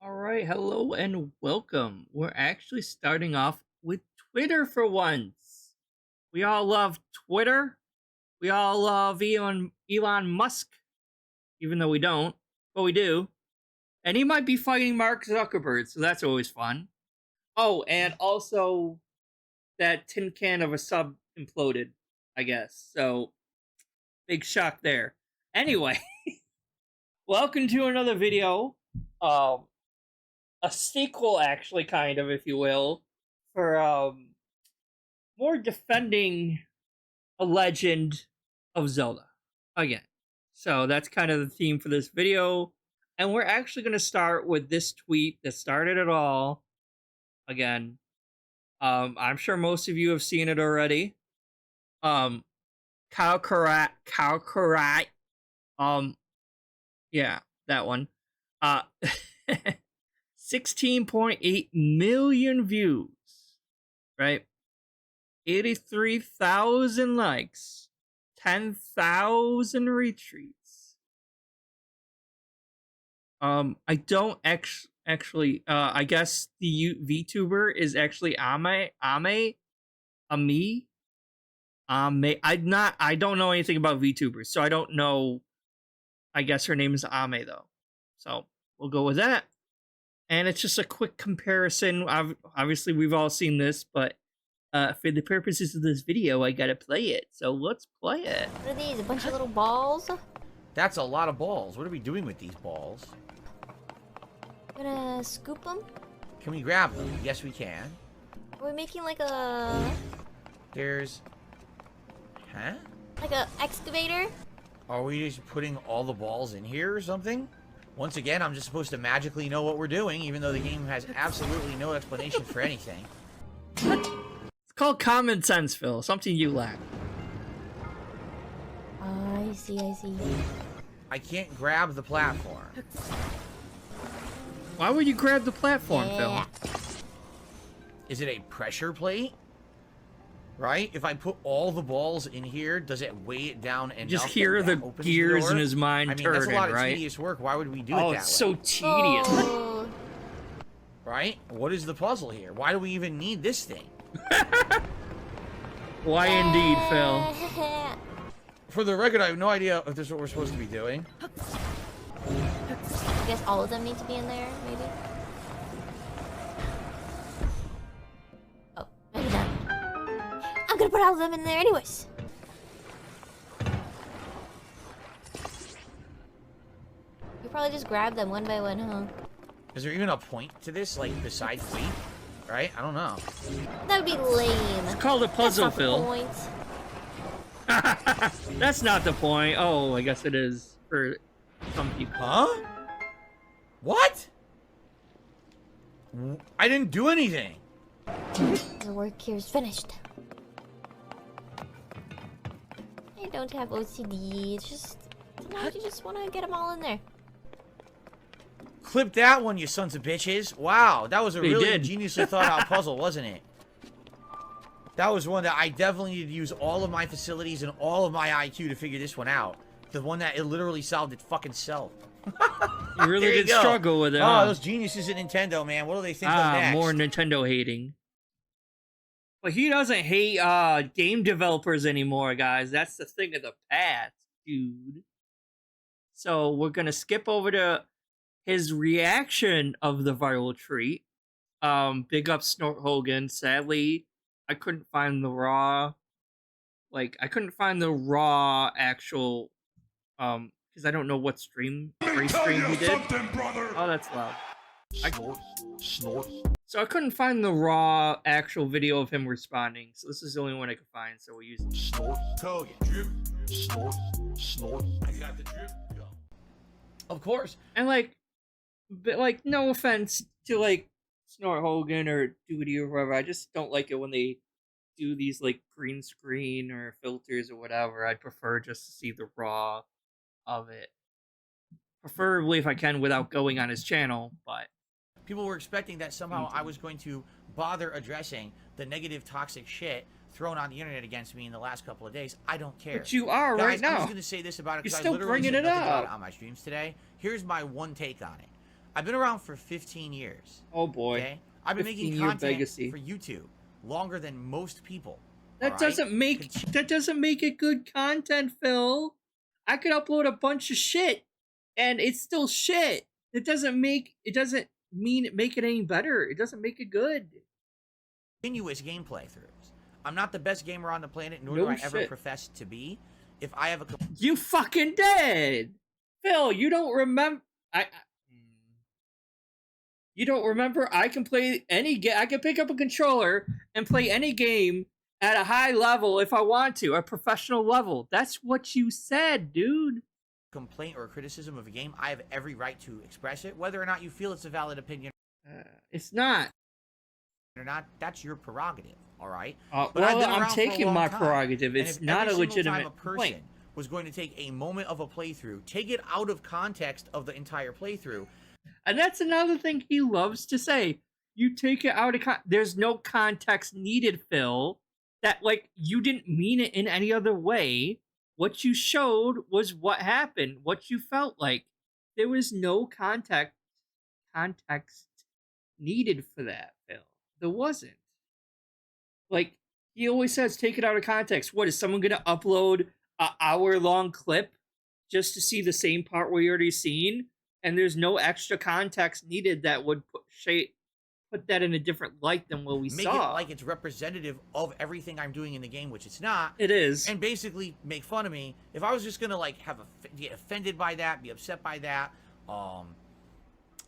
All right, hello and welcome. We're actually starting off with Twitter for once. We all love Twitter. We all love Elon Musk, even though we don't, but we do. And he might be fighting Mark Zuckerberg, so that's always fun. Oh, and also that tin can of a sub imploded, I guess. So big shock there. Anyway, welcome to another video. Um, a sequel, actually, kind of, if you will, for more defending a legend of Zelda again. So that's kind of the theme for this video, and we're actually going to start with this tweet that started it all. Again, I'm sure most of you have seen it already. Karat, um, yeah, that one. Uh, 16.8 million views, right? 83,000 likes, 10,000 retweets. I don't actually. I guess the VTuber is actually Ame. I don't know anything about VTubers, so I don't know. I guess her name is Ame though, so we'll go with that. And it's just a quick comparison. Obviously, we've all seen this, but for the purposes of this video, I gotta play it. So let's play it. What are these? A bunch of little balls? That's a lot of balls. What are we doing with these balls? Gonna scoop them? Can we grab them? Yes, we can. Are we making like a... There's... Huh? like a excavator? Are we just putting all the balls in here or something? Once again, I'm just supposed to magically know what we're doing, even though the game has absolutely no explanation for anything. It's called common sense, Phil. Something you lack. I see. I can't grab the platform. Why would you grab the platform, Yeah. Phil? Is it a pressure plate? Right? If I put all the balls in here, does it weigh it down enough? Just hear the gears in his mind I mean, that's a turning, lot of right? tedious work. Why would we do it Oh, that it's way? so tedious. Oh. Right? What is the puzzle here? Why do we even need this thing? Why indeed, Phil? For the record, I have no idea if this is what we're supposed to be doing. I guess all of them need to be in there, maybe? Oh, maybe not. I'm gonna put all of them in there anyways. You probably just grab them one by one, huh? Is there even a point to this, like, besides weight? Right? I don't know. That would be lame. It's called a puzzle, That's not the Phil. point. That's not the point. Oh, I guess it is for some people. Huh? What? I didn't do anything. Your work here is finished. I don't have OCD. It's just sometimes you just want to get them all in there. Clip that one, you sons of bitches. Wow, that was a They really did. ingeniously thought out puzzle, wasn't it? That was one that I definitely needed to use all of my facilities and all of my IQ to figure this one out. The one that it literally solved it fucking self. You really There you did go. struggle with it. Oh, huh? those geniuses at Nintendo, man. What do they think of next? More Nintendo hating. But he doesn't hate game developers anymore, guys. That's the thing of the past, dude. So we're gonna skip over to his reaction of the viral treat. Big up Snort Hogan. Sadly, I couldn't find the raw. I couldn't find the raw actual. Because I don't know what stream he did. Oh, that's loud. Snort. So I couldn't find the raw actual video of him responding. So this is the only one I could find. So we'll use it. Snort. Hogan. Drip. Snort. I got the drip. Go. Of course. And no offense to Snort Hogan or Duty or whoever. I just don't like it when they do these green screen or filters or whatever. I'd prefer just to see the raw of it. Preferably if I can without going on his channel, but People were expecting that somehow I was going to bother addressing the negative, toxic shit thrown on the internet against me in the last couple of days. I don't care. But you are Guys, right now. I was going to say this about it You're because I still literally bringing said it nothing about up. it on my streams today. Here's my one take on it. I've been around for 15 years. Oh boy. Okay? I've been making 15-year content legacy. for YouTube longer than most people. That doesn't make it good content, Phil. I could upload a bunch of shit, and it's still shit. It doesn't mean make it any better. It doesn't make it good. Continuous gameplay throughs. I'm not the best gamer on the planet, nor No do I ever shit. profess to be. If I have a You fucking did, Phil. You don't remember? You don't remember? I can play any game. I can pick up a controller and play any game at a high level if I want to, a professional level. That's what you said, dude. complaint or criticism of a game, I have every right to express it, whether or not you feel it's a valid opinion It's not. or not. That's your prerogative, all right? Well, I've been I'm around for a taking long my time, prerogative. and It's if not every a single legitimate time a person complaint. was going to take a moment of a playthrough, take it out of context of the entire playthrough. And that's another thing he loves to say. You take it out of there's no context needed, Phil. That, like, you didn't mean it in any other way. What you showed was what happened, what you felt like. There was no context needed for that, Phil. There wasn't. Like, he always says, take it out of context. What, is someone going to upload an hour-long clip just to see the same part we already seen? And there's no extra context needed that would put that in a different light than what we Make saw. it like it's representative of everything I'm doing in the game, which it's not. It is. And basically make fun of me. If I was just gonna like get offended by that, be upset by that,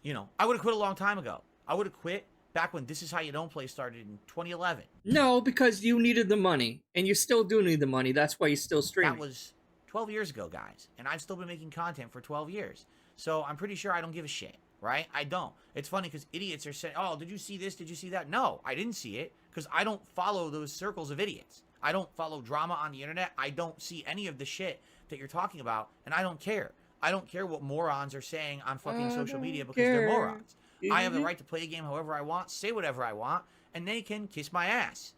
you know, I would have quit a long time ago. I would have quit back when This Is How You Don't Play started in 2011. No, because you needed the money, and you still do need the money. That's why you're still streaming. That was 12 years ago, guys, and I've still been making content for 12 years. So I'm pretty sure I don't give a shit, right? I don't. It's funny because idiots are saying, oh, did you see this? Did you see that? No, I didn't see it because I don't follow those circles of idiots. I don't follow drama on the internet. I don't see any of the shit that you're talking about, and I don't care. I don't care what morons are saying on fucking social media because they're morons. I have the right to play a game however I want, say whatever I want, and they can kiss my ass.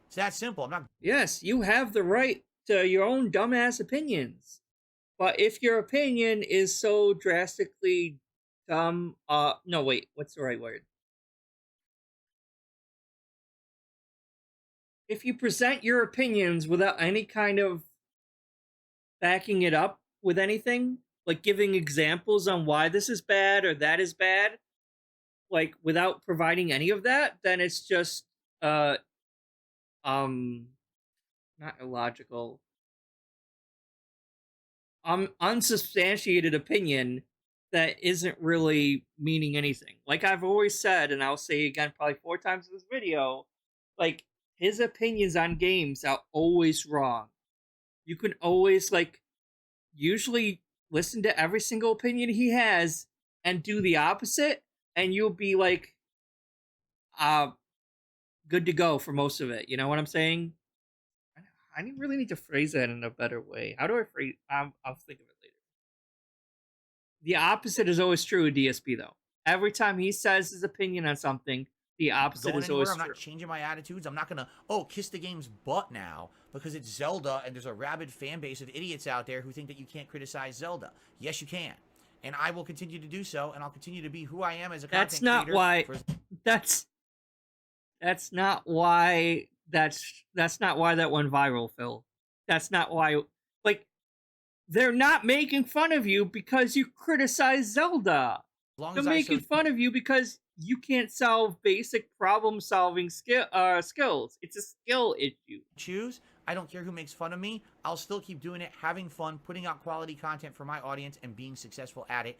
It's that simple. I'm not... Yes, you have the right to your own dumbass opinions. But if your opinion is so drastically dumb, no, wait, what's the right word? If you present your opinions without any kind of backing it up with anything, like giving examples on why this is bad or that is bad, like without providing any of that, then it's just, not illogical. Unsubstantiated opinion that isn't really meaning anything. Like I've always said, and I'll say again probably 4 times in this video, like, his opinions on games are always wrong. You can always, like, usually listen to every single opinion he has and do the opposite, and you'll be like, good to go for most of it. You know what I'm saying? I really need to phrase that in a better way. How do I phrase? I'll think of it later. The opposite is always true with DSP, though. Every time he says his opinion on something, the opposite is always true. I'm not changing my attitudes. I'm not gonna kiss the game's butt now because it's Zelda and there's a rabid fan base of idiots out there who think that you can't criticize Zelda. Yes, you can, and I will continue to do so, and I'll continue to be who I am as a content creator. That's not why that went viral, Phil. That's not why. Like, they're not making fun of you because you criticize Zelda. They're making fun of you because you can't solve basic problem-solving skills. It's a skill issue. I don't care who makes fun of me. I'll still keep doing it, having fun, putting out quality content for my audience, and being successful at it.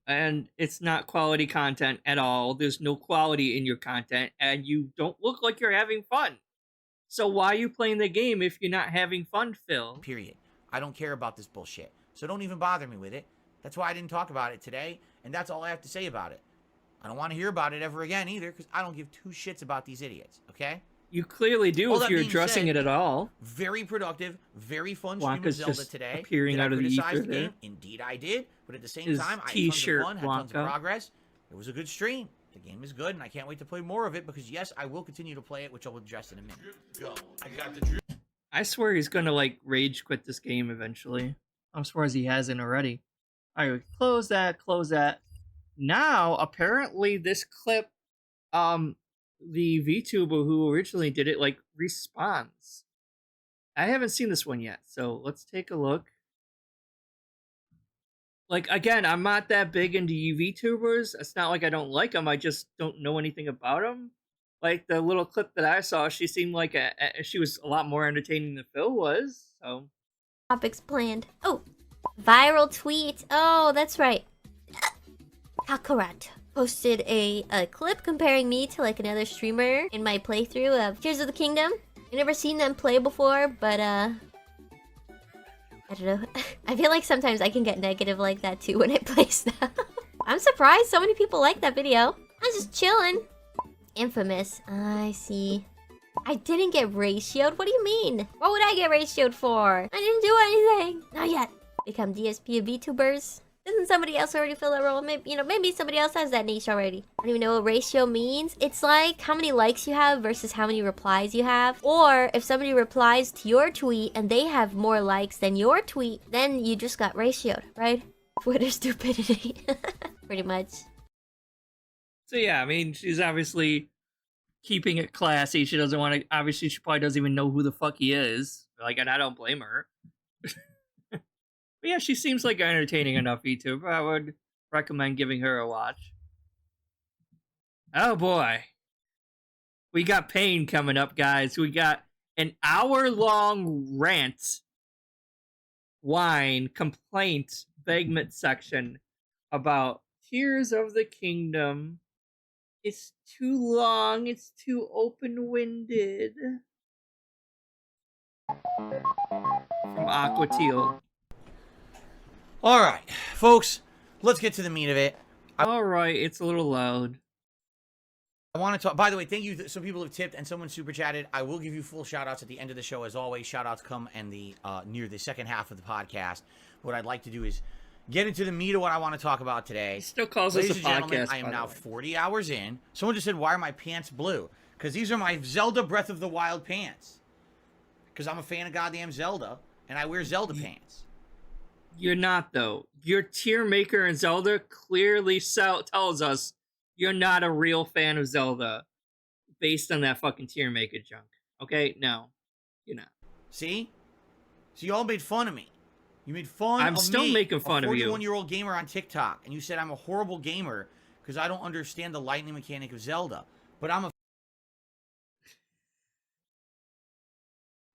And it's not quality content at all. There's no quality in your content, and you don't look like you're having fun. So why are you playing the game if you're not having fun, Phil? Period. I don't care about this bullshit. So don't even bother me with it. That's why I didn't talk about it today, and that's all I have to say about it. I don't want to hear about it ever again either, because I don't give 2 shits about these idiots, okay? You clearly do if you're addressing it at all. Very productive, very fun stream of Zelda today. Appearing out of the ether there. Indeed I did, but at the same time, I had tons of fun, had tons of progress. It was a good stream. The game is good, and I can't wait to play more of it, because yes, I will continue to play it, which I'll address in a minute. I swear he's gonna, like, rage quit this game eventually. I'm surprised he hasn't already. Alright, close that. now apparently this clip, the VTuber who originally did it like respawns. I haven't seen this one yet, so let's take a look. Like, again, I'm not that big into VTubers. It's not like I don't like them. I just don't know anything about them. Like, the little clip that I saw, she seemed like she was a lot more entertaining than Phil was. So, Topics planned. Oh, viral tweet. Oh, that's right. Kakarot posted a clip comparing me to like another streamer in my playthrough of Tears of the Kingdom. I've never seen them play before, but I don't know. I feel like sometimes I can get negative like that too when I play stuff. I'm surprised so many people like that video. I'm just chilling. Infamous. I see. I didn't get ratioed? What do you mean? What would I get ratioed for? I didn't do anything. Not yet. Become DSP of VTubers. Doesn't somebody else already fill that role? Maybe, maybe somebody else has that niche already. I don't even know what ratio means. It's like how many likes you have versus how many replies you have. Or if somebody replies to your tweet and they have more likes than your tweet, then you just got ratioed, right? Twitter stupidity. Pretty much. So yeah, I mean, she's obviously keeping it classy. She doesn't want to. Obviously, she probably doesn't even know who the fuck he is. Like, and I don't blame her. But yeah, she seems like an entertaining enough VTuber. I would recommend giving her a watch. Oh boy. We got pain coming up, guys. We got an hour-long rant, whine, complaint, beggment section about Tears of the Kingdom. It's too long. It's too open-winded. From Aqua Teal. All right, folks, let's get to the meat of it. All right, it's a little loud. I want to talk. By the way, thank you. Some people have tipped and someone super chatted. I will give you full shout outs at the end of the show. As always, shout outs come and the near the second half of the podcast. What I'd like to do is get into the meat of what I want to talk about today. He still calls Ladies us a and gentlemen, podcast. I am now 40 hours in. Someone just said, why are my pants blue? Because these are my Zelda Breath of the Wild pants. Because I'm a fan of goddamn Zelda, and I wear Zelda pants. You're not, though. Your tier maker in Zelda clearly tells us you're not a real fan of Zelda based on that fucking tier maker junk. Okay? No. You're not. See? So you all made fun of me. You made fun of me. I'm still making fun of you. A 41-year-old gamer on TikTok, and you said I'm a horrible gamer because I don't understand the lightning mechanic of Zelda. But I'm a...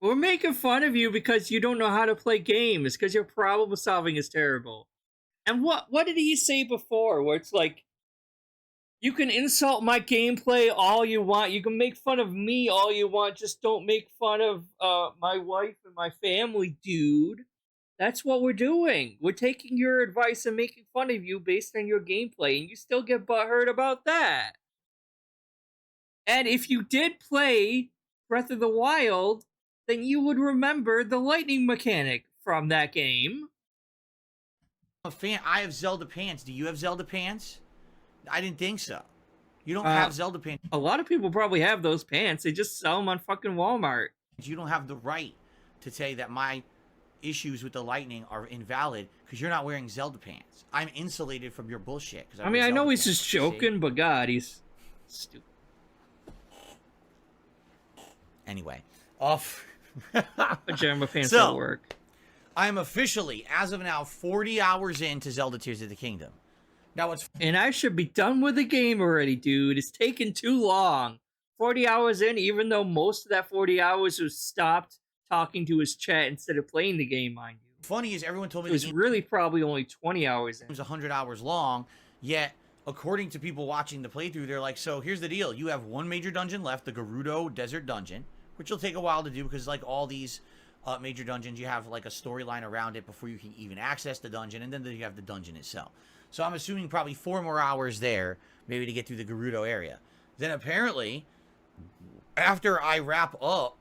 We're making fun of you because you don't know how to play games, because your problem solving is terrible. And what did he say before, where it's like, you can insult my gameplay all you want, you can make fun of me all you want, just don't make fun of my wife and my family, dude. That's what we're doing. We're taking your advice and making fun of you based on your gameplay, and you still get butthurt about that. And if you did play Breath of the Wild, then you would remember the lightning mechanic from that game. I'm a fan. I have Zelda pants. Do you have Zelda pants? I didn't think so. You don't have Zelda pants. A lot of people probably have those pants. They just sell them on fucking Walmart. You don't have the right to say that my issues with the lightning are invalid because you're not wearing Zelda pants. I'm insulated from your bullshit. I mean, I know he's just joking, but God, he's stupid. Anyway, off. Pajama pants at work. I'm officially, as of now, 40 hours into Zelda Tears of the Kingdom. Now it's... And I should be done with the game already, dude. It's taken too long. 40 hours in, even though most of that 40 hours was stopped talking to his chat instead of playing the game, mind you. Funny is everyone told me it was really probably only 20 hours in. It was 100 hours long, yet according to people watching the playthrough, they're like, so here's the deal. You have one major dungeon left, the Gerudo Desert Dungeon, which will take a while to do because like all these major dungeons, you have like a storyline around it before you can even access the dungeon, and then you have the dungeon itself. So I'm assuming probably 4 more hours there, maybe to get through the Gerudo area. Then apparently, after I wrap up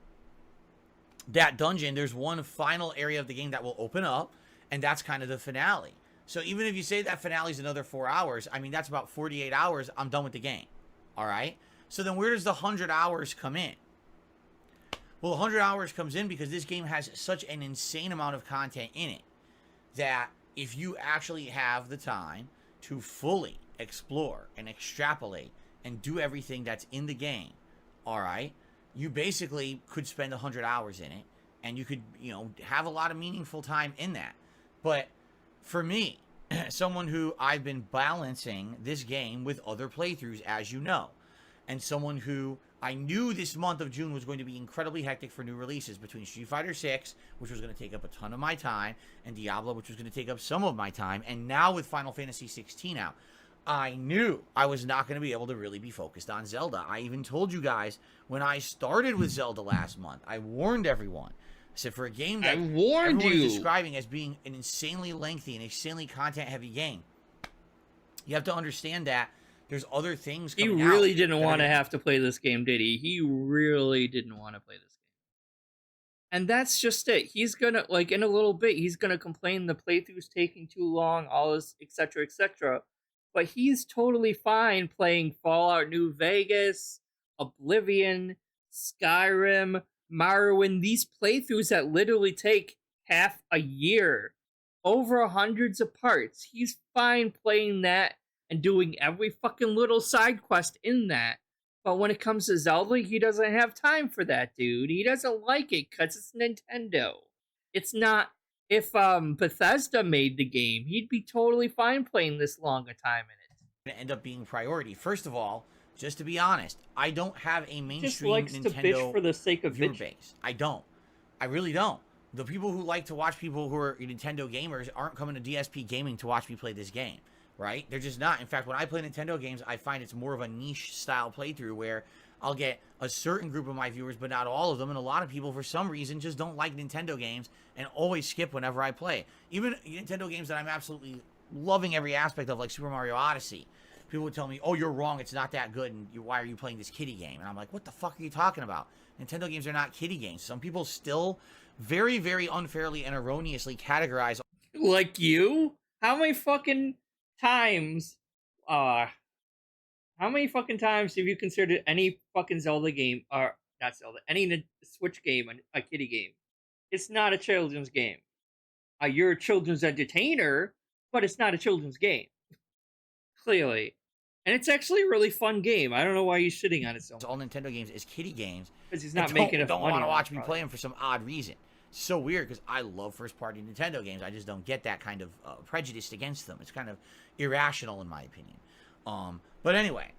that dungeon, there's one final area of the game that will open up, and that's kind of the finale. So even if you say that finale is another 4 hours, I mean, that's about 48 hours, I'm done with the game. All right? So then where does the 100 hours come in? Well, 100 hours comes in because this game has such an insane amount of content in it that if you actually have the time to fully explore and extrapolate and do everything that's in the game, all right, you basically could spend 100 hours in it, and you could, have a lot of meaningful time in that. But for me, someone who I've been balancing this game with other playthroughs, as you know, and someone who I knew this month of June was going to be incredibly hectic for new releases between Street Fighter 6, which was going to take up a ton of my time, and Diablo, which was going to take up some of my time, and now with Final Fantasy 16 out, I knew I was not going to be able to really be focused on Zelda. I even told you guys when I started with Zelda last month, I warned everyone. I said, for a game that everyone is describing as being an insanely lengthy and insanely content-heavy game, you have to understand that there's other things coming out. He really didn't want to have to play this game, did he? He really didn't want to play this game. And that's just it. He's gonna, like, in a little bit, he's gonna complain the playthrough's taking too long, all this, etc., etc., but he's totally fine playing Fallout New Vegas, Oblivion, Skyrim, Morrowind, these playthroughs that literally take half a year, over hundreds of parts. He's fine playing that and doing every fucking little side quest in that. But when it comes to Zelda, he doesn't have time for that, dude. He doesn't like it because it's Nintendo. It's not... If Bethesda made the game, he'd be totally fine playing this long a time in it. Going to end up being priority. First of all, just to be honest, I don't have a mainstream Nintendo to bitch for the sake of viewer base. I don't. I really don't. The people who like to watch people who are Nintendo gamers aren't coming to DSP Gaming to watch me play this game, right? They're just not. In fact, when I play Nintendo games, I find it's more of a niche style playthrough where I'll get a certain group of my viewers, but not all of them. And a lot of people, for some reason, just don't like Nintendo games and always skip whenever I play. Even Nintendo games that I'm absolutely loving every aspect of, like Super Mario Odyssey. People would tell me, oh, you're wrong, it's not that good, and why are you playing this kiddie game? And I'm like, what the fuck are you talking about? Nintendo games are not kiddie games. Some people still very, very unfairly and erroneously categorize... Like you? How many fucking times have you considered any fucking Zelda game, or not Zelda, any Switch game a kiddie game? It's not a children's game. You're a children's entertainer, but it's not a children's game. Clearly. And it's actually a really fun game. I don't know why he's shitting on it so much. All Nintendo games is kiddie games. Because he's not making enough money. Don't want to watch me play them for some odd reason. It's so weird because I love first-party Nintendo games. I just don't get that kind of prejudice against them. It's kind of irrational in my opinion. But anyway,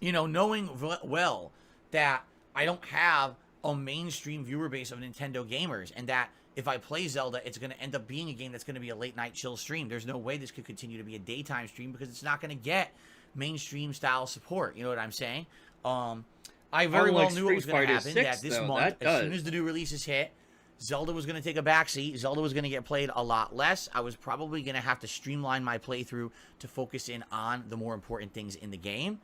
knowing well that I don't have a mainstream viewer base of Nintendo gamers, and that if I play Zelda, it's going to end up being a game that's going to be a late-night chill stream. There's no way this could continue to be a daytime stream because it's not going to get mainstream-style support. You know what I'm saying? I very well knew it was going to happen, that this month, as soon as the new releases hit, Zelda was going to take a backseat. Zelda was going to get played a lot less. I was probably going to have to streamline my playthrough to focus in on the more important things in the game.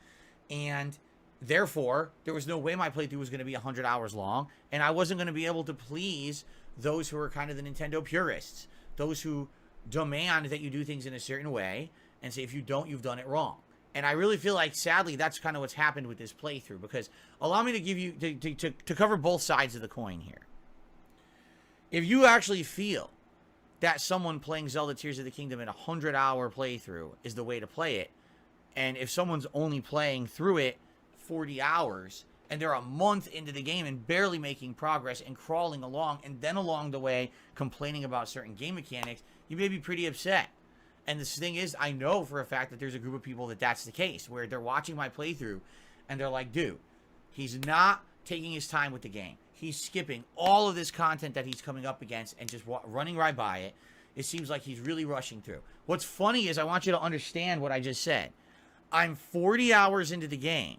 And therefore, there was no way my playthrough was going to be 100 hours long. And I wasn't going to be able to please those who are kind of the Nintendo purists. Those who demand that you do things in a certain way and say, if you don't, you've done it wrong. And I really feel like, sadly, that's kind of what's happened with this playthrough. Because allow me to give you, to cover both sides of the coin here. If you actually feel that someone playing Zelda Tears of the Kingdom in a 100-hour playthrough is the way to play it, and if someone's only playing through it 40 hours, and they're a month into the game and barely making progress and crawling along, and then along the way complaining about certain game mechanics, you may be pretty upset. And this thing is, I know for a fact that there's a group of people that's the case, where they're watching my playthrough, and they're like, dude, he's not taking his time with the game. He's skipping all of this content that he's coming up against and just running right by it. It seems like he's really rushing through. What's funny is I want you to understand what I just said. I'm 40 hours into the game.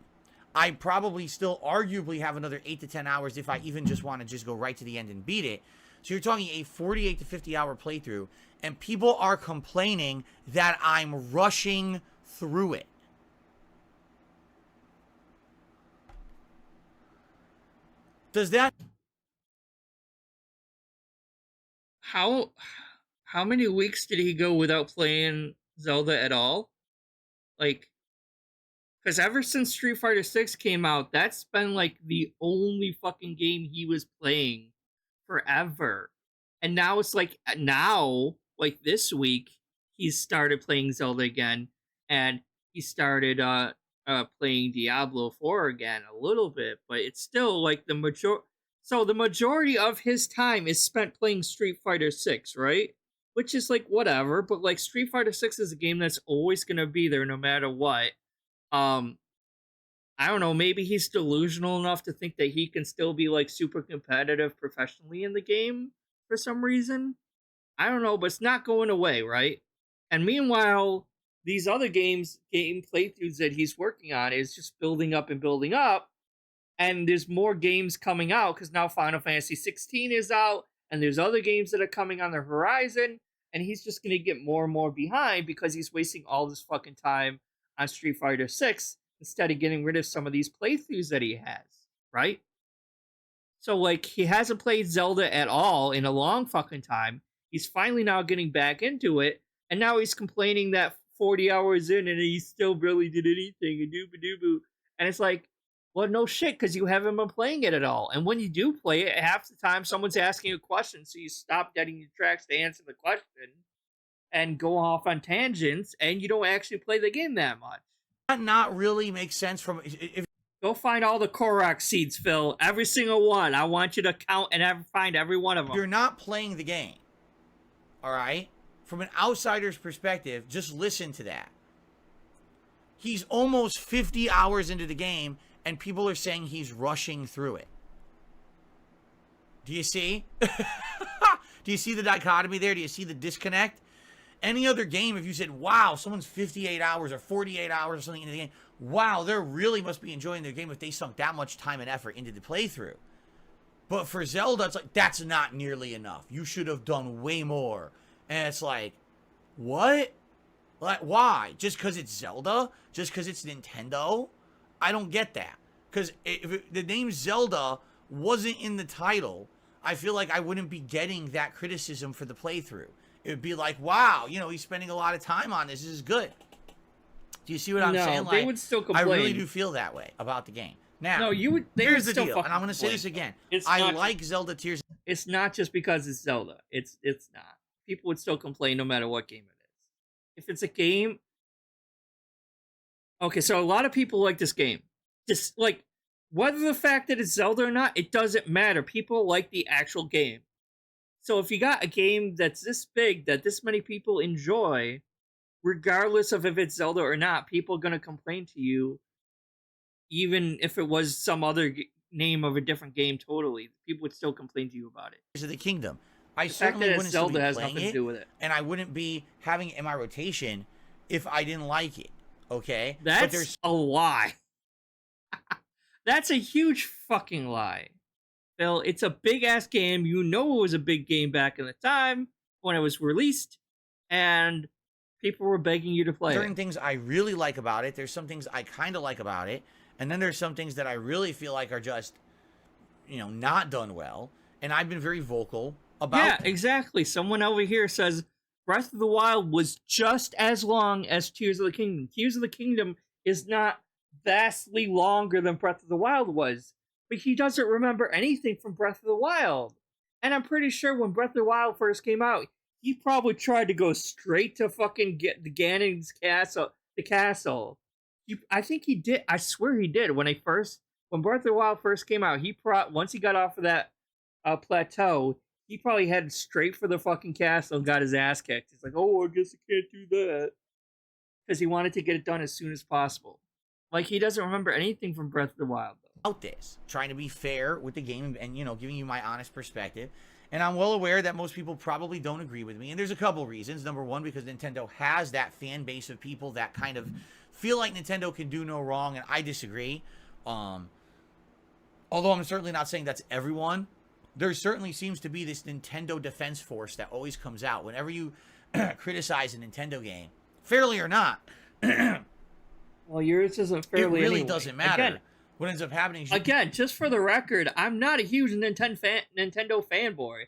I probably still arguably have another 8 to 10 hours if I even just want to just go right to the end and beat it. So you're talking a 48 to 50 hour playthrough, and people are complaining that I'm rushing through it. Does that... How many weeks did he go without playing Zelda at all? Like, because ever since Street Fighter 6 came out, that's been like the only fucking game he was playing forever. And now it's like, this week, he's started playing Zelda again. and he started playing Diablo 4 again a little bit, but it's still like the majority of his time is spent playing Street Fighter 6, right? Which is like whatever, but like Street Fighter 6 is a game that's always going to be there no matter what. Um I don't know, maybe he's delusional enough to think that he can still be like super competitive professionally in the game for some reason. I don't know, but it's not going away, right? And meanwhile, these other game playthroughs that he's working on is just building up and building up. And there's more games coming out because now Final Fantasy 16 is out, and there's other games that are coming on the horizon. And he's just going to get more and more behind because he's wasting all this fucking time on Street Fighter 6 instead of getting rid of some of these playthroughs that he has, right? So, like, he hasn't played Zelda at all in a long fucking time. He's finally now getting back into it, and now he's complaining that 40 hours in and he still barely did anything, and dooba-dooba. And it's like, well, no shit, because you haven't been playing it at all. And when you do play it, half the time someone's asking a question, so you stop dead in your tracks to answer the question and go off on tangents, and you don't actually play the game that much. That not really makes sense from if Go find all the Korok seeds, Phil. Every single one. I want you to count and find every one of them. you're not playing the game. All right? From an outsider's perspective, just listen to that. He's almost 50 hours into the game, and people are saying he's rushing through it. Do you see? Do you see the dichotomy there? Do you see the disconnect? Any other game, if you said, wow, someone's 58 hours or 48 hours or something into the game, wow, they really must be enjoying their game if they sunk that much time and effort into the playthrough. But for Zelda, it's like, that's not nearly enough. You should have done way more. And it's like, what? Like, why? Just because it's Zelda? Just because it's Nintendo? I don't get that. Because if the name Zelda wasn't in the title, I feel like I wouldn't be getting that criticism for the playthrough. It would be like, wow, you know, he's spending a lot of time on this. This is good. Do you see what I'm saying? They would still complain. I really do feel that way about the game. Now, no, you would. Here's the deal, and I'm going to say this again. I like Zelda Tears. It's not just because it's Zelda. It's not. People would still complain no matter what game it is. If it's a game, okay. So a lot of people like this game. Just like whether the fact that it's Zelda or not, it doesn't matter. People like the actual game. So if you got a game that's this big that this many people enjoy, regardless of if it's Zelda or not, people are gonna complain to you. Even if it was some other name of a different game totally, people would still complain to you about it. Tears of the Kingdom. I the certainly fact that wouldn't Zelda still be has playing nothing to do with it. And I wouldn't be having it in my rotation if I didn't like it. Okay? That's a lie. That's a huge fucking lie. Phil, it's a big-ass game. You know it was a big game back in the time when it was released, and people were begging you to play certain things I really like about it. There's some things I kind of like about it. And then there's some things that I really feel like are just, you know, not done well. And I've been very vocal about Yeah, exactly. Someone over here says Breath of the Wild was just as long as Tears of the Kingdom. Tears of the Kingdom is not vastly longer than Breath of the Wild was. But he doesn't remember anything from Breath of the Wild. And I'm pretty sure when Breath of the Wild first came out, he probably tried to go straight to fucking get the Ganon's castle, I think he did. I swear he did. When Breath of the Wild first came out, once he got off of that plateau, he probably headed straight for the fucking castle and got his ass kicked. He's like, oh, I guess I can't do that. Because he wanted to get it done as soon as possible. Like, he doesn't remember anything from Breath of the Wild, though. Out this, trying to be fair with the game and, you know, giving you my honest perspective. And I'm well aware that most people probably don't agree with me. And there's a couple reasons. Number one, because Nintendo has that fan base of people that kind of feel like Nintendo can do no wrong, and I disagree. Although I'm certainly not saying that's everyone. There certainly seems to be this Nintendo defense force that always comes out whenever you criticize a Nintendo game, fairly or not. Well, yours isn't fairly. It really anyway. doesn't matter. Again, what ends up happening is again, just for the record, I'm not a huge Nintendo fanboy.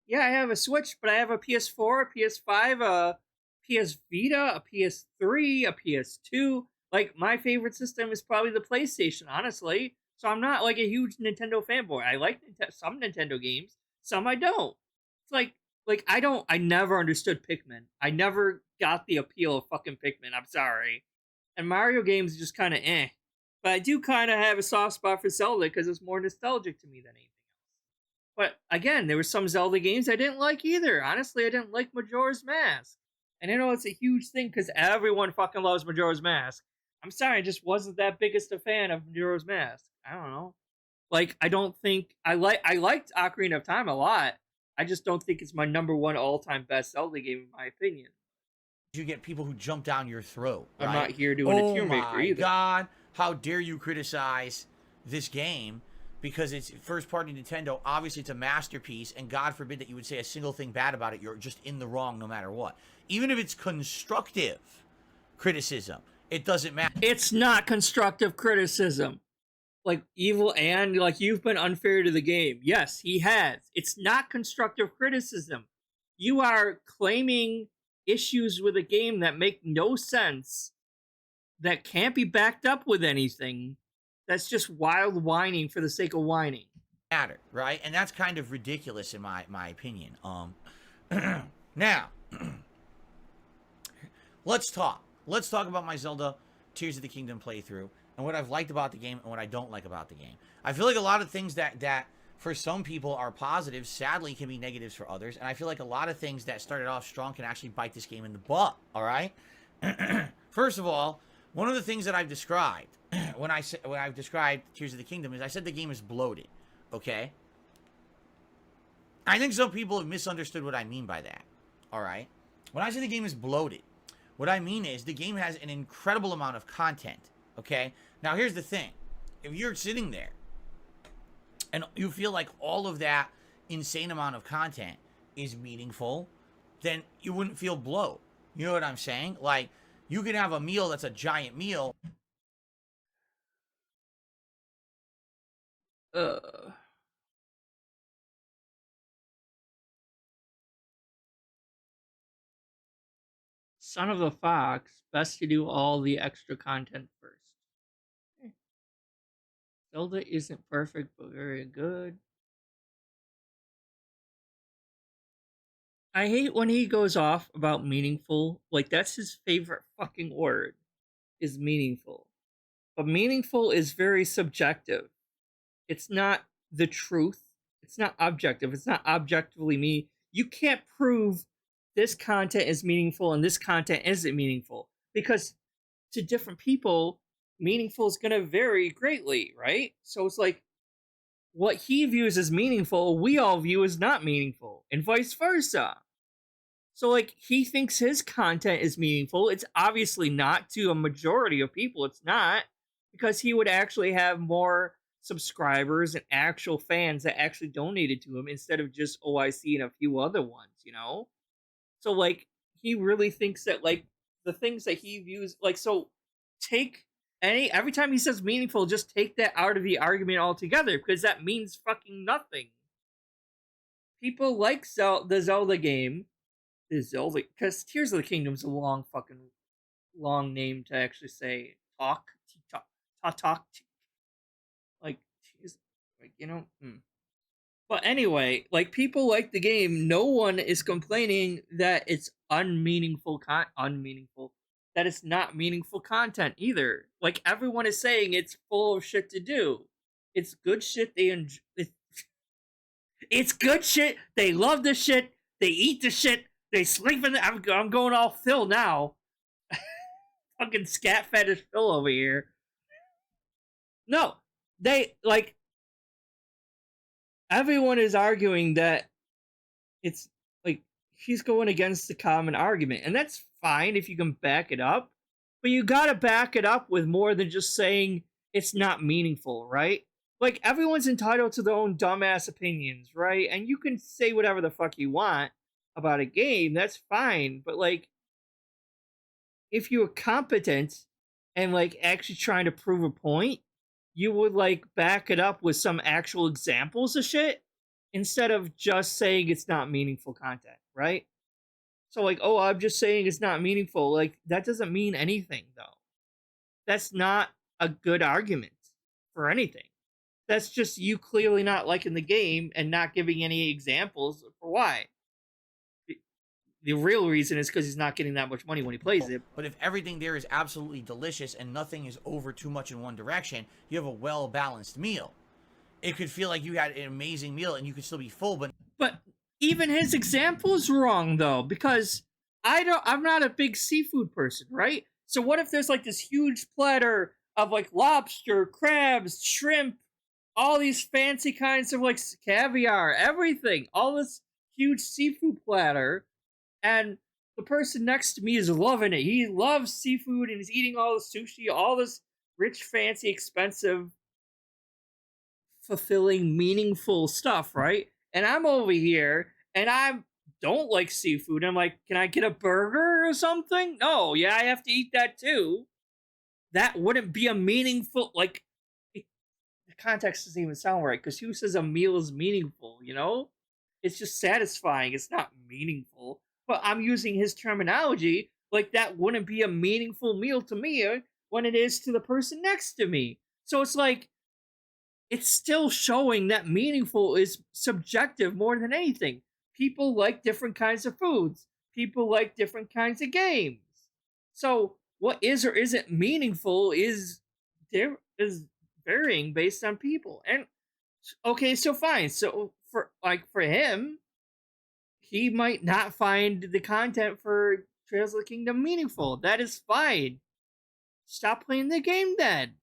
Yeah, I have a Switch, but I have a PS4, a PS5, a PS Vita, a PS3, a PS2. Like, my favorite system is probably the PlayStation, honestly. So I'm not, like, a huge Nintendo fanboy. I like some Nintendo games, some I don't. It's like like, I never understood Pikmin. I never got the appeal of fucking Pikmin. I'm sorry. And Mario games just kind of eh. But I do kind of have a soft spot for Zelda because it's more nostalgic to me than anything else. But again, there were some Zelda games I didn't like either. Honestly, I didn't like Majora's Mask. And I know it's a huge thing because everyone fucking loves Majora's Mask. I'm sorry, I just wasn't that biggest a fan of Majora's Mask. I don't know. Like, I don't think I liked Ocarina of Time a lot. I just don't think it's my number one all-time best Zelda game, in my opinion. You get people who jump down your throat. Right? I'm not here doing a tier maker either. Oh my god! How dare you criticize this game because it's first-party Nintendo? Obviously, it's a masterpiece, and God forbid that you would say a single thing bad about it. You're just in the wrong no matter what. Even if it's constructive criticism, it doesn't matter. It's not constructive criticism. Like, Evil and, like, you've been unfair to the game. Yes, he has. It's not constructive criticism. You are claiming issues with a game that make no sense, that can't be backed up with anything. That's just wild whining for the sake of whining. Matter, right? And that's kind of ridiculous in my opinion. Now, let's talk about my Zelda Tears of the Kingdom playthrough and what I've liked about the game and what I don't like about the game. I feel like a lot of things that for some people are positives, sadly can be negatives for others, and I feel like a lot of things that started off strong can actually bite this game in the butt, all right? First of all, one of the things that I've described when I've described Tears of the Kingdom is I said the game is bloated, okay? I think some people have misunderstood what I mean by that, all right? When I say the game is bloated, what I mean is the game has an incredible amount of content, okay? Now, here's the thing. If you're sitting there and you feel like all of that insane amount of content is meaningful, then you wouldn't feel bloat. You know what I'm saying? Like, you can have a meal that's a giant meal. Son of a fox, best to do all the extra content first. Zelda isn't perfect, but very good. I hate when he goes off about meaningful. Like, that's his favorite fucking word, is meaningful. But meaningful is very subjective. It's not the truth. It's not objective. It's not objectively me. You can't prove this content is meaningful and this content isn't meaningful. Because to different people, meaningful is going to vary greatly, right? So it's like, what he views as meaningful, we all view as not meaningful, and vice versa. So, like, he thinks his content is meaningful. It's obviously not to a majority of people. It's not, because he would actually have more subscribers and actual fans that actually donated to him instead of just OIC and a few other ones, you know? So, like, he really thinks that, like, the things that he views, like, so take every time he says meaningful, just take that out of the argument altogether, because that means fucking nothing. People like the Zelda game, because Tears of the Kingdom is a long name to actually say. Like, you know. But anyway, like, people like the game. No one is complaining that it's unmeaningful. That it's not meaningful content either. Like, everyone is saying it's full of shit to do. It's good shit. It's good shit. They love the shit. They eat the shit. They sleep in the. I'm going all Phil now. Fucking scat fetish Phil over here. No, they like. Everyone is arguing that it's like he's going against the common argument, and that's fine if you can back it up, but you gotta back it up with more than just saying it's not meaningful, right? Like, everyone's entitled to their own dumbass opinions, right? And you can say whatever the fuck you want about a game, that's fine, but, like, if you're competent and, like, actually trying to prove a point, you would, like, back it up with some actual examples of shit instead of just saying it's not meaningful content, right? So, like, oh, I'm just saying it's not meaningful. Like, that doesn't mean anything, though. That's not a good argument for anything. That's just you clearly not liking the game and not giving any examples for why. the real reason is because he's not getting that much money when he plays it. But if everything there is absolutely delicious and nothing is over too much in one direction, you have a well-balanced meal. It could feel like you had an amazing meal and you could still be full, but even his example is wrong though, because I'm not a big seafood person, right? So what if there's like this huge platter of like lobster, crabs, shrimp, all these fancy kinds of like caviar, everything, all this huge seafood platter, and the person next to me is loving it. He loves seafood and he's eating all the sushi, all this rich, fancy, expensive, fulfilling, meaningful stuff, right? And I'm over here and I don't like seafood. I'm like, can I get a burger or something? No, yeah, I have to eat that too. That wouldn't be a meaningful, like, the context doesn't even sound right, because who says a meal is meaningful, you know? It's just satisfying, it's not meaningful. But I'm using his terminology like that wouldn't be a meaningful meal to me when it is to the person next to me. So it's like, it's still showing that meaningful is subjective more than anything. People like different kinds of foods. People like different kinds of games. So what is or isn't meaningful is varying based on people. And okay, so fine. So for him, he might not find the content for Trails of the Kingdom meaningful. That is fine. Stop playing the game then.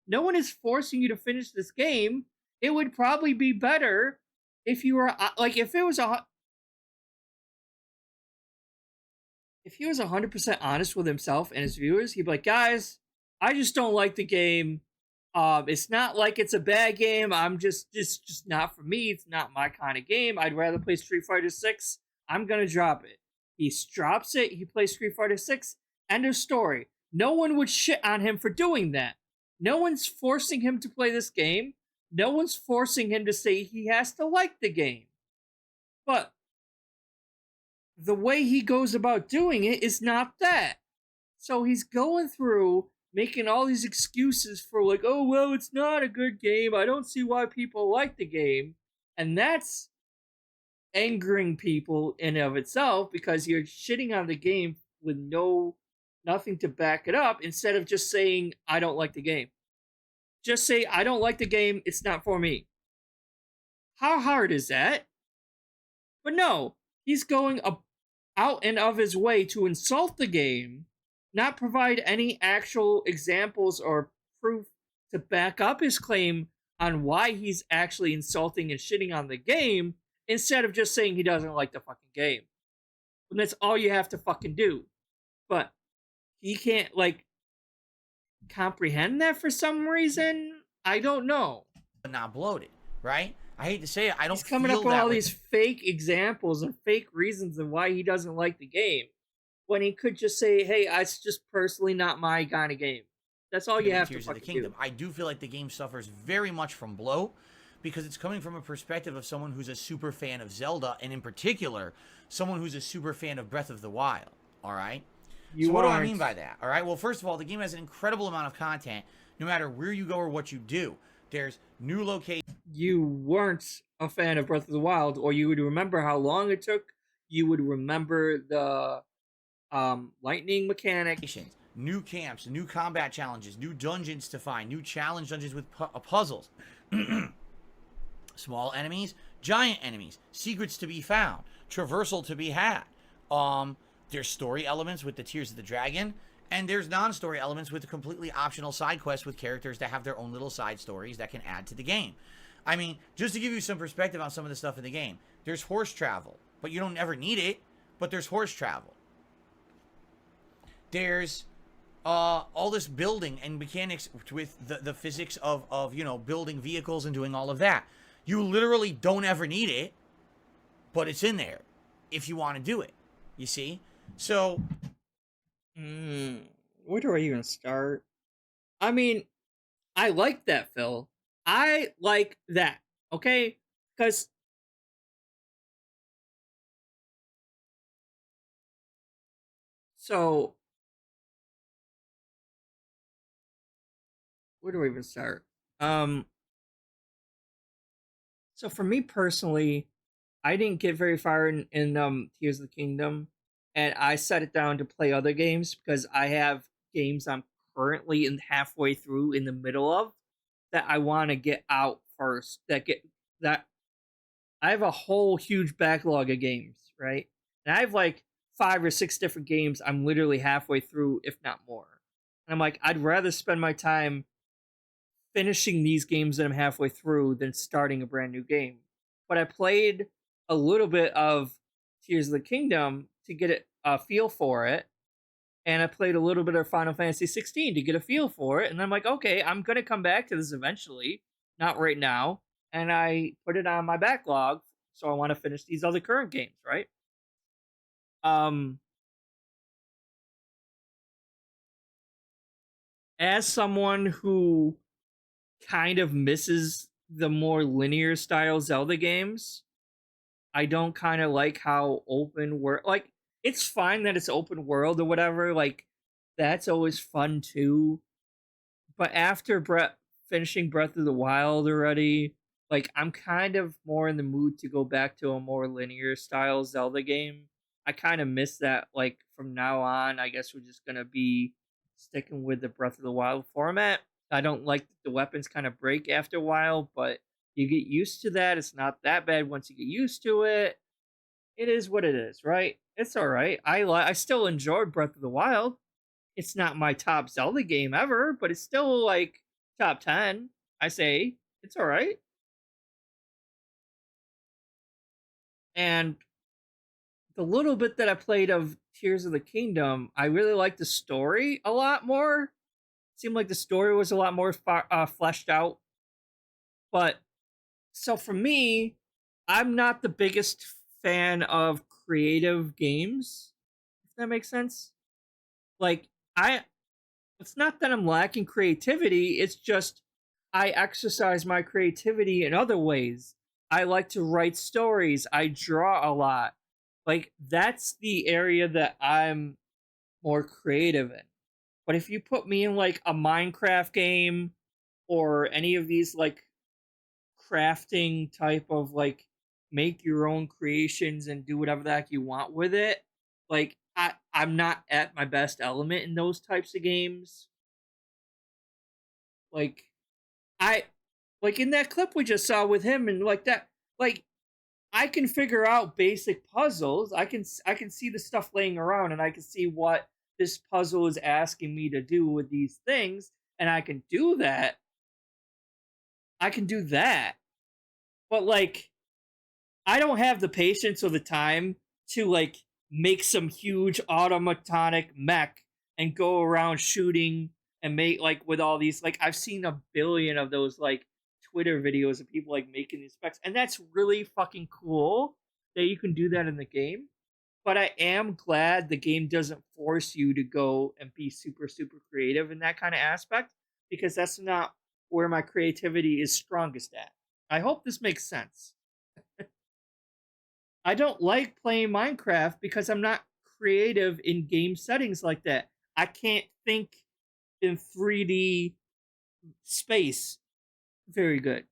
No one is forcing you to finish this game. It would probably be better if you were like, if he was 100% honest with himself and his viewers, he'd be like, guys, I just don't like the game. It's not like it's a bad game. I'm just not for me. It's not my kind of game. I'd rather play Street Fighter 6. I'm gonna drop it. He drops it. He plays Street Fighter 6. End of story. No one would shit on him for doing that. No one's forcing him to play this game. No one's forcing him to say he has to like the game. But the way he goes about doing it is not that. So he's going through making all these excuses for like, oh, well, it's not a good game. I don't see why people like the game. And that's angering people in and of itself, because you're shitting on the game with nothing to back it up, instead of just saying, I don't like the game. Just say, I don't like the game. It's not for me. How hard is that? But no, he's going out and of his way to insult the game, not provide any actual examples or proof to back up his claim on why he's actually insulting and shitting on the game, instead of just saying he doesn't like the fucking game. And that's all you have to fucking do. But he can't, like, comprehend that for some reason. I don't know. But not bloated, right? I hate to say it, I don't. He's coming up with all these fake examples and fake reasons of why he doesn't like the game, when he could just say, "Hey, it's just personally not my kind of game." That's all you have to fucking do. I do feel like the game suffers very much from bloat, because it's coming from a perspective of someone who's a super fan of Zelda, and in particular, someone who's a super fan of Breath of the Wild. All right. So what do I mean by that? All right. Well, first of all, the game has an incredible amount of content, no matter where you go or what you do. There's new locations. You weren't a fan of Breath of the Wild, or you would remember how long it took. You would remember the lightning mechanic. New camps, new combat challenges, new dungeons to find, new challenge dungeons with puzzles. Small enemies, giant enemies, secrets to be found, traversal to be had. There's story elements with the Tears of the Dragon, and there's non-story elements with completely optional side quests with characters that have their own little side stories that can add to the game. I mean, just to give you some perspective on some of the stuff in the game, there's horse travel, but you don't ever need it, but there's horse travel. There's all this building and mechanics with the physics of, you know, building vehicles and doing all of that. You literally don't ever need it, but it's in there if you want to do it, you see? So, where do I even start? I mean, I like that, Phil. I like that, okay? Because so where do I even start? So for me personally, I didn't get very far in Tears of the Kingdom. and I set it down to play other games because I have games I'm currently in halfway through in the middle of that I want to get out first. That I have a whole huge backlog of games, right? And I have like 5 or 6 different games I'm literally halfway through, if not more. And I'm like, I'd rather spend my time finishing these games that I'm halfway through than starting a brand new game. But I played a little bit of Tears of the Kingdom to get a feel for it, and I played a little bit of Final Fantasy 16 to get a feel for it, and I'm like, okay, I'm gonna come back to this eventually, not right now, and I put it on my backlog, so I want to finish these other current games, right? Um, as someone who kind of misses the more linear style Zelda games, I don't kind of like how open world, like, it's fine that it's open world or whatever, like that's always fun too. But after finishing Breath of the Wild already, like I'm kind of more in the mood to go back to a more linear style Zelda game. I kind of miss that. Like from now on, I guess we're just gonna be sticking with the Breath of the Wild format. I don't like that the weapons kind of break after a while, but you get used to that. It's not that bad once you get used to it. It is what it is, right? It's all right. I still enjoyed Breath of the Wild. It's not my top Zelda game ever, but it's still like top 10. I say it's all right. And the little bit that I played of Tears of the Kingdom, I really liked the story a lot more. It seemed like the story was a lot more fleshed out. But so for me, I'm not the biggest fan of creative games, if that makes sense. Like I it's not that I'm lacking creativity, it's just I exercise my creativity in other ways. I like to write stories, I draw a lot. Like that's the area that I'm more creative in. But if you put me in like a Minecraft game or any of these like crafting type of like make your own creations and do whatever the heck you want with it, like I'm not at my best element in those types of games. Like I like in that clip we just saw with him and like that, like I can figure out basic puzzles. I can see the stuff laying around and I can see what this puzzle is asking me to do with these things and I can do that. I can do that. But like I don't have the patience or the time to like make some huge automatonic mech and go around shooting and make like with all these, like I've seen a billion of those like Twitter videos of people like making these specs, and that's really fucking cool that you can do that in the game. But I am glad the game doesn't force you to go and be super creative in that kind of aspect, because that's not where my creativity is strongest at. I hope this makes sense. I don't like playing Minecraft because I'm not creative in game settings like that. I can't think in 3D space very good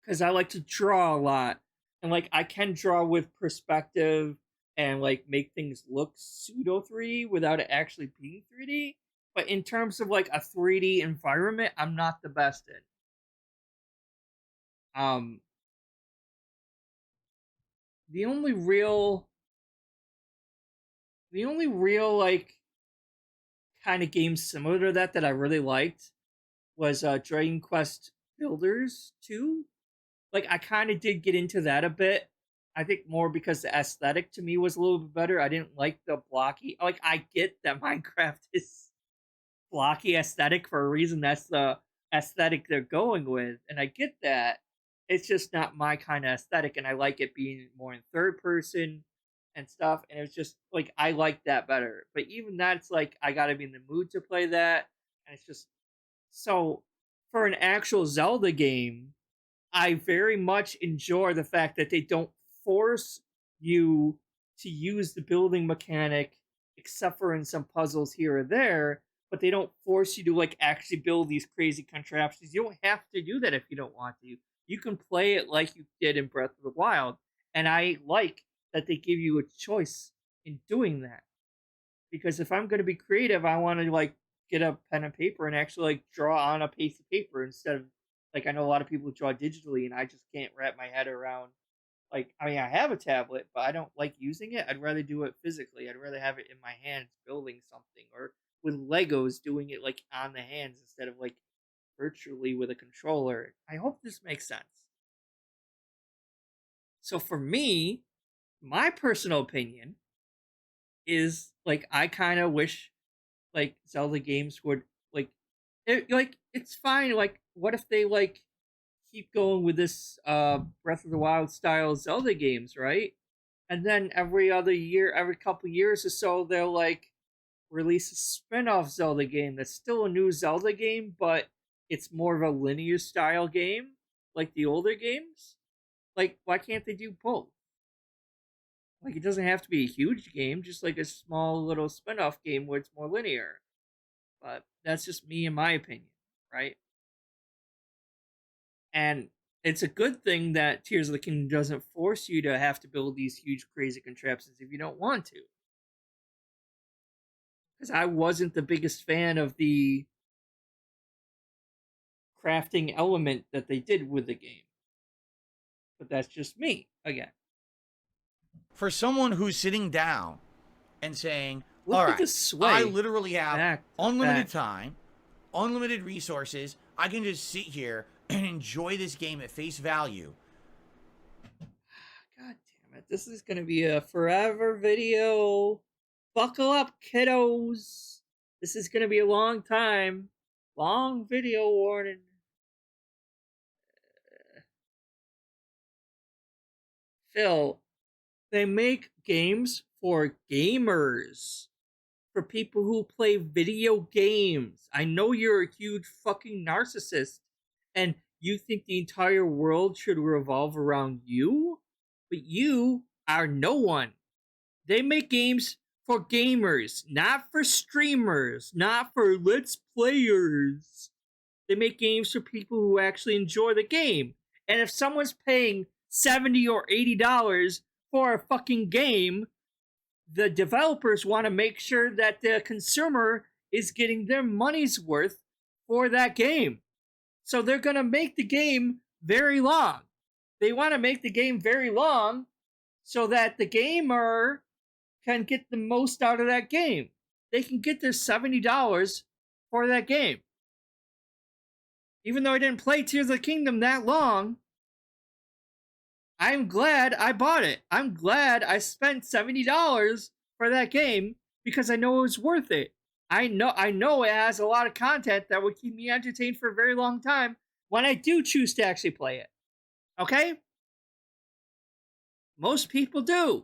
because I like to draw a lot. And like I can draw with perspective and like make things look pseudo 3D without it actually being 3D. But in terms of like a 3D environment, I'm not the best in. Um the only real like kind of games similar to that I really liked was Dragon Quest Builders 2. Like I kind of did get into that a bit. I think more because the aesthetic to me was a little bit better. I didn't like the blocky. Like I get that Minecraft is blocky aesthetic for a reason. That's the aesthetic they're going with, and I get that. It's just not my kind of aesthetic, and I like it being more in third person and stuff. And it's just like I like that better. But even that's like I got to be in the mood to play that, and it's just so for an actual Zelda game, I very much enjoy the fact that they don't force you to use the building mechanic except for in some puzzles here or there, but they don't force you to like actually build these crazy contraptions. You don't have to do that if you don't want to. You can play it like you did in Breath of the Wild, and I like that they give you a choice in doing that. Because if I'm going to be creative, I want to like get a pen and paper and actually like draw on a piece of paper instead of like I know a lot of people draw digitally and I just can't wrap my head around like I mean I have a tablet but I don't like using it. I'd rather do it physically. I'd rather have it in my hands building something or with Legos doing it like on the hands instead of like virtually with a controller. I hope this makes sense. So for me, my personal opinion is like I kind of wish like Zelda games would like it's fine. Like what if they like keep going with this Breath of the Wild style Zelda games, right? And then every other year, every couple years or so, they'll like release a spin-off Zelda game that's still a new Zelda game, but it's more of a linear style game, like the older games. Like, why can't they do both? Like, it doesn't have to be a huge game, just like a small little spin-off game where it's more linear. But that's just me and my opinion, right? And it's a good thing that Tears of the Kingdom doesn't force you to have to build these huge, crazy contraptions if you don't want to. Because I wasn't the biggest fan of the crafting element that they did with the game. But that's just me, again. For someone who's sitting down and saying, Look all at right, the sway. I literally have Back to unlimited back. time, unlimited resources. I can just sit here and enjoy this game at face value. God damn it. This is going to be a forever video. Buckle up, kiddos. This is going to be a long time. Long video warning. Phil, they make games for gamers. For people who play video games. I know you're a huge fucking narcissist and you think the entire world should revolve around you, but you are no one. They make games for gamers, not for streamers, not for let's players. They make games for people who actually enjoy the game. And if someone's paying $70 or $80 for a fucking game, the developers want to make sure that the consumer is getting their money's worth for that game. So they're going to make the game very long. They want to make the game very long so that the gamer can get the most out of that game. They can get their $70 for that game. Even though I didn't play Tears of the Kingdom that long, I'm glad I bought it. I'm glad I spent $70 for that game because I know it was worth it. I know it has a lot of content that would keep me entertained for a very long time when I do choose to actually play it. Okay? Most people do.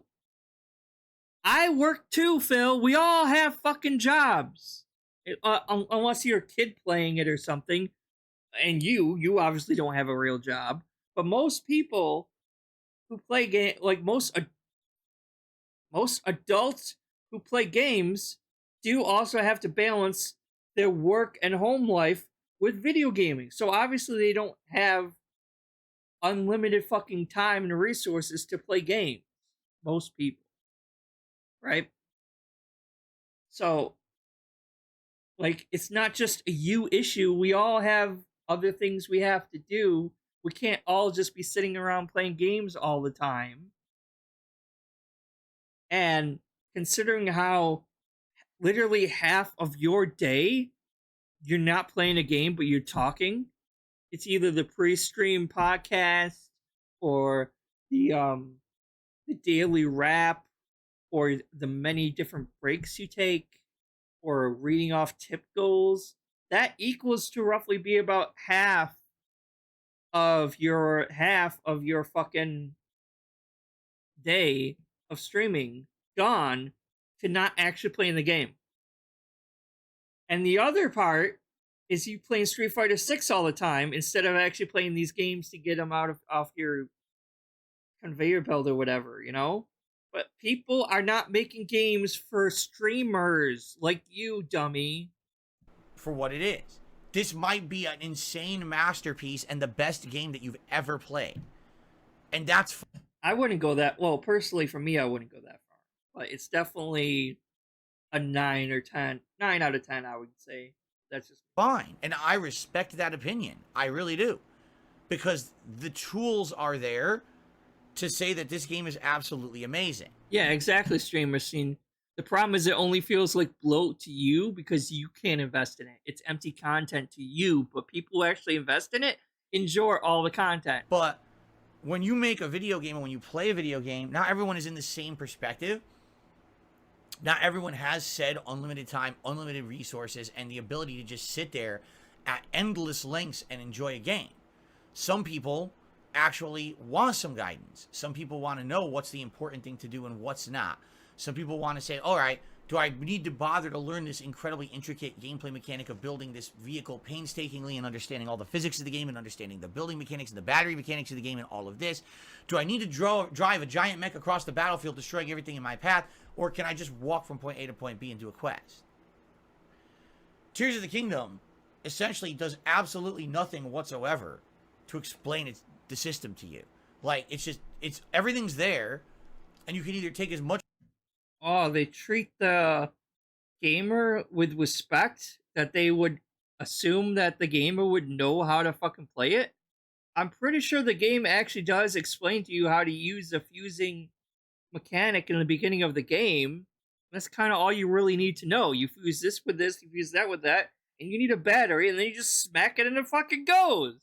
I work too, Phil. We all have fucking jobs. Unless you're a kid playing it or something. And you obviously don't have a real job. But most people who play game like most adults who play games do also have to balance their work and home life with video gaming. So obviously they don't have unlimited fucking time and resources to play games. Most people. Right? So like it's not just a you issue. We all have other things we have to do. We can't all just be sitting around playing games all the time. And considering how literally half of your day you're not playing a game but you're talking, it's either the pre-stream podcast or the daily wrap or the many different breaks you take or reading off tip goals. That equals to roughly be about half of your fucking day of streaming gone to not actually playing the game. And the other part is you playing Street Fighter 6 all the time instead of actually playing these games to get them off your conveyor belt or whatever, you know? But people are not making games for streamers like you, dummy. For what it is. This might be an insane masterpiece and the best game that you've ever played. And that's... I wouldn't go that... Well, personally, for me, I wouldn't go that far. but it's definitely a 9 or 10, 9 out of 10, I would say. That's just Fine. And I respect that opinion. I really do. Because the tools are there to say that this game is absolutely amazing. yeah, exactly. Streamer scene. The problem is it only feels like bloat to you because you can't invest in it. It's empty content to you, but people who actually invest in it enjoy all the content. But when you make a video game and when you play a video game, not everyone is in the same perspective. Not everyone has said unlimited time, unlimited resources, and the ability to just sit there at endless lengths and enjoy a game. Some people actually want some guidance. Some people want to know what's the important thing to do and what's not. Some people want to say, all right, do I need to bother to learn this incredibly intricate gameplay mechanic of building this vehicle painstakingly and understanding all the physics of the game and understanding the building mechanics and the battery mechanics of the game and all of this? Do I need to drive a giant mech across the battlefield, destroying everything in my path? Or can I just walk from point A to point B and do a quest? Tears of the Kingdom essentially does absolutely nothing whatsoever to explain the system to you. Like, it's everything's there, and you can either take as much... Oh, they treat the gamer with respect that they would assume that the gamer would know how to fucking play it. I'm pretty sure the game actually does explain to you how to use the fusing mechanic in the beginning of the game. That's kind of all you really need to know. You fuse this with this, you fuse that with that, and you need a battery, and then you just smack it and it fucking goes.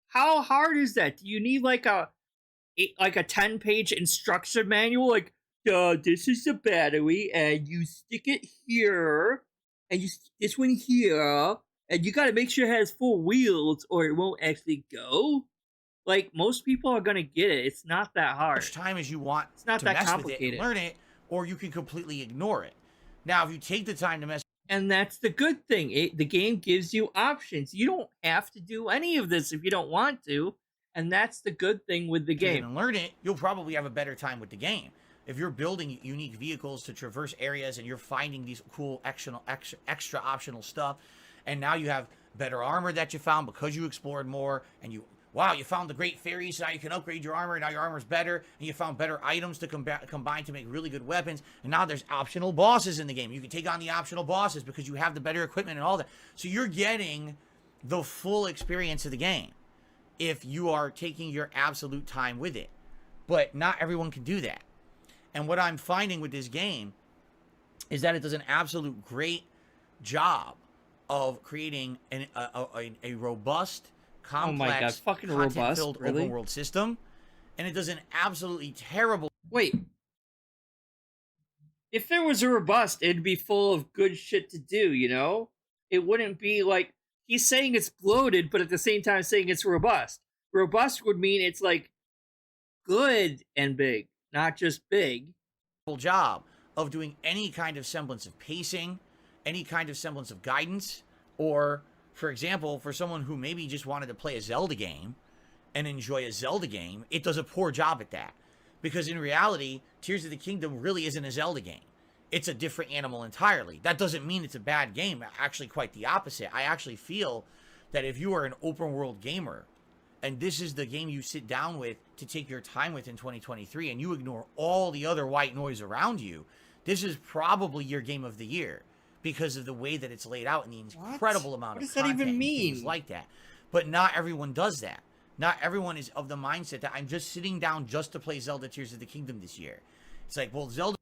How hard is that? Do you need like a 10-page instruction manual? Like, this is the battery, and you stick it here, and you stick this one here, and you gotta make sure it has 4 wheels, or it won't actually go? Like, most people are gonna get it. It's not that hard. As much time as you want it's not to that mess complicated. with it and learn it, or you can completely ignore it. Now, if you take the time to mess... And that's the good thing. The game gives you options. You don't have to do any of this if you don't want to, and that's the good thing with the game. And learn it, you'll probably have a better time with the game. If you're building unique vehicles to traverse areas and you're finding these cool extra optional stuff, and now you have better armor that you found because you explored more, and you found the great fairies, so now you can upgrade your armor, and now your armor's better, and you found better items to combine to make really good weapons, and now there's optional bosses in the game. You can take on the optional bosses because you have the better equipment and all that. So you're getting the full experience of the game if you are taking your absolute time with it. But not everyone can do that. And what I'm finding with this game is that it does an absolute great job of creating a robust, complex, content-filled open world system, and it does an absolutely terrible... Wait. If there was a robust, it'd be full of good shit to do, you know? It wouldn't be like... He's saying it's bloated, but at the same time saying it's robust. Robust would mean it's, like, good and big, not just big. Job of doing any kind of semblance of pacing, any kind of semblance of guidance, or... For example, for someone who maybe just wanted to play a Zelda game and enjoy a Zelda game, it does a poor job at that. Because in reality, Tears of the Kingdom really isn't a Zelda game. It's a different animal entirely. That doesn't mean it's a bad game. Actually, quite the opposite. I actually feel that if you are an open world gamer, and this is the game you sit down with to take your time with in 2023, and you ignore all the other white noise around you, this is probably your game of the year. Because of the way that it's laid out and the incredible amount of content and things like that. But not everyone does that. Not everyone is of the mindset that I'm just sitting down just to play Zelda Tears of the Kingdom this year. It's like, well, Zelda...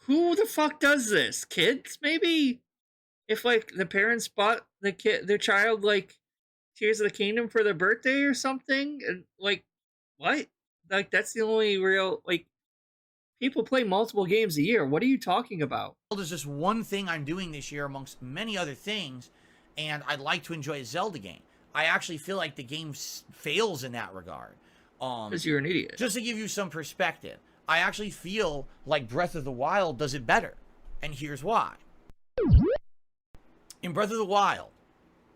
Who the fuck does this? Kids, maybe? If, like, the parents bought their child, like, Tears of the Kingdom for their birthday or something? And, like, what? Like, that's the only real, like... People play multiple games a year. What are you talking about? There's just one thing I'm doing this year amongst many other things, and I'd like to enjoy a Zelda game. I actually feel like the game fails in that regard. Because you're an idiot. Just to give you some perspective, I actually feel like Breath of the Wild does it better. And here's why. In Breath of the Wild...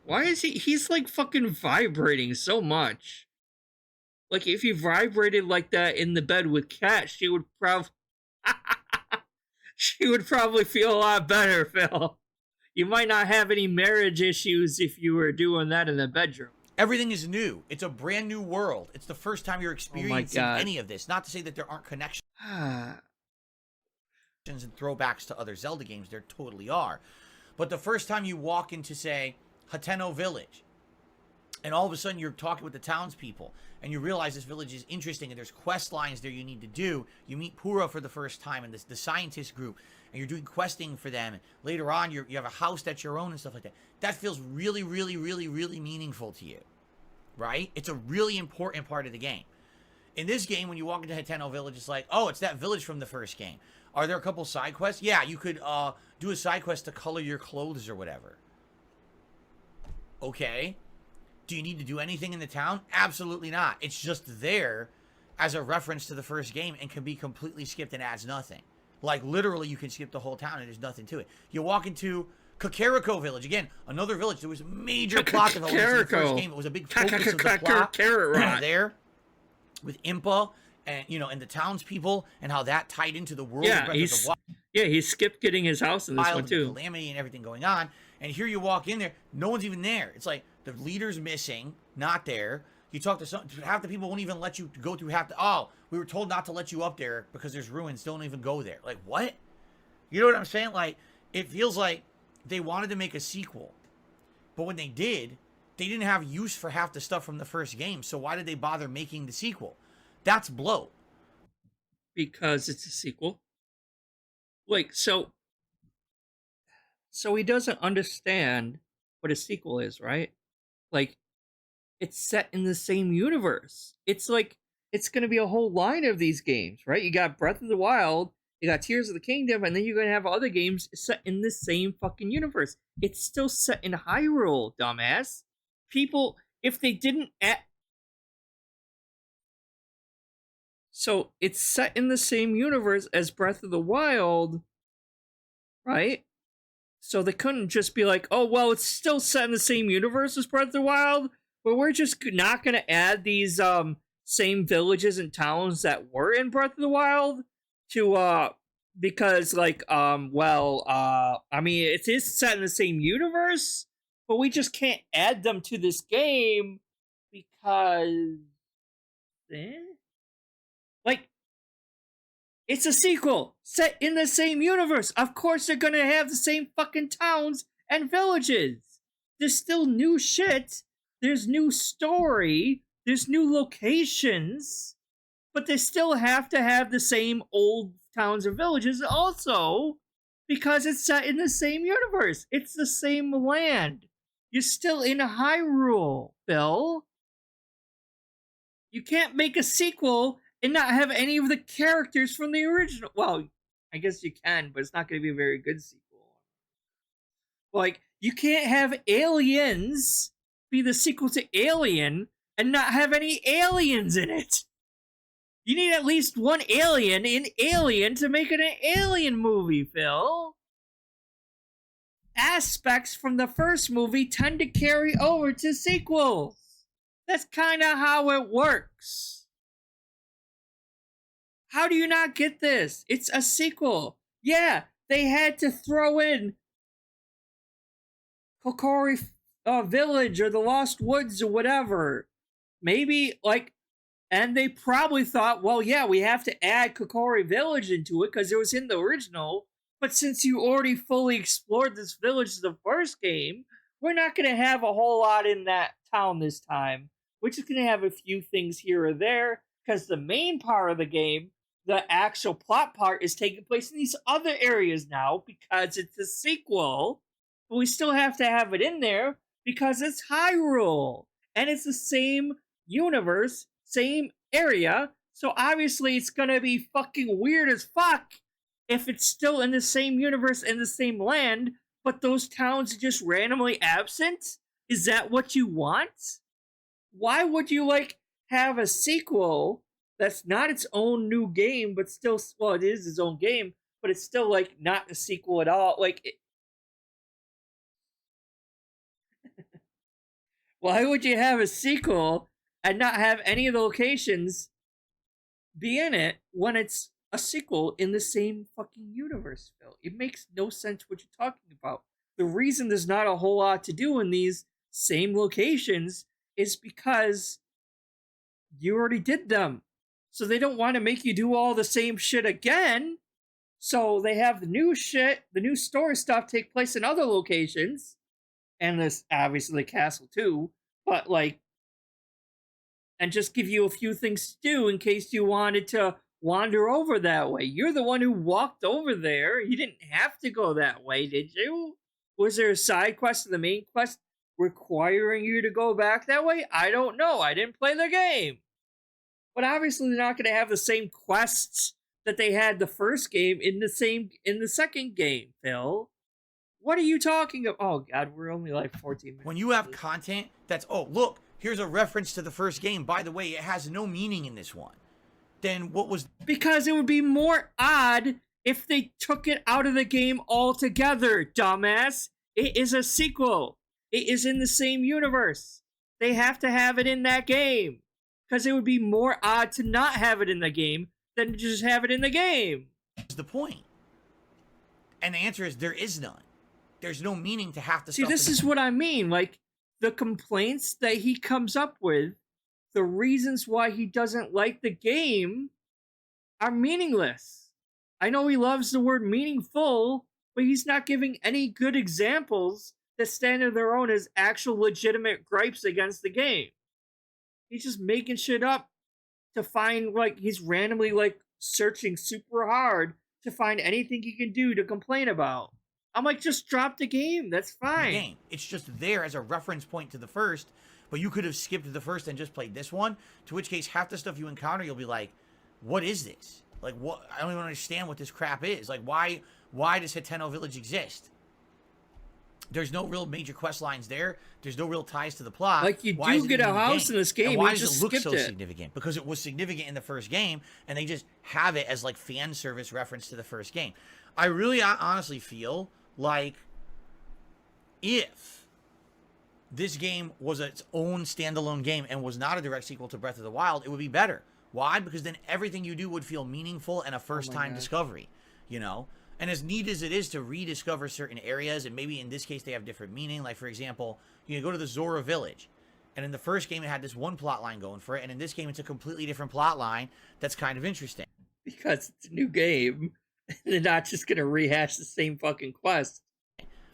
Why is he's like fucking vibrating so much. Like, if you vibrated like that in the bed with Kat, she would probably feel a lot better, Phil. You might not have any marriage issues if you were doing that in the bedroom. Everything is new. It's a brand new world. It's the first time you're experiencing any of this. Not to say that there aren't connections. and throwbacks to other Zelda games. There totally are. But the first time you walk into, say, Hateno Village, and all of a sudden you're talking with the townspeople, and you realize this village is interesting, and there's quest lines there you need to do. You meet Pura for the first time, and the scientist group, and you're doing questing for them. And later on, you have a house that's your own and stuff like that. That feels really, really, really, really meaningful to you, right? It's a really important part of the game. In this game, when you walk into Hateno Village, it's like, oh, it's that village from the first game. Are there a couple side quests? Yeah, you could do a side quest to color your clothes or whatever. Okay. Do you need to do anything in the town? Absolutely not. It's just there as a reference to the first game and can be completely skipped and adds nothing. Like, literally, you can skip the whole town and there's nothing to it. You walk into Kakariko Village. Again, another village. There was major plot development in the first game. It was a big focus of the plot there with Impa and, you know, and the townspeople and how that tied into the world. Yeah, he skipped getting his house in this one too. Calamity and everything going on. And here you walk in there, no one's even there. It's like the leader's missing, not there. You talk to half the people won't even let you go through half the. Oh, we were told not to let you up there because there's ruins. Don't even go there. Like, what? You know what I'm saying? Like, it feels like they wanted to make a sequel, but when they did, they didn't have use for half the stuff from the first game. So why did they bother making the sequel? That's Bloat. Because it's a sequel. Like, so he doesn't understand what a sequel is, right? Like, it's set in the same universe. It's like, it's going to be a whole line of these games, right? You got Breath of the Wild, you got Tears of the Kingdom, and then you're going to have other games set in the same fucking universe. It's still set in Hyrule, dumbass. People, if they didn't So, it's set in the same universe as Breath of the Wild, right? So they couldn't just be like, oh, well, it's still set in the same universe as Breath of the Wild, but we're just not going to add these same villages and towns that were in Breath of the Wild to, because, like, I mean, it is set in the same universe, but we just can't add them to this game because... Like, it's a sequel set in the same universe. Of course they're gonna have the same fucking towns and villages. There's still new shit. There's new story. There's new locations. But they still have to have the same old towns and villages also because it's set in the same universe. It's the same land. You're still in Hyrule, Bill. You can't make a sequel and not have any of the characters from the original. Well, I guess you can, but it's not going to be a very good sequel. Like, you can't have Aliens be the sequel to Alien and not have any aliens in it. You need at least one alien in Alien to make it an Alien movie, Phil. Aspects from the first movie tend to carry over to sequels. That's kind of how it works. How do you not get this? It's a sequel. Yeah, they had to throw in Kokori Village or the Lost Woods or whatever. Maybe, like, and they probably thought, well, yeah, we have to add Kokori Village into it because it was in the original. But since you already fully explored this village in the first game, we're not going to have a whole lot in that town this time. We're just going to have a few things here or there because the main part of the game, the actual plot part, is taking place in these other areas now because it's a sequel. But we still have to have it in there because it's Hyrule. And it's the same universe, same area. So obviously it's going to be fucking weird as fuck if it's still in the same universe and the same land, but those towns are just randomly absent? Is that what you want? Why would you, like, have a sequel that's not its own new game, but still, well, it is its own game, but it's still, like, not a sequel at all? Like, why would you have a sequel and not have any of the locations be in it when it's a sequel in the same fucking universe, Phil? It makes no sense what you're talking about. The reason there's not a whole lot to do in these same locations is because you already did them. So they don't want to make you do all the same shit again. So they have the new shit, the new story stuff take place in other locations, and this obviously the castle too, but like, and just give you a few things to do in case you wanted to wander over that way. You're the one who walked over there. You didn't have to go that way, did you? Was there a side quest to the main quest requiring you to go back that way? I don't know. I didn't play the game. But obviously they're not going to have the same quests that they had the first game in the second game, Phil. What are you talking about? Oh god, we're only like 14 minutes. When you have content that's, oh look, here's a reference to the first game. By the way, it has no meaning in this one. Then what was... Because it would be more odd if they took it out of the game altogether, dumbass. It is a sequel. It is in the same universe. They have to have it in that game. Because it would be more odd to not have it in the game than to just have it in the game. What's the point? And the answer is there is none. There's no meaning to have to... See, this is what I mean. Like, the complaints that he comes up with, the reasons why he doesn't like the game are meaningless. I know he loves the word meaningful, but he's not giving any good examples that stand on their own as actual legitimate gripes against the game. He's just making shit up to find, like, he's randomly, like, searching super hard to find anything he can do to complain about. I'm like, just drop the game. That's fine. It's just there as a reference point to the first, but you could have skipped the first and just played this one, to which case half the stuff you encounter, you'll be like, what is this? Like, what? I don't even understand what this crap is. Like, why does Hiteno Village exist? There's no real major quest lines there. There's no real ties to the plot. Like, you do get a house in this game. And why does it look so significant? Because it was significant in the first game, and they just have it as, like, fan service reference to the first game. I really honestly feel like if this game was its own standalone game and was not a direct sequel to Breath of the Wild, it would be better. Why? Because then everything you do would feel meaningful and a first-time discovery, you know? And as neat as it is to rediscover certain areas, and maybe in this case they have different meaning, like, for example, you go to the Zora Village, and in the first game it had this one plot line going for it, and in this game it's a completely different plot line that's kind of interesting. Because it's a new game. They're not just going to rehash the same fucking quest.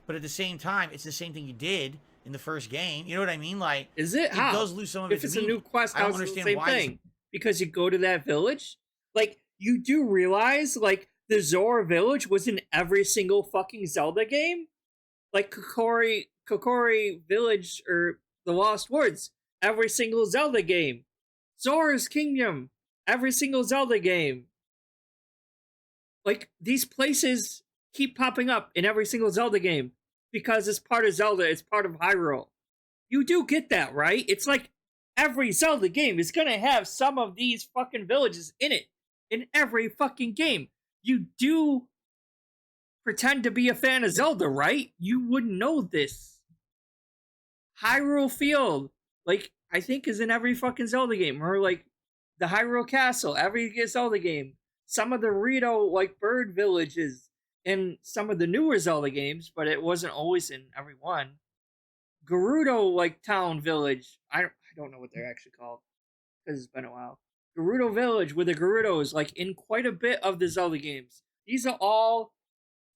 But at the same time, it's the same thing you did in the first game. You know what I mean? Like, is it? It does lose some of its meaning. If it's a new quest, I don't understand the same why thing. Because you go to that village? Like, you do realize, like, the Zora Village was in every single fucking Zelda game? Like, Kokori Village, or The Lost Woods, every single Zelda game. Zora's Kingdom, every single Zelda game. Like, these places keep popping up in every single Zelda game because it's part of Zelda, it's part of Hyrule. You do get that, right? It's like every Zelda game is gonna have some of these fucking villages in it. In every fucking game. You do pretend to be a fan of Zelda, right? You wouldn't know this. Hyrule Field, like, I think is in every fucking Zelda game. Or, like, the Hyrule Castle, every Zelda game. Some of the Rito, like, bird villages in some of the newer Zelda games, but it wasn't always in every one. Gerudo, like, town village. I don't know what they're actually called, because it's been a while. Gerudo Village with the Gerudos, like, in quite a bit of the Zelda games. These are all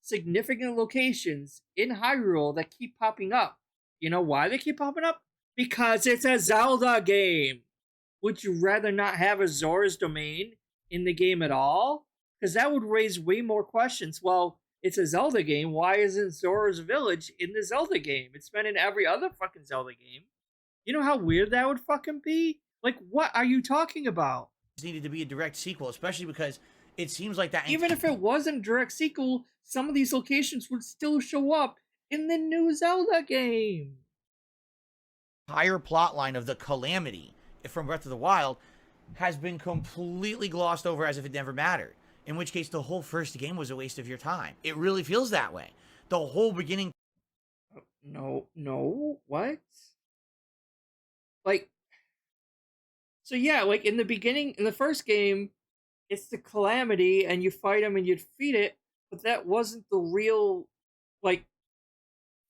significant locations in Hyrule that keep popping up. You know why they keep popping up? Because it's a Zelda game. Would you rather not have a Zora's Domain in the game at all? Because that would raise way more questions. Well, it's a Zelda game. Why isn't Zora's Village in the Zelda game? It's been in every other fucking Zelda game. You know how weird that would fucking be? Like, what are you talking about? It needed to be a direct sequel, especially because it seems like that... Even if it wasn't a direct sequel, some of these locations would still show up in the new Zelda game. Higher plot line of the Calamity from Breath of the Wild has been completely glossed over as if it never mattered. In which case, the whole first game was a waste of your time. It really feels that way. The whole beginning... No, what? Like... So yeah, like, in the beginning, in the first game, it's the Calamity, and you fight him and you defeat it, but that wasn't the real, like...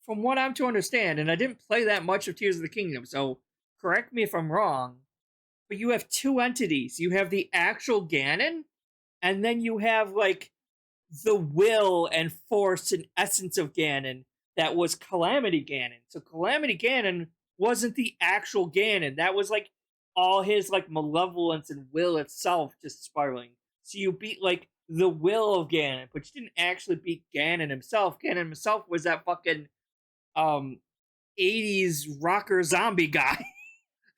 From what I'm to understand, and I didn't play that much of Tears of the Kingdom, so correct me if I'm wrong, but you have two entities. You have the actual Ganon, and then you have, like, the will and force and essence of Ganon that was Calamity Ganon. So Calamity Ganon wasn't the actual Ganon. That was like all his like malevolence and will itself just spiraling. So you beat like the will of Ganon, but you didn't actually beat Ganon himself. Ganon himself was that fucking 80s rocker zombie guy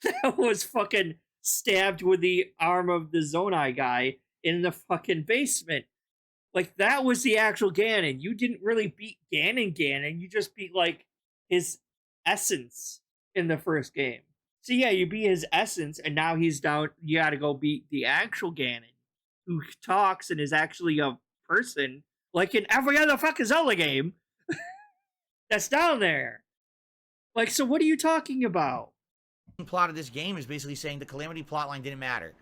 that was fucking stabbed with the arm of the Zonai guy in the fucking basement. Like, that was the actual Ganon. You didn't really beat Ganon. You just beat, like, his essence in the first game. So, yeah, you beat his essence, and now he's down. You gotta go beat the actual Ganon, who talks and is actually a person, like in every other fucking Zelda game that's down there. Like, so what are you talking about? The plot of this game is basically saying the Calamity plotline didn't matter.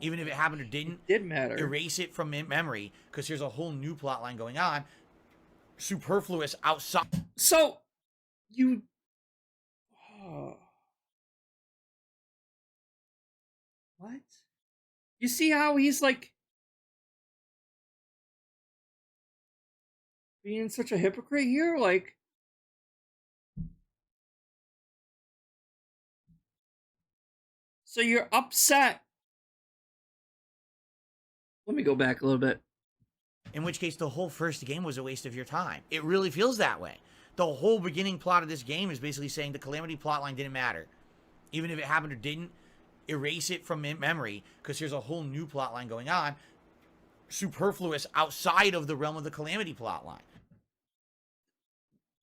Even if it happened or didn't, it did matter. Erase it from memory, because there's a whole new plotline going on. Superfluous outside. So, you... What? You see how he's, like, being such a hypocrite here? Like... So you're upset. Let me go back a little bit. In which case, the whole first game was a waste of your time. It really feels that way. The whole beginning plot of this game is basically saying the Calamity plotline didn't matter. Even if it happened or didn't, erase it from memory, because there's a whole new plotline going on. Superfluous outside of the realm of the Calamity plotline.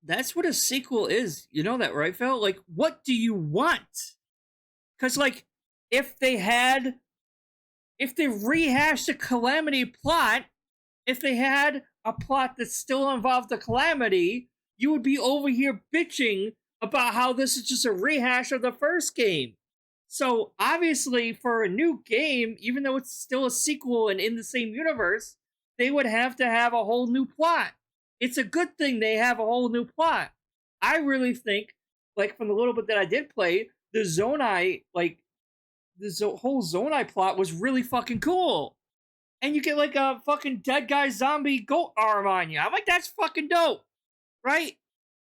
That's what a sequel is. You know that, right, Phil? Like, what do you want? Because, like, if they rehashed the Calamity plot, if they had a plot that still involved the Calamity, you would be over here bitching about how this is just a rehash of the first game. So, obviously, for a new game, even though it's still a sequel and in the same universe, they would have to have a whole new plot. It's a good thing they have a whole new plot. I really think, like, from the little bit that I did play, the Zonai, like, the whole Zonai plot was really fucking cool. And you get, like, a fucking dead guy zombie goat arm on you. I'm like, that's fucking dope. Right?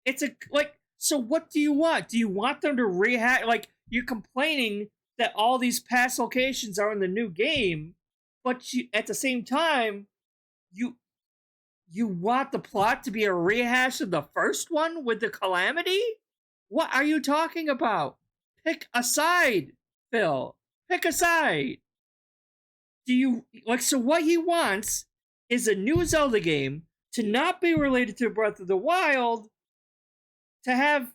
It's a, like, so what do you want? Do you want them to rehash, like, you're complaining that all these past locations are in the new game, but you, at the same time, you want the plot to be a rehash of the first one with the Calamity? What are you talking about? Pick a side, Phil. Pick a side. Do you, like, so what he wants is a new Zelda game to not be related to Breath of the Wild, to have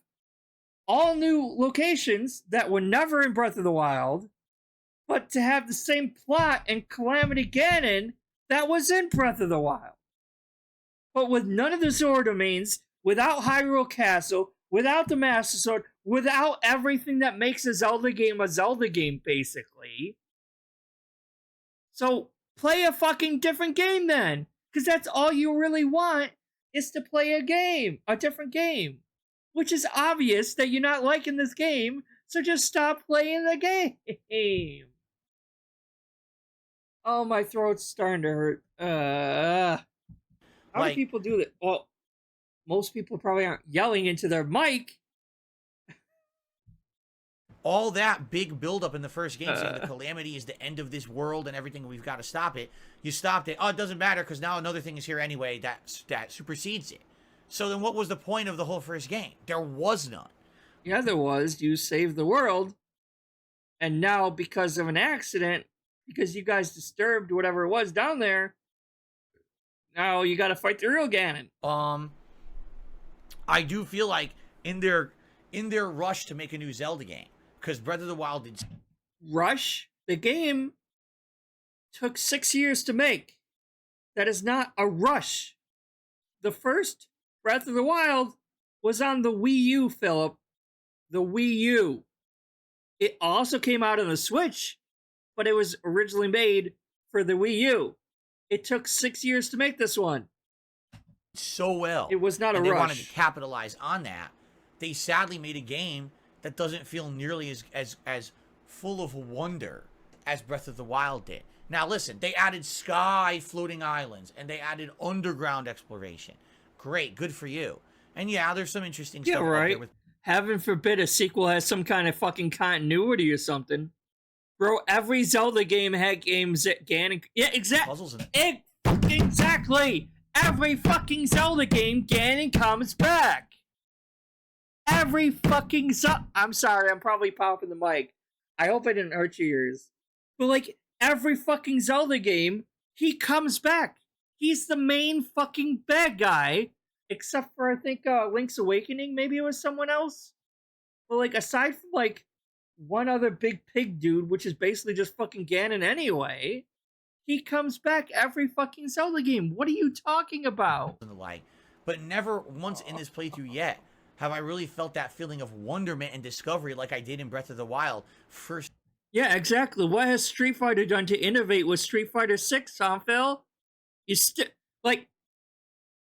all new locations that were never in Breath of the Wild, but to have the same plot and Calamity Ganon that was in Breath of the Wild. But with none of the Zora domains, without Hyrule Castle, without the Master Sword, without everything that makes a Zelda game, basically. So, play a fucking different game then. Because that's all you really want, is to play a game. A different game. Which is obvious that you're not liking this game, so just stop playing the game. Oh, my throat's starting to hurt. How do people do that? Well, most people probably aren't yelling into their mic. All that big buildup in the first game saying the Calamity is the end of this world and everything, we've got to stop it. You stopped it. Oh, it doesn't matter because now another thing is here anyway that supersedes it. So then what was the point of the whole first game? There was none. Yeah, there was. You saved the world. And now, because of an accident, because you guys disturbed whatever it was down there, now you gotta fight the real Ganon. I do feel like in their rush to make a new Zelda game, because Breath of the Wild did... Rush? The game took 6 years to make. That is not a rush. The first Breath of the Wild was on the Wii U, Philip. The Wii U. It also came out on the Switch, but it was originally made for the Wii U. It took 6 years to make this one. So well. It was not a rush. They wanted to capitalize on that. They sadly made a game that doesn't feel nearly as full of wonder as Breath of the Wild did. Now listen, they added sky floating islands and they added underground exploration. Great, good for you. And yeah, there's some interesting Yeah, stuff out right. there with Heaven forbid a sequel has some kind of fucking continuity or something. Bro, every Zelda game had games that Ganon. Yeah, puzzles and exactly. Every fucking Zelda game, Ganon comes back. Every fucking I'm sorry, I'm probably popping the mic. I hope I didn't hurt your ears. But like every fucking Zelda game, he comes back. He's the main fucking bad guy, except for I think Link's Awakening. Maybe it was someone else. But like aside from like one other big pig dude, which is basically just fucking Ganon anyway, he comes back every fucking Zelda game. What are you talking about? and the like. But never once in this playthrough yet have I really felt that feeling of wonderment and discovery like I did in Breath of the Wild. First, Yeah, exactly. What has Street Fighter done to innovate with Street Fighter 6, Tom Phil? You still like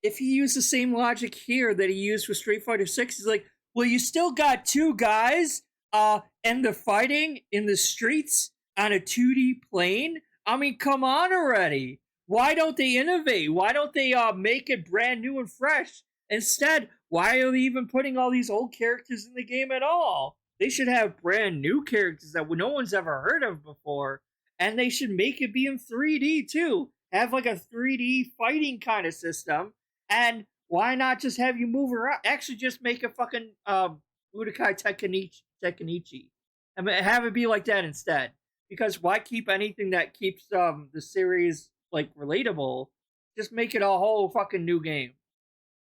if he used the same logic here that he used with Street Fighter 6, he's like, well, you still got two guys and they're fighting in the streets on a 2D plane. I mean, come on already. Why don't they innovate? Why don't they make it brand new and fresh? Instead, why are they even putting all these old characters in the game at all? They should have brand new characters that no one's ever heard of before, and they should make it be in 3D too. Have like a 3D fighting kind of system, and why not just have you move around? Actually, just make a fucking Budokai Tenkaichi. I mean, have it be like that instead. Because why keep anything that keeps the series like relatable? Just make it a whole fucking new game.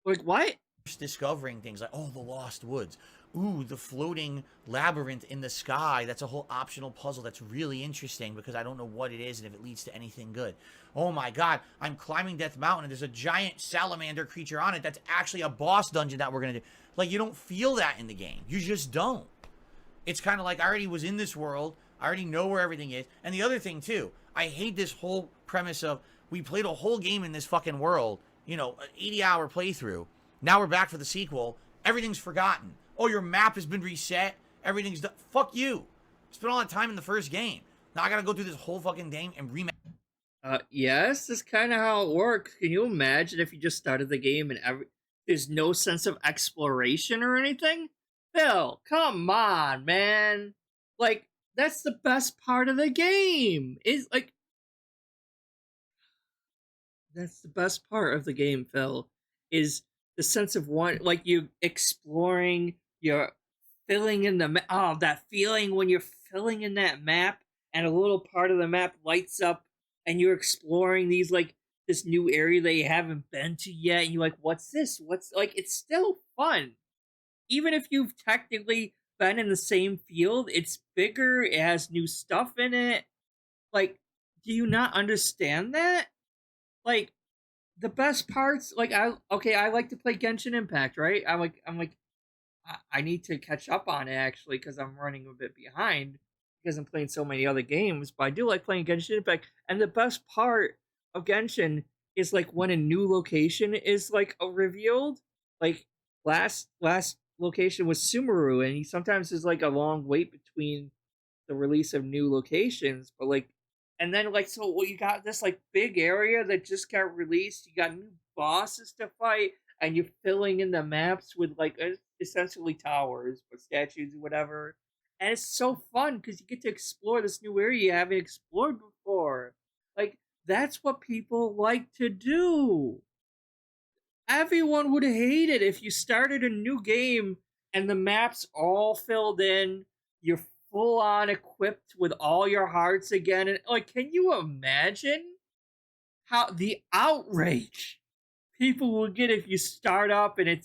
Like what? discovering things like, oh, the Lost Woods. Ooh, the floating labyrinth in the sky. That's a whole optional puzzle that's really interesting because I don't know what it is and if it leads to anything good. Oh my god, I'm climbing Death Mountain and there's a giant salamander creature on it that's actually a boss dungeon that we're going to do. Like, you don't feel that in the game. You just don't. It's kind of like I already was in this world. I already know where everything is. And the other thing, too, I hate this whole premise of we played a whole game in this fucking world, you know, an 80-hour playthrough. Now we're back for the sequel. Everything's forgotten. Oh, your map has been reset. Everything's done. Fuck you. Spent all that time in the first game. Now I gotta go through this whole fucking game and remap. Yes, that's kind of how it works. Can you imagine if you just started the game and there's no sense of exploration or anything? Phil, come on, man. Like, that's the best part of the game. Is like that's the best part of the game, Phil, is the sense of one, like you exploring, you're filling in the that feeling when you're filling in that map and a little part of the map lights up and you're exploring these like this new area that you haven't been to yet and you're like, what's this? What's like it's still fun. Even if you've technically been in the same field, it's bigger, it has new stuff in it. Like, do you not understand that? Like, the best parts, like I like to play Genshin Impact, right? I need to catch up on it actually because I'm running a bit behind because I'm playing so many other games. But I do like playing Genshin Impact, and the best part of Genshin is like when a new location is like revealed. Like last location was Sumeru, and sometimes there's like a long wait between the release of new locations, but like and then like so well, you got this like big area that just got released, you got new bosses to fight, and you're filling in the maps with like essentially towers or statues or whatever, and it's so fun because you get to explore this new area you haven't explored before. Like, that's what people like to do. Everyone would hate it if you started a new game and the maps all filled in, you're full on equipped with all your hearts again. And like, can you imagine how the outrage people will get if you start up and it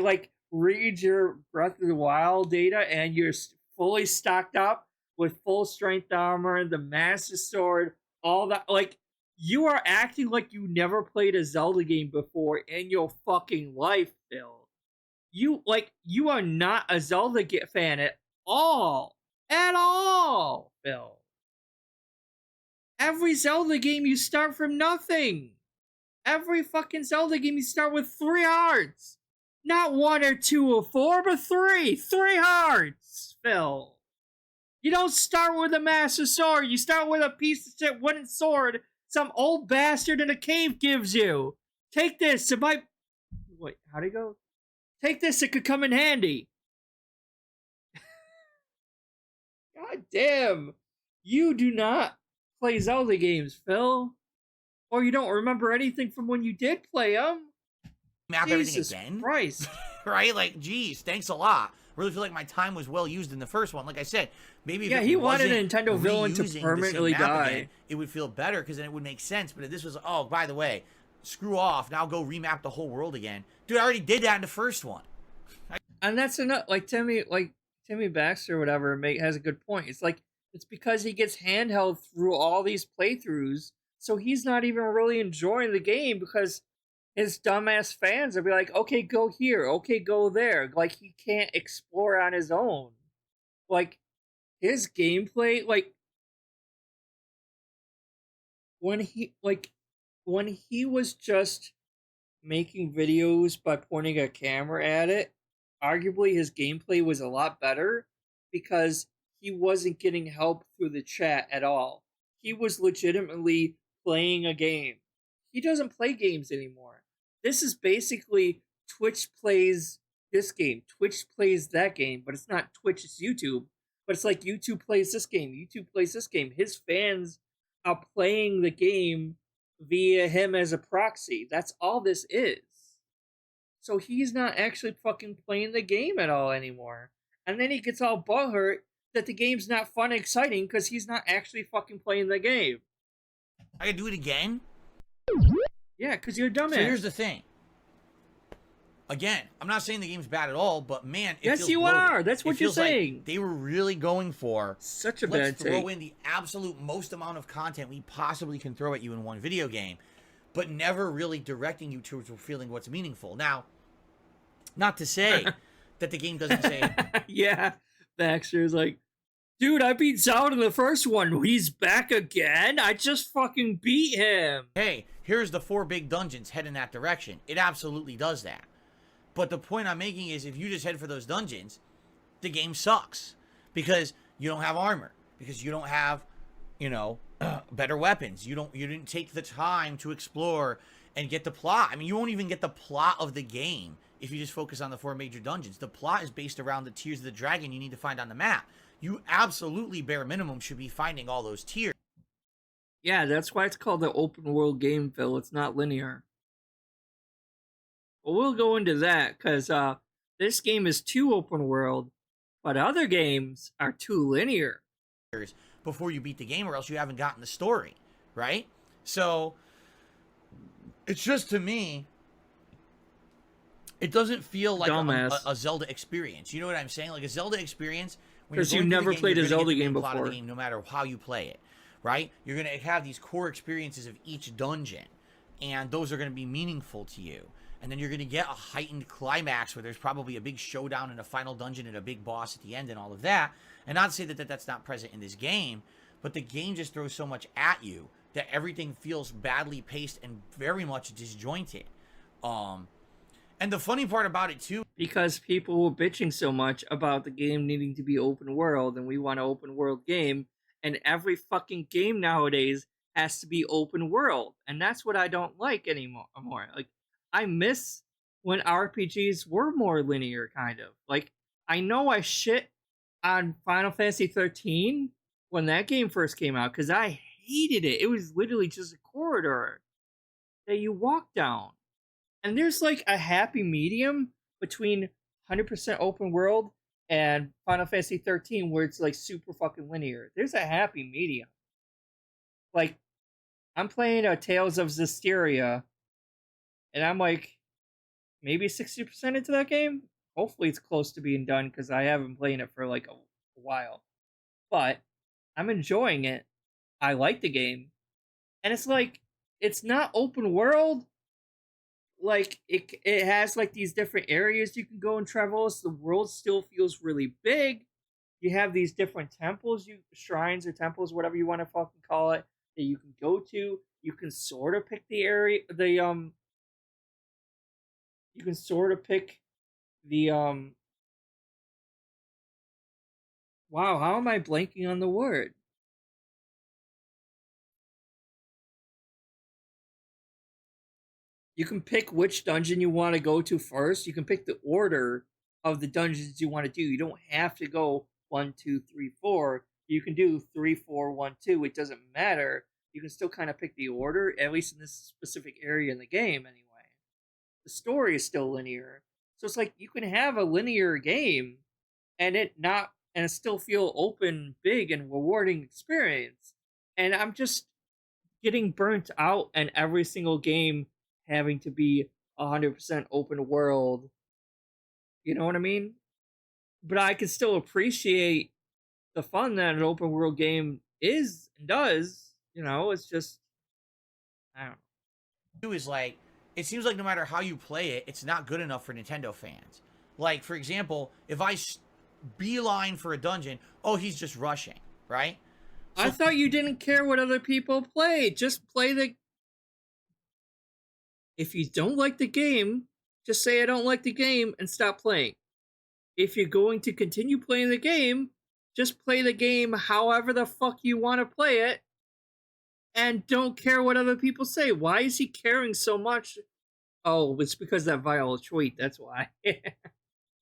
like reads your Breath of the Wild data and you're fully stocked up with full strength armor, the Master Sword, all that. Like, you are acting like you never played a Zelda game before in your fucking life, Phil. You are not a Zelda fan at all. At all, Phil. Every Zelda game you start from nothing. Every fucking Zelda game you start with 3 hearts. Not 1 or 2 or 4, but 3. 3 hearts, Phil. You don't start with a master sword. You start with a piece of shit wooden sword some old bastard in a cave gives you. Take this. It might. Wait, how'd it go? Take this. It could come in handy. God damn. You do not play Zelda games, Phil. Or you don't remember anything from when you did play them. Map Jesus everything again? Christ. Right? Like, geez, thanks a lot. Really feel like my time was well used in the first one. Like I said, maybe if he wanted a Nintendo villain to reusing the same permanently map die. again, it would feel better because then it would make sense. But if this was, oh, by the way, screw off, now go remap the whole world again. Dude, I already did that in the first one. And that's enough. Like Timmy Baxter or whatever has a good point. It's like it's because he gets handheld through all these playthroughs, so he's not even really enjoying the game because his dumbass fans will be like, okay, go here, okay, go there. Like he can't explore on his own. Like his gameplay, like when he was just making videos by pointing a camera at it, arguably his gameplay was a lot better because he wasn't getting help through the chat at all. He was legitimately playing a game. He doesn't play games anymore. This is basically Twitch plays this game, Twitch plays that game, but it's not Twitch, it's YouTube. But it's like YouTube plays this game, YouTube plays this game. His fans are playing the game via him as a proxy. That's all this is. So he's not actually fucking playing the game at all anymore. And then he gets all butthurt that the game's not fun and exciting because he's not actually fucking playing the game. I gotta do it again? Yeah, because you're a dumbass. So here's the thing. Again, I'm not saying the game's bad at all, but man, it yes, feels you bloated. are. That's what you're saying. Like they were really going for Such a let's bad throw take. in the absolute most amount of content we possibly can throw at you in one video game, but never really directing you towards feeling what's meaningful. Now, not to say that the game doesn't say. Yeah, Baxter's like, dude, I beat Zelda in the first one. He's back again? I just fucking beat him. Hey, here's the 4 big dungeons, head in that direction. It absolutely does that. But the point I'm making is if you just head for those dungeons, the game sucks. Because you don't have armor. Because you don't have, better weapons. You didn't take the time to explore and get the plot. I mean, you won't even get the plot of the game if you just focus on the 4 major dungeons. The plot is based around the tiers of the dragon you need to find on the map. You absolutely, bare minimum, should be finding all those tiers. Yeah, that's why it's called the open world game, Phil. It's not linear. Well, we'll go into that, because this game is too open world, but other games are too linear. Before you beat the game, or else you haven't gotten the story, right? So, it's just, to me, it doesn't feel like a Zelda experience. You know what I'm saying? Like a Zelda experience, because you never played a Zelda game before. No matter how you play it, right? You're going to have these core experiences of each dungeon, and those are going to be meaningful to you. And then you're going to get a heightened climax where there's probably a big showdown in a final dungeon and a big boss at the end and all of that. And not to say that that's not present in this game, but the game just throws so much at you that everything feels badly paced and very much disjointed. And the funny part about it, too... Because people were bitching so much about the game needing to be open world, and we want an open world game, and every fucking game nowadays has to be open world. And that's what I don't like anymore. Like, I miss when RPGs were more linear, kind of. Like, I know I shit on Final Fantasy 13 when that game first came out, because I hated it. It was literally just a corridor that you walk down. And there's like a happy medium between 100% open world and Final Fantasy 13 where it's like super fucking linear. There's a happy medium. Like, I'm playing Tales of Zestiria, and I'm like maybe 60% into that game. Hopefully it's close to being done because I haven't played it for like a while. But I'm enjoying it. I like the game. And it's like, it's not open world. Like, it has like these different areas you can go and traverse. The world still feels really big. You have these different temples, shrines or temples, whatever you want to fucking call it, that you can go to. You can sort of pick the area, you can sort of pick the Wow, how am I blanking on the word? You can pick which dungeon you want to go to first. You can pick the order of the dungeons you want to do. You don't have to go 1, 2, 3, 4. You can do 3, 4, 1, 2. It doesn't matter. You can still kind of pick the order, at least in this specific area in the game, anyway. The story is still linear, so it's like you can have a linear game and it still feel open, big, and rewarding experience. And I'm just getting burnt out and every single game having to be 100% open world. You know what I mean? But I can still appreciate the fun that an open world game is and does. You know, it's just, I don't know. Is like, it seems like no matter how you play it, it's not good enough for Nintendo fans. Like, for example, if I beeline for a dungeon, oh, he's just rushing, right? So, I thought you didn't care what other people play. Just play the. If you don't like the game, just say I don't like the game and stop playing. If you're going to continue playing the game, just play the game however the fuck you want to play it and don't care what other people say. Why is he caring so much? Oh, it's because of that viral tweet. That's why.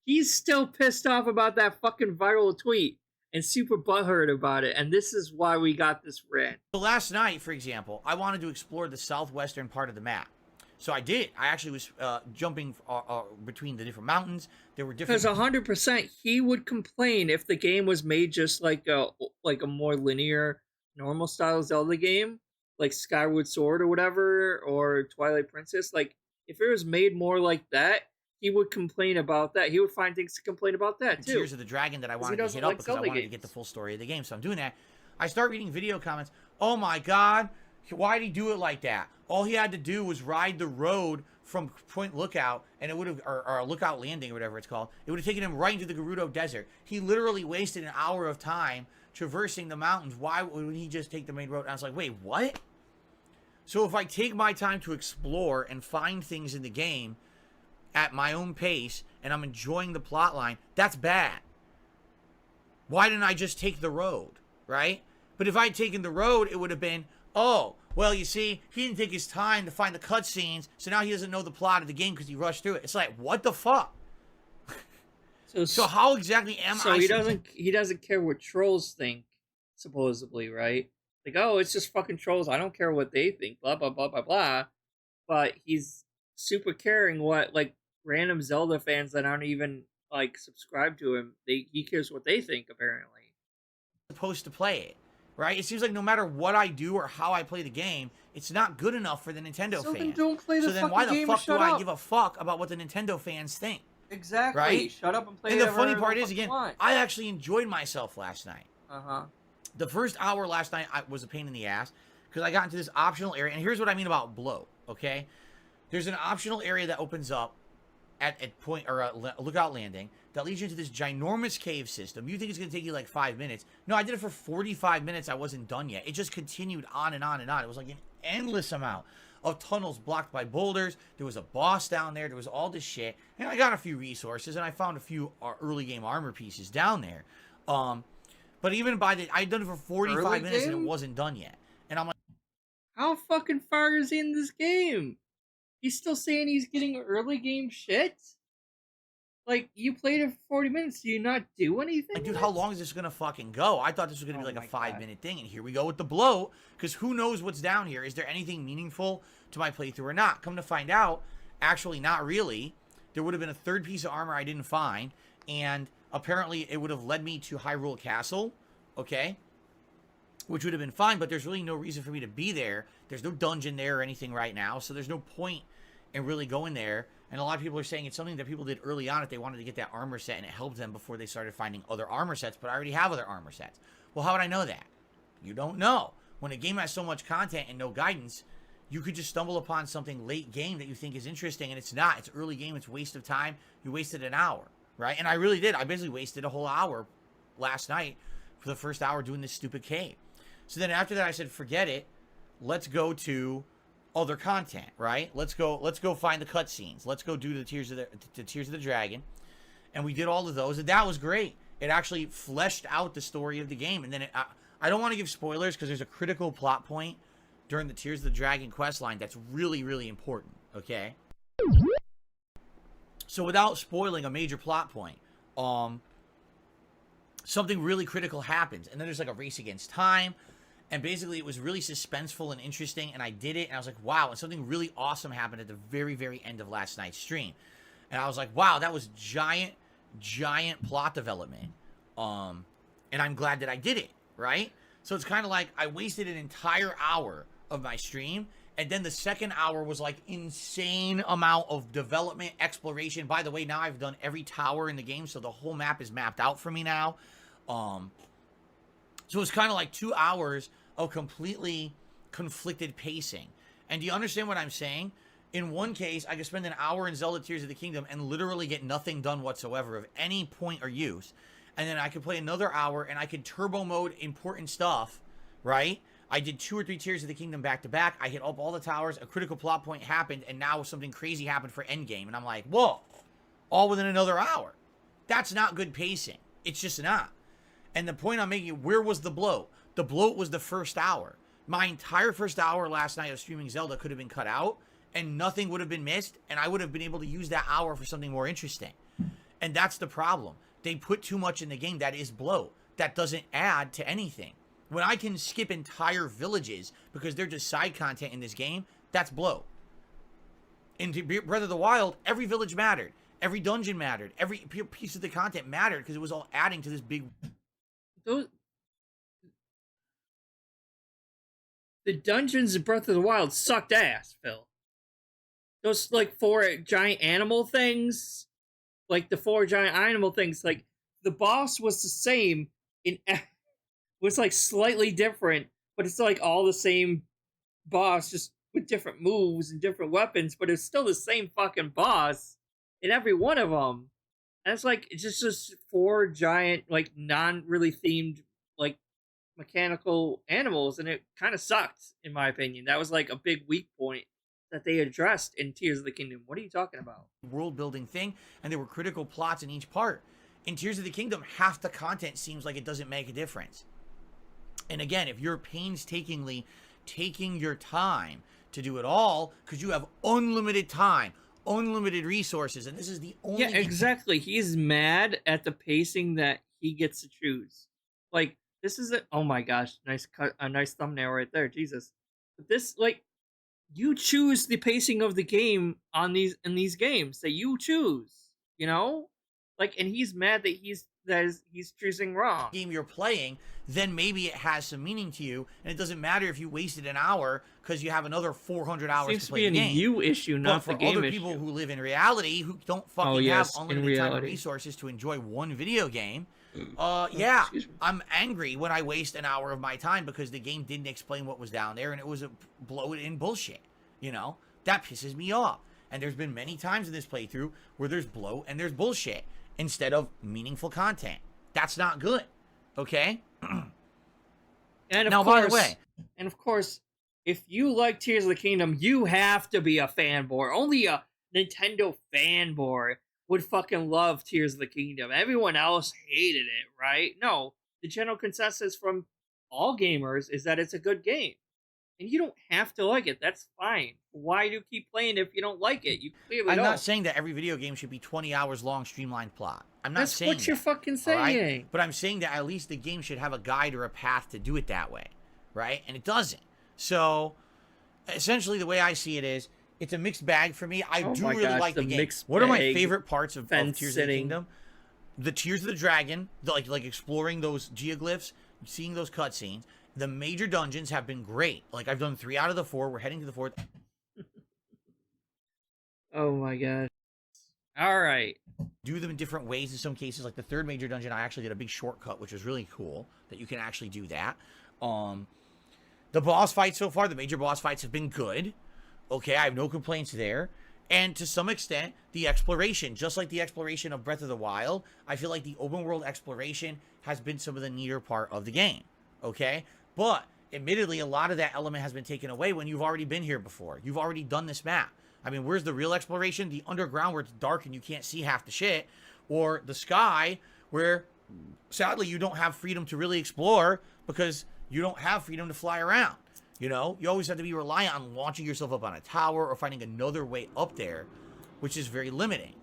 He's still pissed off about that fucking viral tweet and super butthurt about it. And this is why we got this rant. So last night, for example, I wanted to explore the southwestern part of the map. So I did. I actually was jumping between the different mountains. There were different. Because 100%, he would complain if the game was made just like a more linear, normal style Zelda game, like Skyward Sword or whatever, or Twilight Princess. Like if it was made more like that, he would complain about that. He would find things to complain about that too. Tears of the Dragon that I wanted to hit up because I wanted to get the full story of the game. So I'm doing that. I start reading video comments. Oh my god, why did he do it like that? All he had to do was ride the road from Point Lookout, and it would have, or Lookout Landing, or whatever it's called. It would have taken him right into the Gerudo Desert. He literally wasted an hour of time traversing the mountains. Why would he just take the main road? And I was like, wait, what? So if I take my time to explore and find things in the game at my own pace, and I'm enjoying the plot line, that's bad. Why didn't I just take the road, right? But if I'd taken the road, it would have been, oh, well, you see, he didn't take his time to find the cutscenes, so now he doesn't know the plot of the game because he rushed through it. It's like, what the fuck? So how exactly am I? So he doesn't care what trolls think, supposedly, right? Like, oh, it's just fucking trolls. I don't care what they think. Blah blah blah blah blah. But he's super caring what like random Zelda fans that aren't even like subscribed to him. He cares what they think apparently. Supposed to play it. Right? It seems like no matter what I do or how I play the game, it's not good enough for the Nintendo fans. Then don't play the so then why the fuck do I give a fuck about what the Nintendo fans think? Exactly. Right? Shut up and play. And the funny part is, again, I actually enjoyed myself last night. The first hour last night was a pain in the ass because I got into this optional area. And here's what I mean about Bloat, okay? There's an optional area that opens up at Point or Lookout Landing that leads you into this ginormous cave system. You think it's going to take you like 5 minutes. No, I did it for 45 minutes. I wasn't done yet. It just continued on and on and on. It was like an endless amount of tunnels blocked by boulders. There was a boss down there. There was all this shit. And I got a few resources, and I found a few early game armor pieces down there. But even by I'd done it for 45 minutes, and it wasn't done yet. And I'm like, how fucking far is he in this game? He's still saying he's getting early game shit? Like, you played it for 40 minutes, do you not do anything? Like, dude, how long is this gonna fucking go? I thought this was gonna be like a 5-minute thing, and here we go with the Bloat, because who knows what's down here? Is there anything meaningful to my playthrough or not? Come to find out, actually not really. There would have been a third piece of armor I didn't find, and apparently it would have led me to Hyrule Castle, okay? Which would have been fine, but there's really no reason for me to be there. There's no dungeon there or anything right now, so there's no point in really going there. And a lot of people are saying it's something that people did early on if they wanted to get that armor set, and it helped them before they started finding other armor sets, but I already have other armor sets. Well, how would I know that? You don't know. When a game has so much content and no guidance, you could just stumble upon something late game that you think is interesting, and it's not. It's early game. It's a waste of time. You wasted an hour, right? And I really did. I basically wasted a whole hour last night for the first hour doing this stupid cave. So then after that, I said, forget it. Let's go to other content, right? Let's go find the cutscenes. Let's go do the Tears of the Dragon. And we did all of those, and that was great. It actually fleshed out the story of the game. And then I don't want to give spoilers because there's a critical plot point during the Tears of the Dragon quest line that's really, really important, okay? So without spoiling a major plot point, something really critical happens. And then there's like a race against time. And basically it was really suspenseful and interesting. And I did it. And I was like, wow. And something really awesome happened at the very, very end of last night's stream. And I was like, wow, that was giant plot development. And I'm glad that I did it, right? So it's kind of like I wasted an entire hour of my stream, and then the second hour was like insane amount of development, exploration. By the way, now I've done every tower in the game, so the whole map is mapped out for me now. So it's kind of like 2 hours of completely conflicted pacing. And do you understand what I'm saying? In one case, I could spend an hour in Zelda Tears of the Kingdom and literally get nothing done whatsoever of any point or use. And then I could play another hour and I could turbo mode important stuff, right? I did 2 or 3 Tears of the Kingdom back to back. I hit up all the towers. A critical plot point happened, and now something crazy happened for endgame. And I'm like, whoa, all within another hour. That's not good pacing. It's just not. And the point I'm making, where was the bloat? The bloat was the first hour. My entire first hour last night of streaming Zelda could have been cut out, and nothing would have been missed, and I would have been able to use that hour for something more interesting. And that's the problem. They put too much in the game that is bloat. That doesn't add to anything. When I can skip entire villages because they're just side content in this game, that's bloat. In Breath of the Wild, every village mattered. Every dungeon mattered. Every piece of the content mattered because it was all adding to this big... The dungeons in Breath of the Wild sucked ass, Phil. Those, like, 4 giant animal things, like, the 4 giant animal things, like, the boss was the same in... was, like, slightly different, but it's, like, all the same boss, just with different moves and different weapons, but it's still the same fucking boss in every one of them. And it's, like, it's just 4 giant, like, non-really themed, like, mechanical animals, and it kind of sucked, in my opinion. That was, like, a big weak point that they addressed in Tears of the Kingdom. What are you talking about? World building thing, and there were critical plots in each part. In Tears of the Kingdom, half the content seems like it doesn't make a difference. And again, if you're painstakingly taking your time to do it all, because you have unlimited time, unlimited resources, and this is the only... Yeah, exactly. He's mad at the pacing that he gets to choose. Like, this is oh my gosh, nice cut, a nice thumbnail right there, Jesus. But this, like, you choose the pacing of the game in these games that you choose, you know? Like, and he's mad that he's choosing wrong. Game you're playing, then maybe it has some meaning to you, and it doesn't matter if you wasted an hour because you have another 400 hours Seems to play the game. Seems to be a you issue, not the game issue. For other people who live in reality, who don't fucking have unlimited time and reality. resources to enjoy one video game, yeah, I'm angry when I waste an hour of my time because the game didn't explain what was down there and it was a bloated in bullshit. You know, that pisses me off. And there's been many times in this playthrough where there's bloat and there's bullshit instead of meaningful content. That's not good. Okay? And now, by the way, and of course, if you like Tears of the Kingdom, you have to be a fanboy. Only a Nintendo fanboy would fucking love Tears of the Kingdom. Everyone else hated it, right? No, the general consensus from all gamers is that it's a good game. And you don't have to like it. That's fine. Why do you keep playing if you don't like it? You clearly don't. I'm not saying that every video game should be 20 hours long streamlined plot. I'm not saying That's what you're fucking saying. Right? But I'm saying that at least the game should have a guide or a path to do it that way. Right? And it doesn't. So, essentially the way I see it is, it's a mixed bag for me. I do really like the game. What are my favorite parts of Tears of the Kingdom? The Tears of the Dragon, like exploring those geoglyphs, seeing those cutscenes. The major dungeons have been great. Like, I've done 3 out of the 4. We're heading to the 4th. Oh my god. Alright. Do them in different ways in some cases. Like, the 3rd major dungeon, I actually did a big shortcut, which was really cool, that you can actually do that. The boss fights so far, the major boss fights have been good. Okay, I have no complaints there. And to some extent, the exploration, just like the exploration of Breath of the Wild, I feel like the open world exploration has been some of the neater part of the game. Okay? But, admittedly, a lot of that element has been taken away when you've already been here before. You've already done this map. I mean, where's the real exploration? The underground where it's dark and you can't see half the shit. Or the sky where sadly, you don't have freedom to really explore because you don't have freedom to fly around. You know, you always have to be reliant on launching yourself up on a tower or finding another way up there, which is very limiting.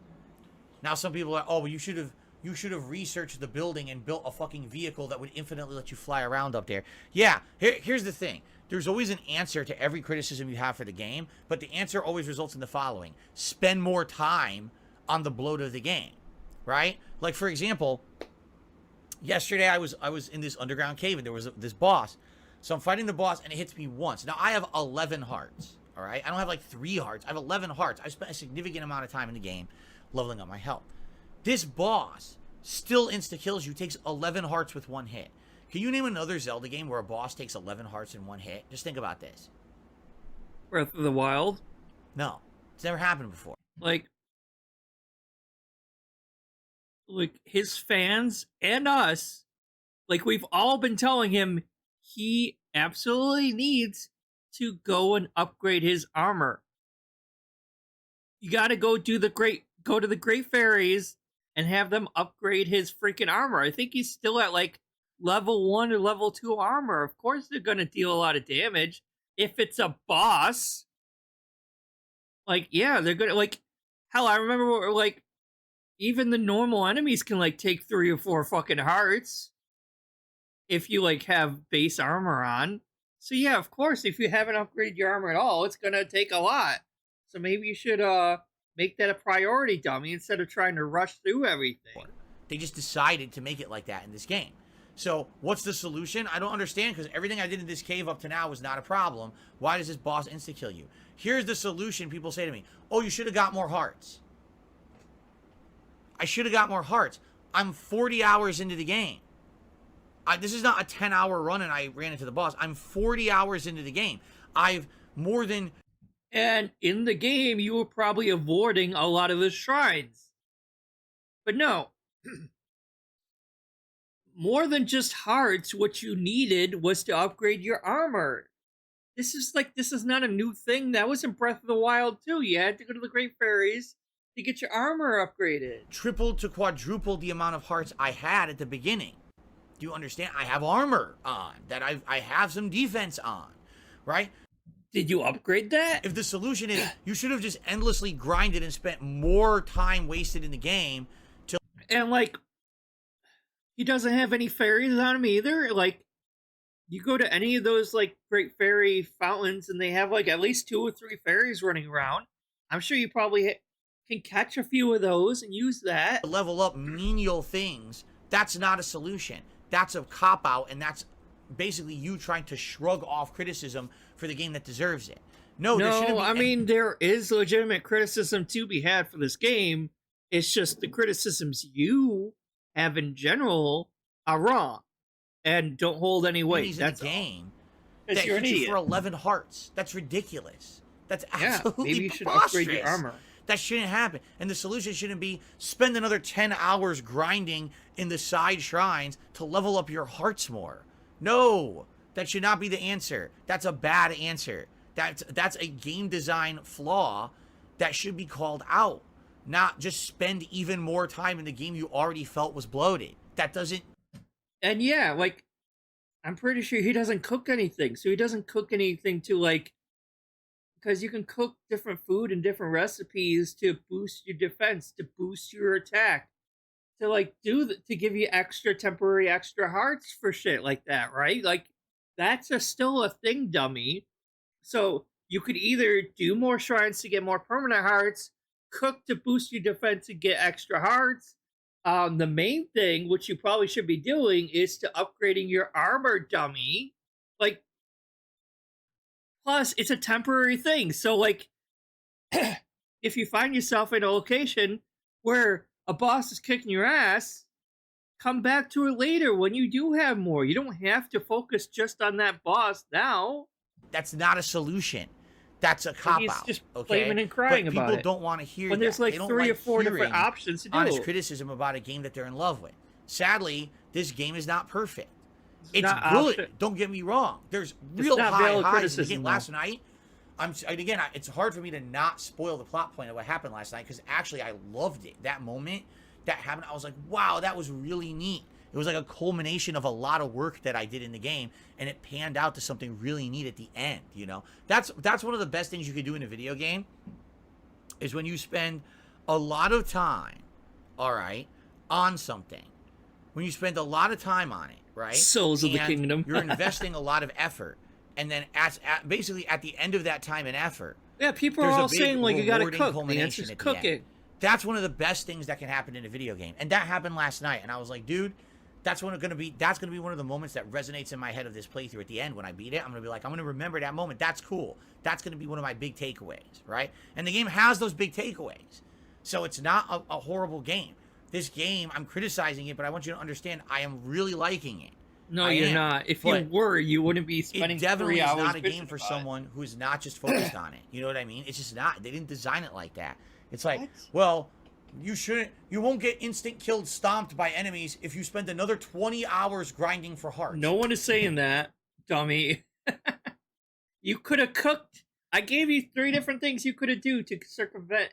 Now, some people are, oh, well, you should have researched the building and built a fucking vehicle that would infinitely let you fly around up there. Yeah, here's the thing. There's always an answer to every criticism you have for the game, but the answer always results in the following. Spend more time on the bloat of the game, right? Like, for example, yesterday I was in this underground cave and there was this boss. So I'm fighting the boss and it hits me once. Now, I have 11 hearts, all right? I don't have like 3 hearts. I have 11 hearts. I spent a significant amount of time in the game leveling up my health. This boss still insta-kills you, takes 11 hearts with 1 hit. Can you name another Zelda game where a boss takes 11 hearts in 1 hit? Just think about this. Breath of the Wild. No, it's never happened before. Like his fans and us, like we've all been telling him he absolutely needs to go and upgrade his armor. You got to go to the Great Fairies and have them upgrade his freaking armor. I think he's still at like level 1 or level 2 armor. Of course they're going to deal a lot of damage if it's a boss. Like, yeah, they're going to, like, hell, I remember, like, even the normal enemies can, like, take 3 or 4 fucking hearts if you, like, have base armor on. So, yeah, of course, if you haven't upgraded your armor at all, it's going to take a lot. So maybe you should, make that a priority, dummy, instead of trying to rush through everything. They just decided to make it like that in this game. So, what's the solution? I don't understand, because everything I did in this cave up to now was not a problem. Why does this boss insta-kill you? Here's the solution people say to me. Oh, you should have got more hearts. I should have got more hearts. I'm 40 hours into the game. This is not a 10-hour run and I ran into the boss. I'm 40 hours into the game. I've more than... And in the game, you were probably avoiding a lot of the shrines. But no. More than just hearts, what you needed was to upgrade your armor. This is not a new thing. That was in Breath of the Wild too. You had to go to the Great Fairies to get your armor upgraded. Triple to quadruple the amount of hearts I had at the beginning. Do you understand? I have armor on, that I have some defense on, right? Did you upgrade that? If the solution is you should have just endlessly grinded and spent more time wasted in the game to... And, like, he doesn't have any fairies on him either. Like, you go to any of those, like, Great Fairy fountains and they have, like, at least 2 or 3 fairies running around. I'm sure you probably can catch a few of those and use that. Level up menial things. That's not a solution. That's a cop-out, and that's basically you trying to shrug off criticism for the game that deserves it. No, there shouldn't be... I mean, there is legitimate criticism to be had for this game. It's just the criticisms you have in general are wrong and don't hold any weight. That's a game that you're an idiot. For 11 hearts. That's ridiculous. That's absolutely maybe you should upgrade your armor. That shouldn't happen. And the solution shouldn't be spend another 10 hours grinding in the side shrines to level up your hearts more. No, that should not be the answer. That's a bad answer. That's a game design flaw that should be called out. Not just spend even more time in the game you already felt was bloated. That doesn't... And yeah, like, I'm pretty sure he doesn't cook anything. So he doesn't cook anything to, like... Because you can cook different food and different recipes to boost your defense, to boost your attack, to, like, to give you temporary extra hearts for shit like that, right? Like, that's still a thing, dummy. So you could either do more shrines to get more permanent hearts, cook to boost your defense and get extra hearts. The main thing, which you probably should be doing, is to upgrading your armor, dummy. Like, plus, it's a temporary thing. So, like, if you find yourself in a location where a boss is kicking your ass, come back to it later when you do have more. You don't have to focus just on that boss now. That's not a solution. That's a cop-out. He's just blaming and crying about it. People don't want to hear when there's like 3 or 4 different options to do. Honest criticism about a game that they're in love with. Sadly, this game is not perfect. It's good. Don't get me wrong. There's real high highs in the game. Last night, it's hard for me to not spoil the plot point of what happened last night because actually I loved it. That moment that happened, I was like, wow, that was really neat. It was like a culmination of a lot of work that I did in the game, and it panned out to something really neat at the end, you know? That's one of the best things you could do in a video game, is when you spend a lot of time, all right, on something. When you spend a lot of time on it, right? Souls of the Kingdom. You're investing a lot of effort. And then basically at the end of that time and effort, yeah, people are all saying, like, you gotta cook. The answer's at the cooking. end. That's one of the best things that can happen in a video game. And that happened last night. And I was like, dude, that's gonna be one of the moments that resonates in my head of this playthrough at the end. When I beat it, I'm gonna be like, I'm gonna remember that moment. That's cool. That's gonna be one of my big takeaways, right? And the game has those big takeaways. So it's not a horrible game. This game, I'm criticizing it, but I want you to understand I am really liking it. No, you're not. If you were, you wouldn't be spending 3 hours. It definitely is not a game for someone who's not just focused on it. You know what I mean? It's just not. They didn't design it like that. It's like, well, you won't get instant killed, stomped by enemies if you spend another 20 hours grinding for hearts. No one is saying that, dummy. You could have cooked. I gave you 3 different things you could have do to circumvent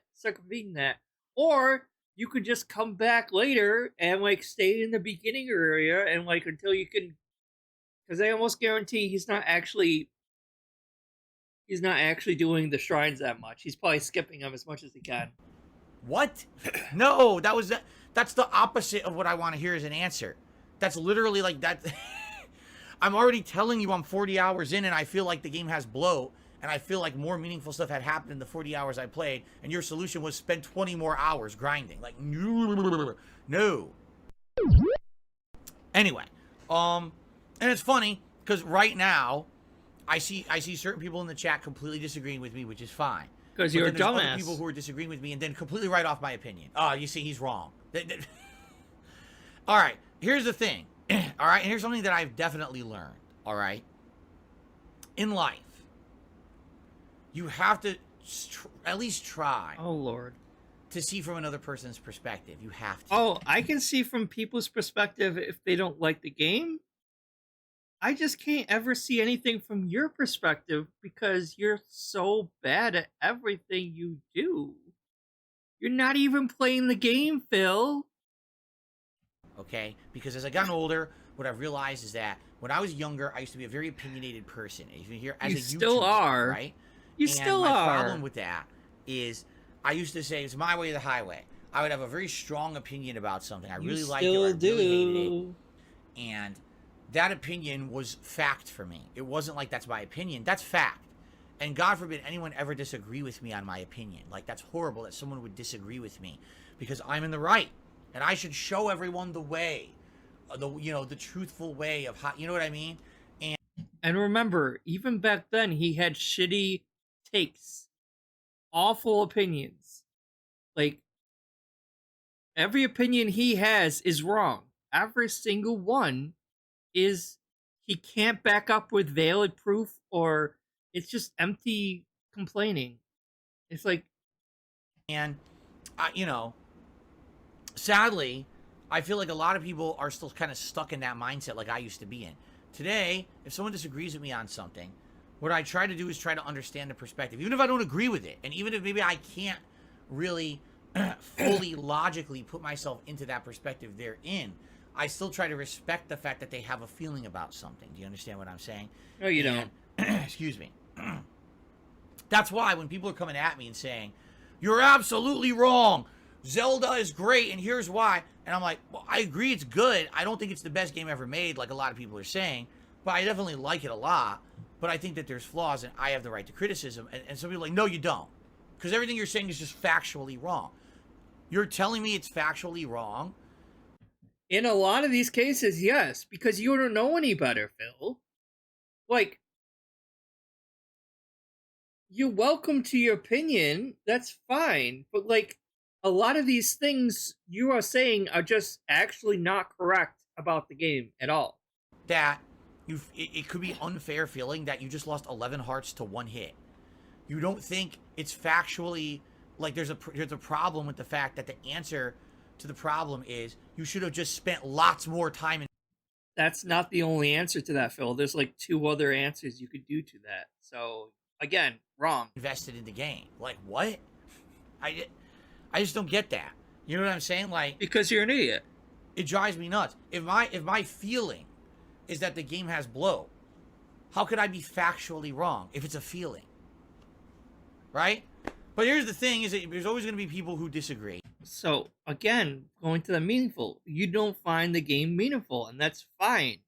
that. Or you could just come back later and, like, stay in the beginning area and, like, until you can, because I almost guarantee he's not actually doing the shrines that much. He's probably skipping them as much as he can. What? No, that's the opposite of what I want to hear as an answer. That's literally like that. I'm already telling you I'm 40 hours in and I feel like the game has bloat. And I feel like more meaningful stuff had happened in the 40 hours I played, and your solution was spend 20 more hours grinding. Like, no. Anyway, and it's funny because right now, I see certain people in the chat completely disagreeing with me, which is fine. Because you're a there's other dumbass. People who are disagreeing with me and then completely write off my opinion. Oh, you see, he's wrong. All right, here's the thing. All right, and here's something that I've definitely learned. All right, in life. You have to at least try. Oh, Lord. To see from another person's perspective. You have to. Oh, I can see from people's perspective if they don't like the game. I just can't ever see anything from your perspective because you're so bad at everything you do. You're not even playing the game, Phil. Okay? Because as I've gotten older, what I've realized is that when I was younger, I used to be a very opinionated person. Even here as a YouTuber, still are. Right? You still are. My problem with that is I used to say it's my way or the highway. I would have a very strong opinion about something. I really liked it. I really hated it. And that opinion was fact for me. It wasn't like that's my opinion. That's fact. And God forbid anyone ever disagree with me on my opinion. Like, that's horrible that someone would disagree with me because I'm in the right. And I should show everyone the way, the truthful way of how, you know what I mean? And remember, even back then, he had shitty takes, awful opinions. Like, every opinion he has is wrong. Every single one is, he can't back up with valid proof, or it's just empty complaining. It's like, and sadly, I feel like a lot of people are still kind of stuck in that mindset like I used to be in. Today, if someone disagrees with me on something, what I try to do is try to understand the perspective, even if I don't agree with it, and even if maybe I can't really fully logically put myself into that perspective they're in, I still try to respect the fact that they have a feeling about something. Do you understand what I'm saying? No, you don't. Excuse me. That's why when people are coming at me and saying, you're absolutely wrong, Zelda is great, and here's why, and I'm like, well, I agree it's good. I don't think it's the best game ever made, like a lot of people are saying, but I definitely like it a lot. But I think that there's flaws, and I have the right to criticism. And some people are like, no, you don't. Because everything you're saying is just factually wrong. You're telling me it's factually wrong? In a lot of these cases, yes. Because you don't know any better, Phil. Like, you're welcome to your opinion. That's fine. But, like, a lot of these things you are saying are just actually not correct about the game at all. That it could be unfair feeling that you just lost 11 hearts to 1 hit. You don't think it's factually, like, there's a problem with the fact that the answer to the problem is you should have just spent lots more time in. That's not the only answer to that, Phil. There's like 2 other answers you could do to that. So, again, wrong. Invested in the game. Like, what? I just don't get that. You know what I'm saying? Like, because you're an idiot. It drives me nuts. If my feeling is that the game has bloat, how could I be factually wrong if it's a feeling? Right? But here's the thing, is that there's always going to be people who disagree. So, again, going to the meaningful. You don't find the game meaningful, and that's fine.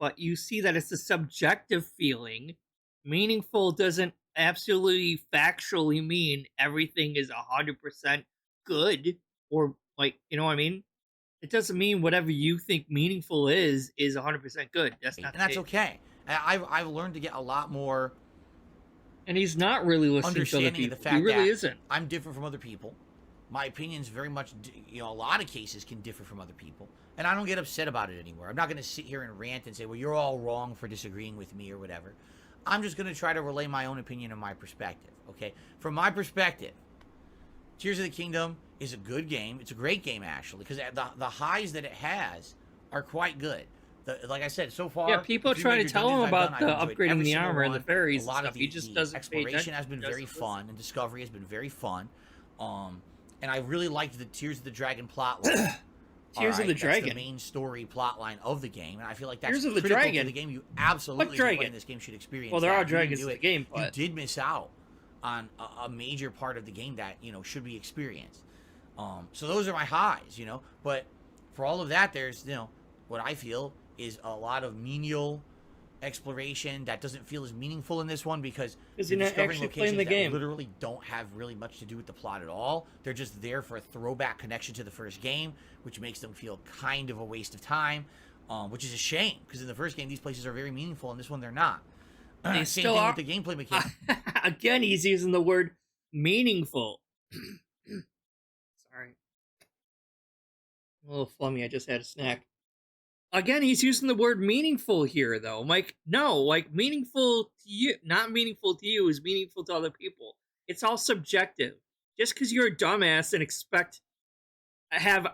But you see that it's a subjective feeling. Meaningful doesn't absolutely factually mean everything is 100% good, or, like, you know what I mean? It doesn't mean whatever you think meaningful is 100% good. That's not And that's okay. I've learned to get a lot more... And he's not really listening to other people. He really isn't. I'm different from other people. My opinions very much, a lot of cases can differ from other people. And I don't get upset about it anymore. I'm not going to sit here and rant and say, well, you're all wrong for disagreeing with me or whatever. I'm just going to try to relay my own opinion and my perspective, okay? From my perspective, Tears of the Kingdom is a good game. It's a great game, actually, because the highs that it has are quite good. Like I said, so far... Yeah, people try to tell him about the upgrading the armor and the fairies and stuff. He just doesn't pay attention. Exploration has been very fun, and discovery has been very fun. And I really liked the Tears of the Dragon plotline. Tears of the Dragon? That's the main story plotline of the game, and I feel like that's Tears of the critical Dragon? to the game. You absolutely, What dragon? Playing this game, should experience. Well, there that. are dragons in the game, You but... did miss out on a major part of the game that, should be experienced. So those are my highs, But for all of that, there's, what I feel is a lot of menial exploration that doesn't feel as meaningful in this one, because you're not actually playing the game. Literally don't have really much to do with the plot at all. They're just there for a throwback connection to the first game, which makes them feel kind of a waste of time, which is a shame, because in the first game these places are very meaningful, and this one they're not. They Same still thing are. with the gameplay mechanics. Again, he's using the word meaningful. Sorry. I'm a little flummy, I just had a snack. Again, he's using the word meaningful here, though. Like, no, like, meaningful to you, not meaningful to you, is meaningful to other people. It's all subjective. Just because you're a dumbass and have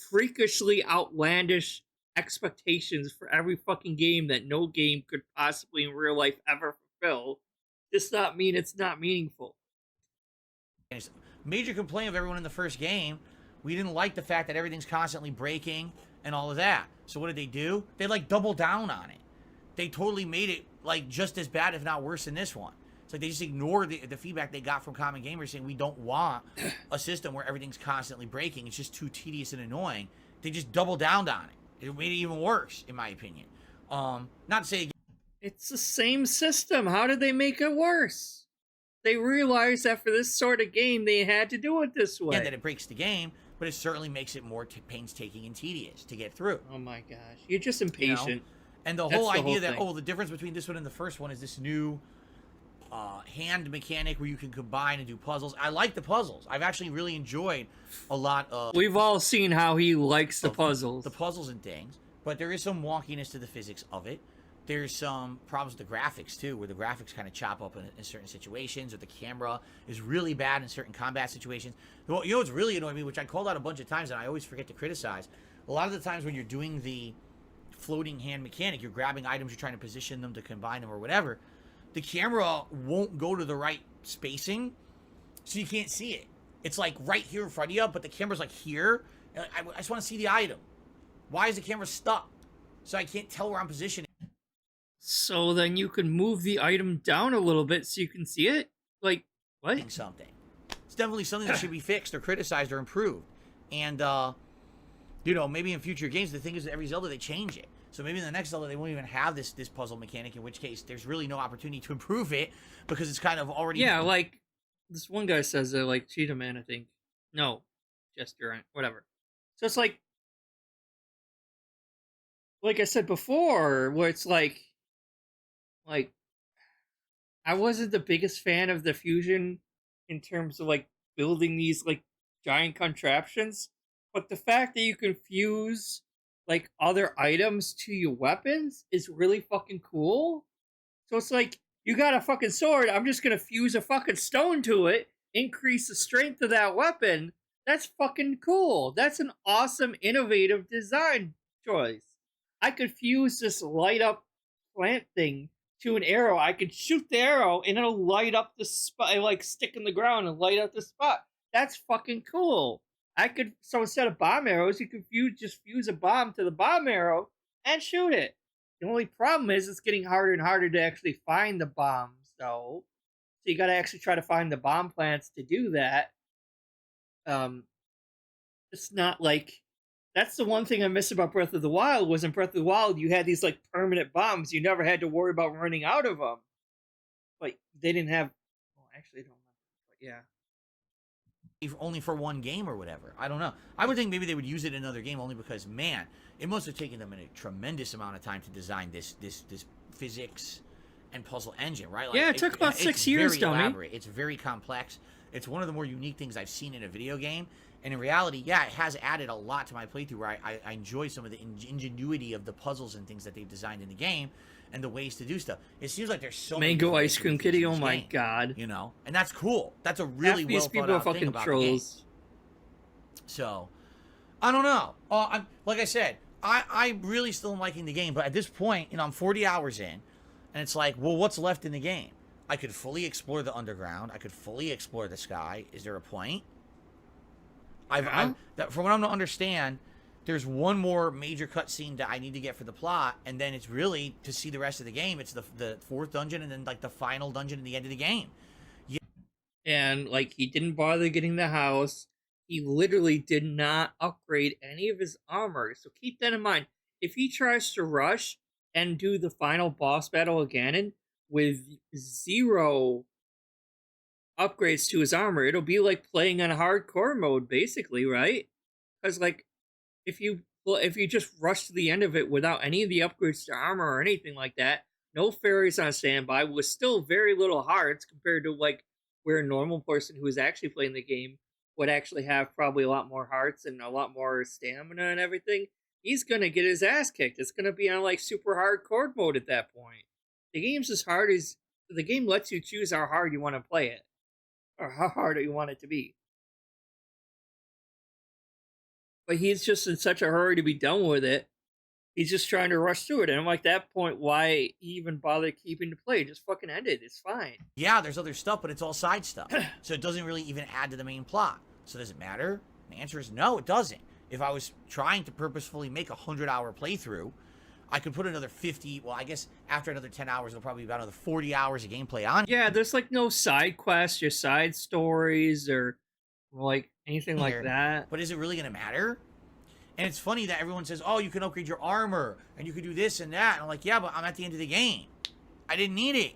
freakishly outlandish expectations for every fucking game that no game could possibly in real life ever fulfill, does not mean it's not meaningful. Major complaint of everyone in the first game, we didn't like the fact that everything's constantly breaking and all of that. So what did they do? They double down on it. They totally made it just as bad, if not worse, than this one. It's like they just ignored the feedback they got from common gamers saying we don't want a system where everything's constantly breaking. It's just too tedious and annoying. They just doubled down on it. It made it even worse, in my opinion. Not to say it's the same system. How did they make it worse? They realized that for this sort of game, they had to do it this way. And that it breaks the game, but it certainly makes it more painstaking and tedious to get through. Oh my gosh. You're just impatient. And the whole idea that, the difference between this one and the first one is this new hand mechanic where you can combine and do puzzles. I like the puzzles. I've actually really enjoyed a lot of... We've all seen how he likes the puzzles. The puzzles and things. But there is some wonkiness to the physics of it. There's some problems with the graphics, too, where the graphics kind of chop up in certain situations, or the camera is really bad in certain combat situations. Well, what's really annoying me, which I called out a bunch of times and I always forget to criticize, a lot of the times when you're doing the floating hand mechanic, you're grabbing items, you're trying to position them to combine them or whatever, the camera won't go to the right spacing, so you can't see it. It's right here in front of you, but the camera's here. I just want to see the item. Why is the camera stuck? So I can't tell where I'm positioning. So then you can move the item down a little bit so you can see it? What? Something. It's definitely something that should be fixed or criticized or improved. And, maybe in future games, the thing is that every Zelda, they change it. So maybe in the next Zelda, they won't even have this puzzle mechanic, in which case there's really no opportunity to improve it because it's kind of already... Yeah, this one guy says that, Cheetah Man, I think. No, Jester, whatever. So it's like I said before, where it's I wasn't the biggest fan of the fusion in terms of building these giant contraptions, but the fact that you can fuse other items to your weapons is really fucking cool. So it's you got a fucking sword, I'm just gonna fuse a fucking stone to it, increase the strength of that weapon. That's fucking cool. That's an awesome, innovative design choice. I could fuse this light up plant thing to an arrow. I could shoot the arrow and it'll light up the spot, stick in the ground and light up the spot. That's fucking cool. So instead of bomb arrows, you could just fuse a bomb to the bomb arrow and shoot it. The only problem is it's getting harder and harder to actually find the bombs, though. So you got to actually try to find the bomb plants to do that. It's not like that's the one thing I miss about Breath of the Wild. Was in Breath of the Wild you had these like permanent bombs. You never had to worry about running out of them. But they didn't have. Well, actually, I don't remember. But yeah. Only for one game or whatever. I don't know. I would think maybe they would use it in another game only because, man, it must have taken them a tremendous amount of time to design this physics and puzzle engine, right? Like, yeah, it took about 6 years, dummy. Elaborate. It's very complex. It's one of the more unique things I've seen in a video game. And in reality, yeah, it has added a lot to my playthrough where I enjoy some of the ingenuity of the puzzles and things that they've designed in the game and the ways to do stuff. It seems like there's so many Mango Ice Cream Kitty, oh my god. You know? And that's cool. That's a really well thought out thing about the game. So, I don't know. Like I said, I really still am liking the game, but at this point, you know, I'm 40 hours in, and it's like, well, what's left in the game? I could fully explore the underground. I could fully explore the sky. Is there a point? From what I'm to understand, there's one more major cutscene that I need to get for the plot, and then it's really to see the rest of the game. It's the fourth dungeon, and then like the final dungeon at the end of the game. Yeah. And like he didn't bother getting the house. He literally did not upgrade any of his armor. So keep that in mind. If he tries to rush and do the final boss battle again with 0 upgrades to his armor, it'll be like playing on hardcore mode, basically, right? Because like if you just rush to the end of it without any of the upgrades to armor or anything like that, no fairies on standby, with still very little hearts compared to like where a normal person who is actually playing the game would actually have probably a lot more hearts and a lot more stamina and everything, he's gonna get his ass kicked. It's gonna be on like super hardcore mode at that point. The game's as hard as the game lets you choose how hard you want to play it, or how hard you want it to be. But he's just in such a hurry to be done with it. He's just trying to rush through it. And I'm like, that point, why even bother keeping the play? Just fucking end it. It's fine. Yeah, there's other stuff, but it's all side stuff. So it doesn't really even add to the main plot. So does it matter? The answer is no, it doesn't. If I was trying to purposefully make a 100-hour playthrough, I could put another 50, well, I guess after another 10 hours, it'll probably be about another 40 hours of gameplay on. Yeah, there's like no side quests or side stories or like anything like that. But is it really going to matter? And it's funny that everyone says, oh, you can upgrade your armor, and you can do this and that. And I'm like, yeah, but I'm at the end of the game. I didn't need it.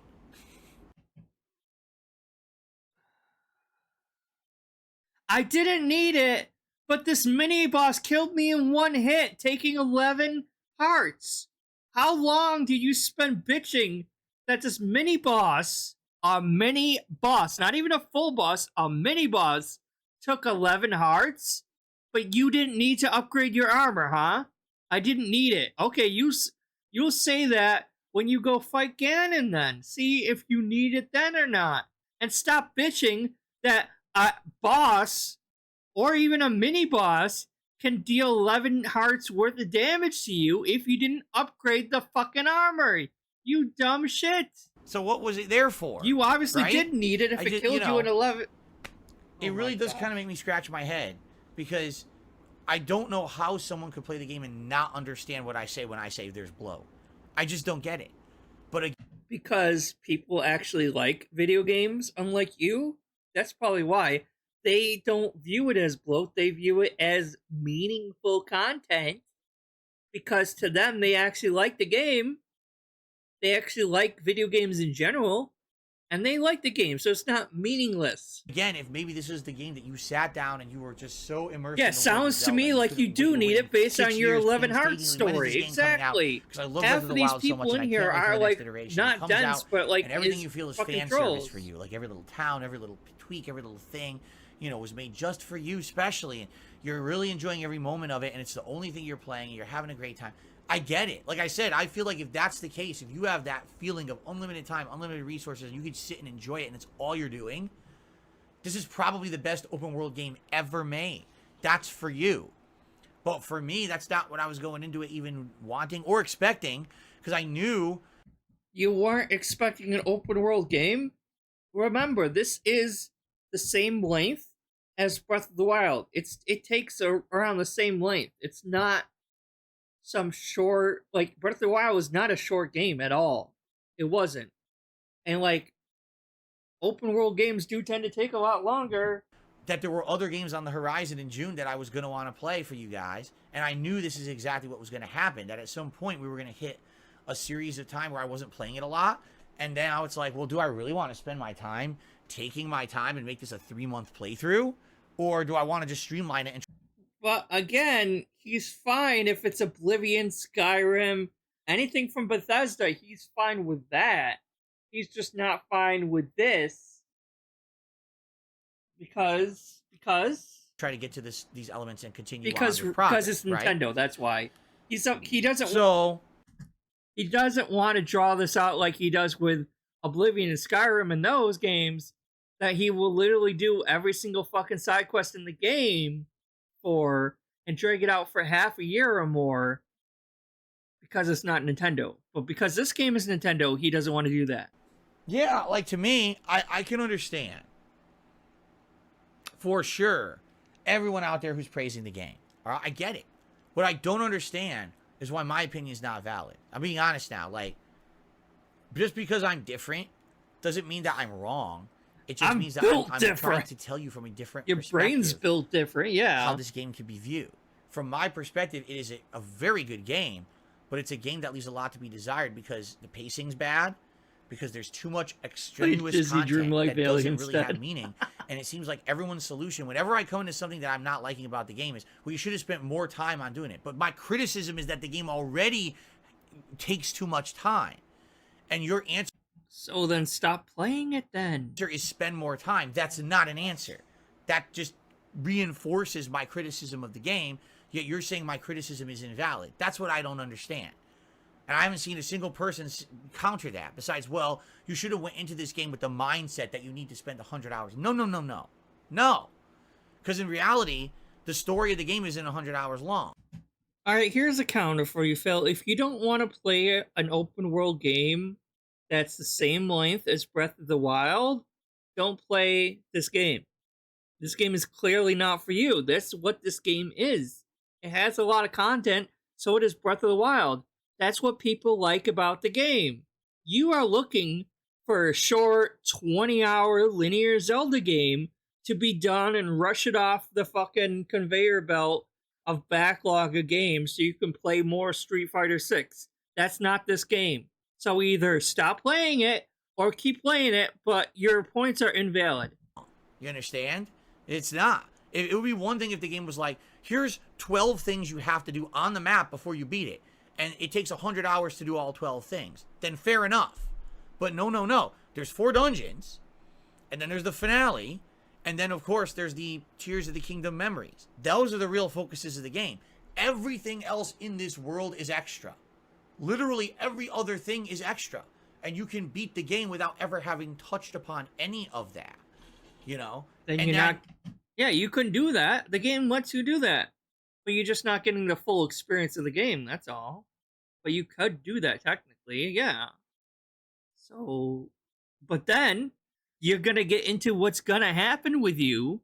I didn't need it, but this mini-boss killed me in one hit, taking 11 hearts. How long did you spend bitching that this mini-boss, not even a full boss, a mini-boss, took 11 hearts? But you didn't need to upgrade your armor, huh? I didn't need it. Okay, you'll say that when you go fight Ganon then. See if you need it then or not. And stop bitching that a boss, or even a mini-boss, can deal 11 hearts worth of damage to you if you didn't upgrade the fucking armor. You dumb shit. So what was it there for? You obviously didn't need it if it killed you in 11. It really does kind of make me scratch my head. Because I don't know how someone could play the game and not understand what I say when I say there's bloat. I just don't get it. But because people actually like video games, unlike you, that's probably why. They don't view it as bloat. They view it as meaningful content. Because to them, they actually like the game. They actually like video games in general. And they like the game, so it's not meaningless. Again, if maybe this is the game that you sat down and you were just so immersed in the sounds to me like you do need it based on your 11 Hearts story. Exactly. Because I love half of these people in here are like not dense, but like and everything you feel is fan trolls. service for you. Like every little town, every little tweak, every little thing, you know, was made just for you, especially. And you're really enjoying every moment of it, and it's the only thing you're playing, and you're having a great time. I get it. Like I said, I feel like if that's the case, if you have that feeling of unlimited time, unlimited resources, and you can sit and enjoy it, and it's all you're doing, this is probably the best open world game ever made. That's for you. But for me, that's not what I was going into it even wanting or expecting, because I knew... You weren't expecting an open world game? Remember, this is the same length as Breath of the Wild. It takes around the same length. It's not some short, like Breath of the Wild was not a short game at all. It wasn't. And like open world games do tend to take a lot longer. That there were other games on the horizon in June that I was going to want to play for you guys, and I knew this is exactly what was going to happen, that at some point we were going to hit a series of time where I wasn't playing it a lot, and now it's like, well, do I really want to spend my time taking my time and make this a 3-month playthrough, or do I want to just streamline it? But again, he's fine if it's Oblivion, Skyrim, anything from Bethesda, he's fine with that. He's just not fine with this. Because try to get to these elements and continue because on with progress, it's Nintendo, right? that's why. He doesn't want to draw this out like he does with Oblivion and Skyrim and those games, that he will literally do every single fucking side quest in the game for and drag it out for half a year or more because it's not Nintendo. But because this game is Nintendo, he doesn't want to do that. Yeah, like to me, I can understand. For sure, everyone out there who's praising the game. All right, I get it. What I don't understand is why my opinion is not valid. I'm being honest now. Like, just because I'm different doesn't mean that I'm wrong. It just means that I'm trying to tell you from a different perspective. Your brain's built different, yeah. How this game can be viewed. From my perspective, it is a very good game, but it's a game that leaves a lot to be desired because the pacing's bad, because there's too much extraneous content that doesn't really have meaning. And it seems like everyone's solution, whenever I come into something that I'm not liking about the game, is, well, you should have spent more time on doing it. But my criticism is that the game already takes too much time. And your answer... So then stop playing it then. ...is spend more time. That's not an answer. That just reinforces my criticism of the game, yet you're saying my criticism is invalid. That's what I don't understand. And I haven't seen a single person counter that. Besides, well, you should have went into this game with the mindset that you need to spend 100 hours. No. No. Because in reality, the story of the game isn't 100 hours long. All right, here's a counter for you, Phil. If you don't want to play an open world game that's the same length as Breath of the Wild, don't play this game. This game is clearly not for you. That's what this game is. It has a lot of content, so does Breath of the Wild. That's what people like about the game. You are looking for a short 20-hour linear Zelda game to be done and rush it off the fucking conveyor belt of backlog of games so you can play more Street Fighter 6. That's not this game. So either stop playing it or keep playing it, but your points are invalid. You understand? It's not. It would be one thing if the game was like, here's 12 things you have to do on the map before you beat it, and it takes 100 hours to do all 12 things. Then fair enough. But no. There's 4 dungeons, and then there's the finale, and then, of course, there's the Tears of the Kingdom memories. Those are the real focuses of the game. Everything else in this world is extra. Literally every other thing is extra. And you can beat the game without ever having touched upon any of that. You know? Then you're not... Yeah, you can do that. The game lets you do that. But you're just not getting the full experience of the game, that's all. But you could do that, technically, yeah. So... But then, you're gonna get into what's gonna happen with you,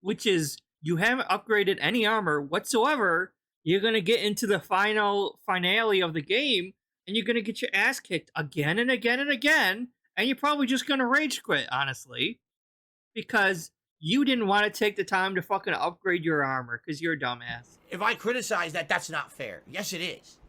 which is, you haven't upgraded any armor whatsoever. You're gonna get into the finale of the game, and you're gonna get your ass kicked again and again and again, and you're probably just gonna rage quit, honestly. Because you didn't want to take the time to fucking upgrade your armor, because you're a dumbass. If I criticize that, that's not fair. Yes, it is.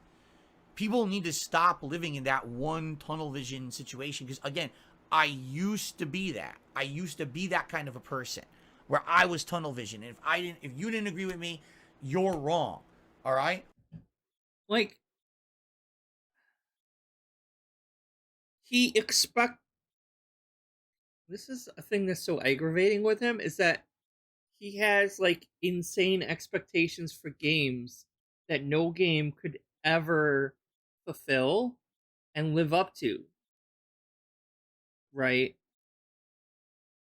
People need to stop living in that one tunnel vision situation, because, again, I used to be that. I used to be that kind of a person, where I was tunnel vision. And if you didn't agree with me, you're wrong. All right? Like, this is a thing that's so aggravating with him, is that he has, like, insane expectations for games that no game could ever fulfill and live up to. Right?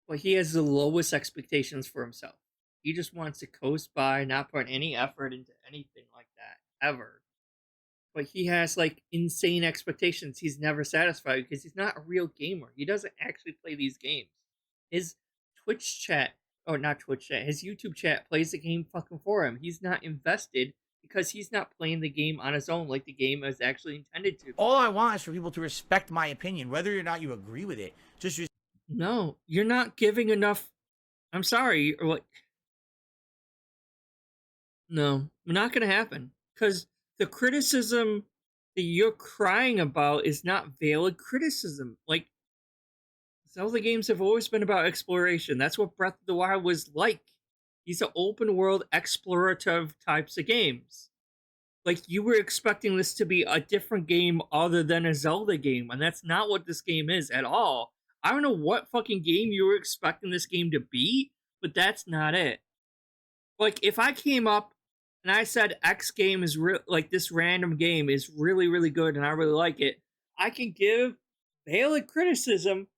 But he has the lowest expectations for himself. He just wants to coast by, not put any effort into anything like that, ever. But he has, like, insane expectations. He's never satisfied because he's not a real gamer. He doesn't actually play these games. His Twitch chat or not Twitch chat, his YouTube chat plays the game fucking for him. He's not invested because he's not playing the game on his own like the game is actually intended to. All I want is for people to respect my opinion, whether or not you agree with it. Just No, you're not giving enough. I'm sorry, or like, no, not gonna happen. Because the criticism that you're crying about is not valid criticism. Like, Zelda games have always been about exploration. That's what Breath of the Wild was like. These are open world explorative types of games. Like, you were expecting this to be a different game other than a Zelda game, and that's not what this game is at all. I don't know what fucking game you were expecting this game to be, but that's not it. Like, if I came up and I said X game is like this random game is really, really good and I really like it, I can give valid criticism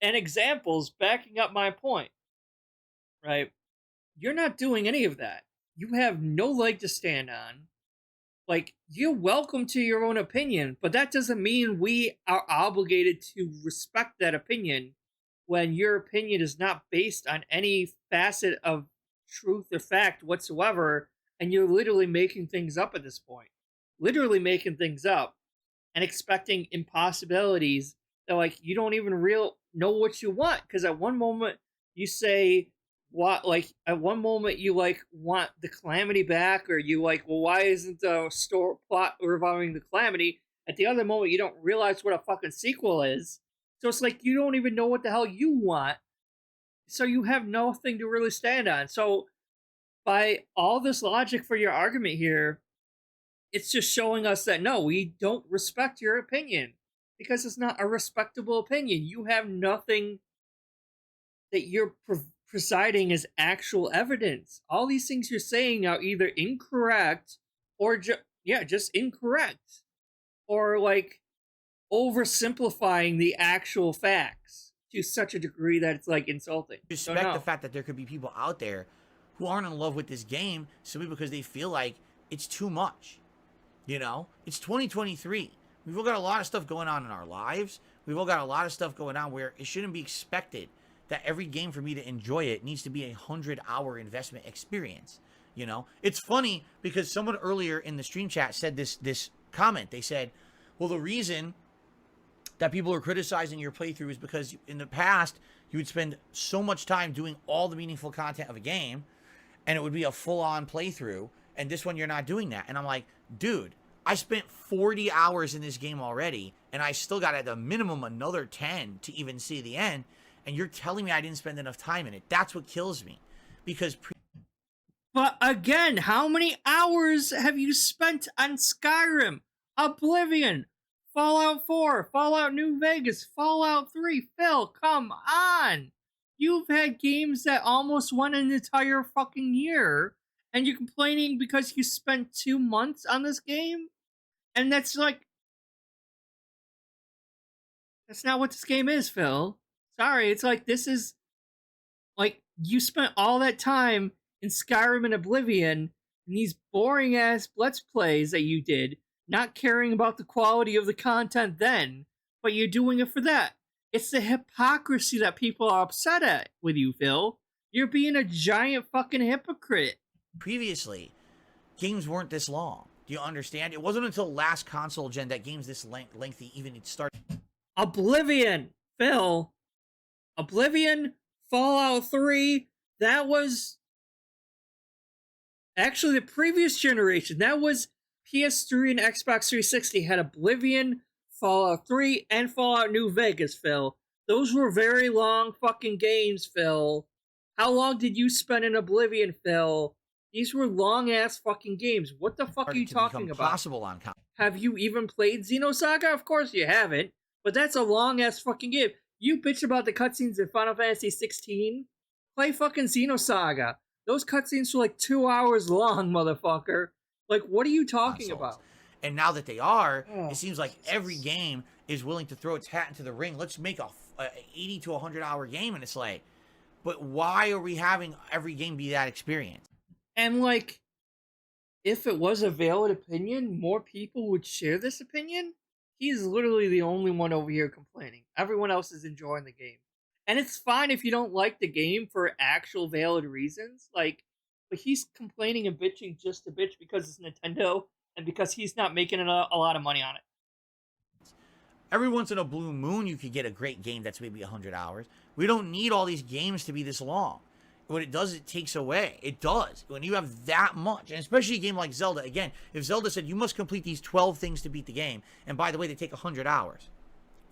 and examples backing up my point. Right? You're not doing any of that. You have no leg to stand on. Like, you're welcome to your own opinion, but that doesn't mean we are obligated to respect that opinion when your opinion is not based on any facet of truth or fact whatsoever, and you're literally making things up at this point. Literally making things up and expecting impossibilities that, like, you don't even know what you want, because at one moment you say, what, like, at one moment you like want the Calamity back, or you like, well, why isn't the store plot revolving the Calamity? At the other moment you don't realize what a fucking sequel is, so it's like you don't even know what the hell you want, so you have nothing to really stand on. So by all this logic for your argument here, it's just showing us that no, we don't respect your opinion, because it's not a respectable opinion. You have nothing that you're presiding as actual evidence. All these things you're saying are either incorrect or just incorrect, or like oversimplifying the actual facts to such a degree that it's like insulting. respect the fact that there could be people out there who aren't in love with this game simply because they feel like it's too much. You know, it's 2023. We've all got a lot of stuff going on in our lives. We've all got a lot of stuff going on where it shouldn't be expected that every game, for me to enjoy it, needs to be a 100-hour investment experience. You know, it's funny because someone earlier in the stream chat said this comment. They said, well, the reason that people are criticizing your playthrough is because in the past you would spend so much time doing all the meaningful content of a game, and it would be a full-on playthrough, and this one you're not doing that. And I'm like, dude, I spent 40 hours in this game already, and I still got at the minimum another 10 to even see the end, and you're telling me I didn't spend enough time in it. That's what kills me. Because but again, how many hours have you spent on Skyrim, Oblivion, Fallout 4, Fallout New Vegas, Fallout 3? Phil, come on! You've had games that almost won an entire fucking year, and you're complaining because you spent 2 months on this game? And that's like, that's not what this game is, Phil. Sorry, it's like, this is, like, you spent all that time in Skyrim and Oblivion, and these boring-ass Let's Plays that you did, not caring about the quality of the content then, but you're doing it for that. It's the hypocrisy that people are upset at with you, Phil. You're being a giant fucking hypocrite. previously, games weren't this long. Do you understand? It wasn't until last console gen that games this lengthy even started. Oblivion, Phil. Oblivion, Fallout 3, that was actually the previous generation. That was PS3 and Xbox 360 had Oblivion, Fallout 3, and Fallout New Vegas, Phil. Those were very long fucking games, Phil. How long did you spend in Oblivion, Phil? These were long-ass fucking games. What the fuck are you talking about? Possible on Have you even played Xenosaga? Of course you haven't. But that's a long-ass fucking game. You bitch about the cutscenes in Final Fantasy 16. Play fucking Xenosaga. Those cutscenes were like 2 hours long, motherfucker. Like, what are you talking about? And now that they are, it seems like every game is willing to throw its hat into the ring. Let's make a 80 to 100-hour game, and it's like, but why are we having every game be that experience? And like, if it was a valid opinion, more people would share this opinion. He's literally the only one over here complaining. Everyone else is enjoying the game. And it's fine if you don't like the game for actual valid reasons. Like, but he's complaining and bitching just to bitch because it's Nintendo and because he's not making a lot of money on it. Every once in a blue moon, you could get a great game that's maybe 100 hours. We don't need all these games to be this long. What it does, it takes away. It does. When you have that much, and especially a game like Zelda, again, if Zelda said you must complete these 12 things to beat the game, and by the way, they take 100 hours,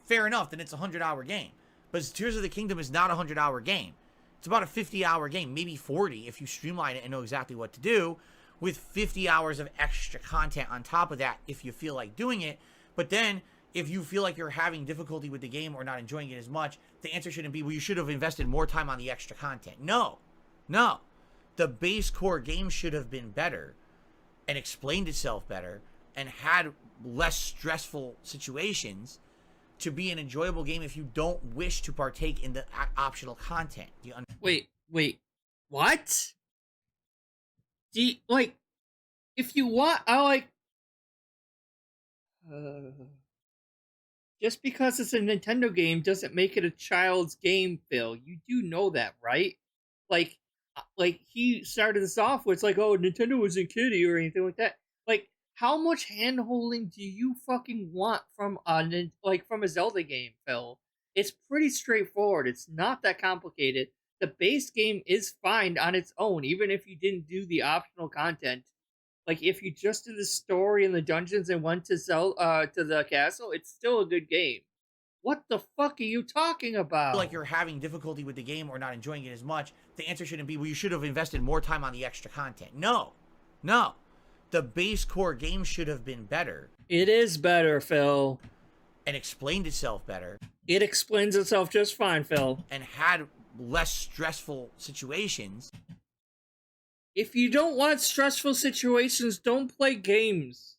fair enough, then it's a 100-hour game. But Tears of the Kingdom is not a 100-hour game. It's about a 50-hour game, maybe 40 if you streamline it and know exactly what to do, with 50 hours of extra content on top of that if you feel like doing it. But then, if you feel like you're having difficulty with the game or not enjoying it as much, the answer shouldn't be, well, you should have invested more time on the extra content. No. The base core game should have been better and explained itself better and had less stressful situations to be an enjoyable game if you don't wish to partake in the optional content. Wait, what? Like, if you want, just because it's a Nintendo game doesn't make it a child's game, Phil. You do know that, right? Like he started this off with, it's like, oh, Nintendo wasn't kiddie or anything like that. Like, how much hand-holding do you fucking want from a Zelda game, Phil? It's pretty straightforward. It's not that complicated. The base game is fine on its own, even if you didn't do the optional content. Like, if you just did the story and the dungeons and went to the castle, it's still a good game. What the fuck are you talking about? Like you're having difficulty with the game or not enjoying it as much, the answer shouldn't be, well, you should have invested more time on the extra content. No. The base core game should have been better. It is better, Phil. And explained itself better. It explains itself just fine, Phil. And had less stressful situations. If you don't want stressful situations, don't play games.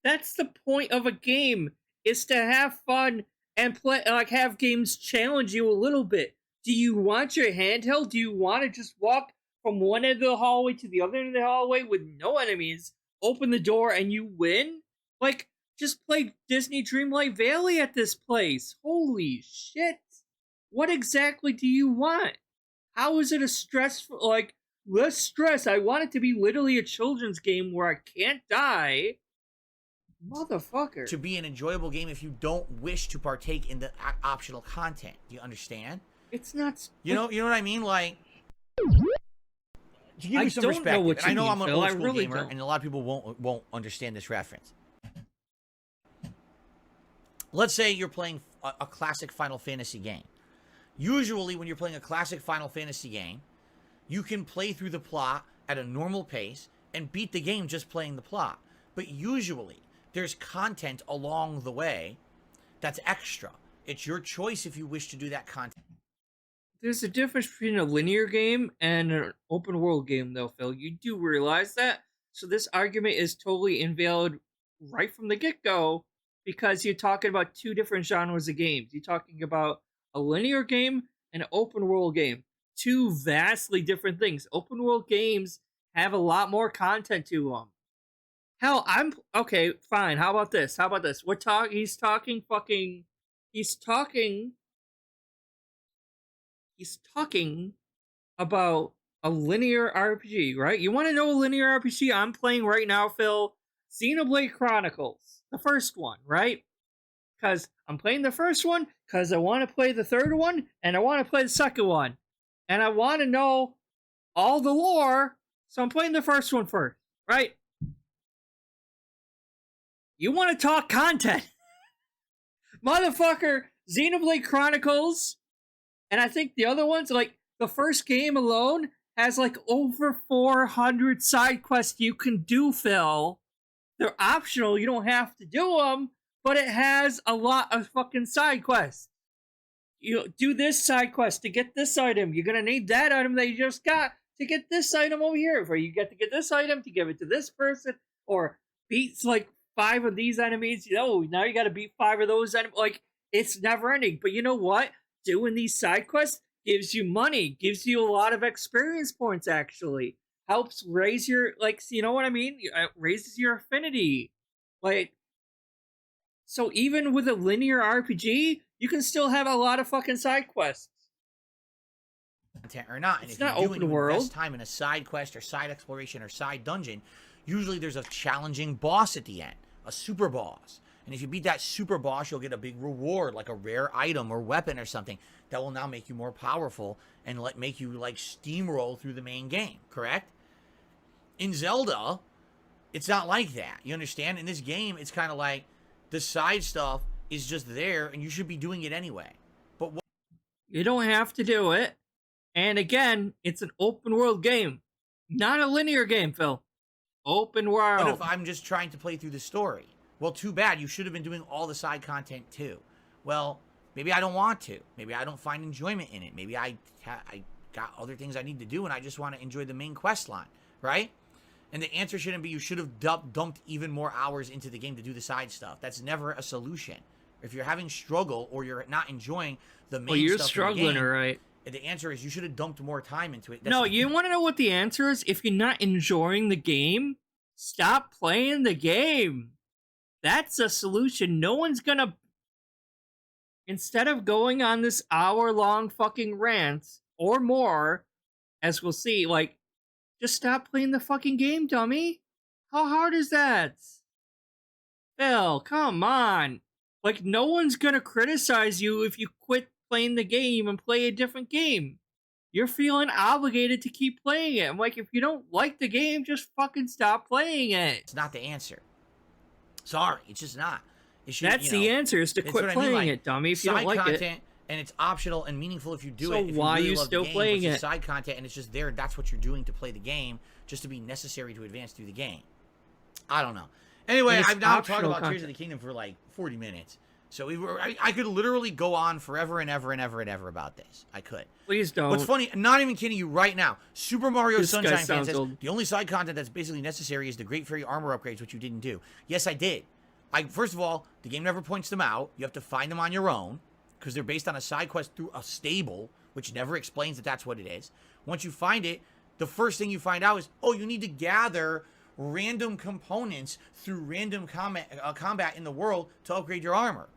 That's the point of a game, is to have fun and play, like, have games challenge you a little bit. Do you want your handheld? Do you want to just walk from one end of the hallway to the other end of the hallway with no enemies, open the door, and you win? Like, just play Disney Dreamlight Valley at this place. Holy shit. What exactly do you want? How is it a stressful, like, less stress? I want it to be literally a children's game where I can't die. Motherfucker. To be an enjoyable game if you don't wish to partake in the optional content. Do you understand? It's not... You know what I mean? Like... To give you some don't perspective, know what you I know mean, I'm an Phil. old I school really gamer, don't. and a lot of people won't understand this reference. Let's say you're playing a classic Final Fantasy game. Usually, when you're playing a classic Final Fantasy game, you can play through the plot at a normal pace and beat the game just playing the plot. But usually, there's content along the way that's extra. It's your choice if you wish to do that content. There's a difference between a linear game and an open world game, though, Phil. You do realize that? So this argument is totally invalid right from the get-go, because you're talking about two different genres of games. You're talking about a linear game and an open world game. Two vastly different things. Open world games have a lot more content to them. Hell, okay, fine. How about this? He's talking about a linear RPG, right? You want to know a linear RPG I'm playing right now, Phil? Xenoblade Chronicles, the first one, right? Because I'm playing the first one because I want to play the third one, and I want to play the second one. And I want to know all the lore, so I'm playing the first one first, right? You want to talk content? Motherfucker, Xenoblade Chronicles, and I think the other ones, like, the first game alone has, like, over 400 side quests you can do, Phil. They're optional, you don't have to do them, but it has a lot of fucking side quests. You do this side quest to get this item. You're gonna need that item that you just got to get this item over here. Where you get to get this item to give it to this person, or beat like 5 of these enemies. Now you gotta beat 5 of those enemies. Like, it's never ending. But you know what? Doing these side quests gives you money, gives you a lot of experience points, actually. Helps raise your, like, you know what I mean? It raises your affinity. Like, so even with a linear RPG, you can still have a lot of fucking side quests. content or not. And It's if not you do open and you world. invest time in a side quest or side exploration or side dungeon, usually there's a challenging boss at the end, a super boss. And if you beat that super boss, you'll get a big reward, like a rare item or weapon or something that will now make you more powerful and make you like steamroll through the main game, correct? In Zelda, it's not like that. You understand? In this game, it's kind of like the side stuff is just there and you should be doing it anyway. But You don't have to do it. And again, it's an open world game, not a linear game, Phil. Open world. what if I'm just trying to play through the story? Well, too bad. You should have been doing all the side content too. Well, maybe I don't want to. Maybe I don't find enjoyment in it. Maybe I got other things I need to do and I just want to enjoy the main quest line, right? And the answer shouldn't be you should have dumped even more hours into the game to do the side stuff. That's never a solution. If you're having struggle or you're not enjoying the main well, you're stuff struggling, in the game, right? the answer is you should have dumped more time into it. No, you want to know what the answer is? If you're not enjoying the game, stop playing the game. That's a solution. No one's gonna... Instead of going on this hour-long fucking rant, or more, as we'll see, like, just stop playing the fucking game, dummy. How hard is that? Phil, come on. Like, no one's gonna criticize you if you quit playing the game and play a different game. You're feeling obligated to keep playing it. I'm like, if you don't like the game, just fucking stop playing it. It's not the answer. Sorry, it's just not. It should, That's the answer, is to quit playing it, dummy, if you don't like it. Side content, and it's optional and meaningful if you do it. If why you really are you love still the game, playing versus it? Side content, and it's just there. That's what you're doing to play the game, just to be necessary to advance through the game. I don't know. Anyway, I've now talked about Tears of the Kingdom for like 40 minutes. So I could literally go on forever and ever and ever and ever about this. I could. Please don't. What's funny, I'm not even kidding you right now. Super Mario This Sunshine guy fan sounds says old. the only side content that's basically necessary is the Great Fairy armor upgrades, which you didn't do. Yes, I did. First of all, the game never points them out. You have to find them on your own because they're based on a side quest through a stable, which never explains that that's what it is. Once you find it, the first thing you find out is, oh, you need to gather random components through random combat in the world to upgrade your armor.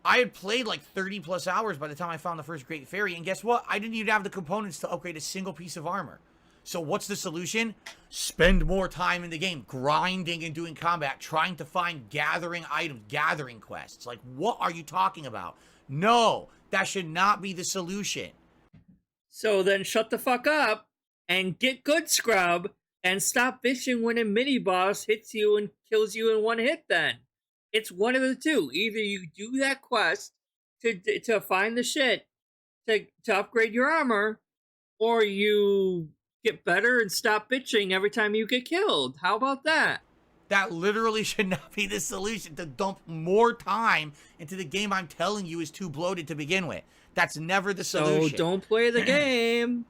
I had played like 30 plus hours by the time I found the first Great Fairy, and guess what? I didn't even have the components to upgrade a single piece of armor. So what's the solution? Spend more time in the game, grinding and doing combat, trying to find gathering items, gathering quests. Like, what are you talking about? No, that should not be the solution. So then shut the fuck up and get good, scrub, and stop bitching when a mini boss hits you and kills you in one hit then. It's one of the two. Either you do that quest to find the shit to upgrade your armor, or you get better and stop bitching every time you get killed. How about that? That literally should not be the solution, to dump more time into the game I'm telling you is too bloated to begin with. That's never the solution. So don't play the game.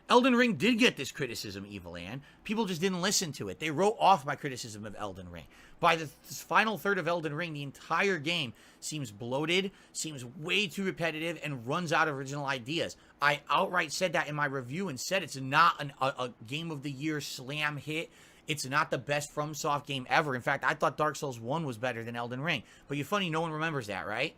Elden Ring did get this criticism, Evil Ann. People just didn't listen to it. They wrote off my criticism of Elden Ring. By the final third of Elden Ring, the entire game seems bloated, seems way too repetitive, and runs out of original ideas. I outright said that in my review and said it's not a Game of the Year slam hit. It's not the best FromSoft game ever. In fact, I thought Dark Souls 1 was better than Elden Ring. But you're funny, no one remembers that, right?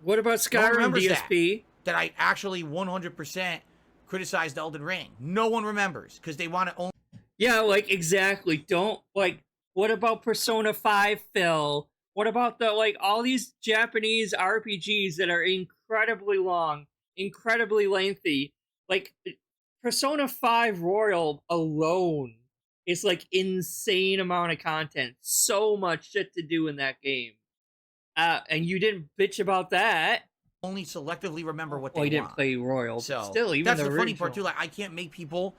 What about Skyrim DSP? That I actually 100% criticized Elden Ring. No one remembers because they want to own. Yeah, like, exactly. Don't, like, what about Persona 5, Phil? What about all these Japanese RPGs that are incredibly long, incredibly lengthy? Like, Persona 5 Royal alone is, like, insane amount of content. So much shit to do in that game. And you didn't bitch about that. Only selectively remember what they want. You didn't play Royal. So still, even that's the funny original. part too. Like, I can't make people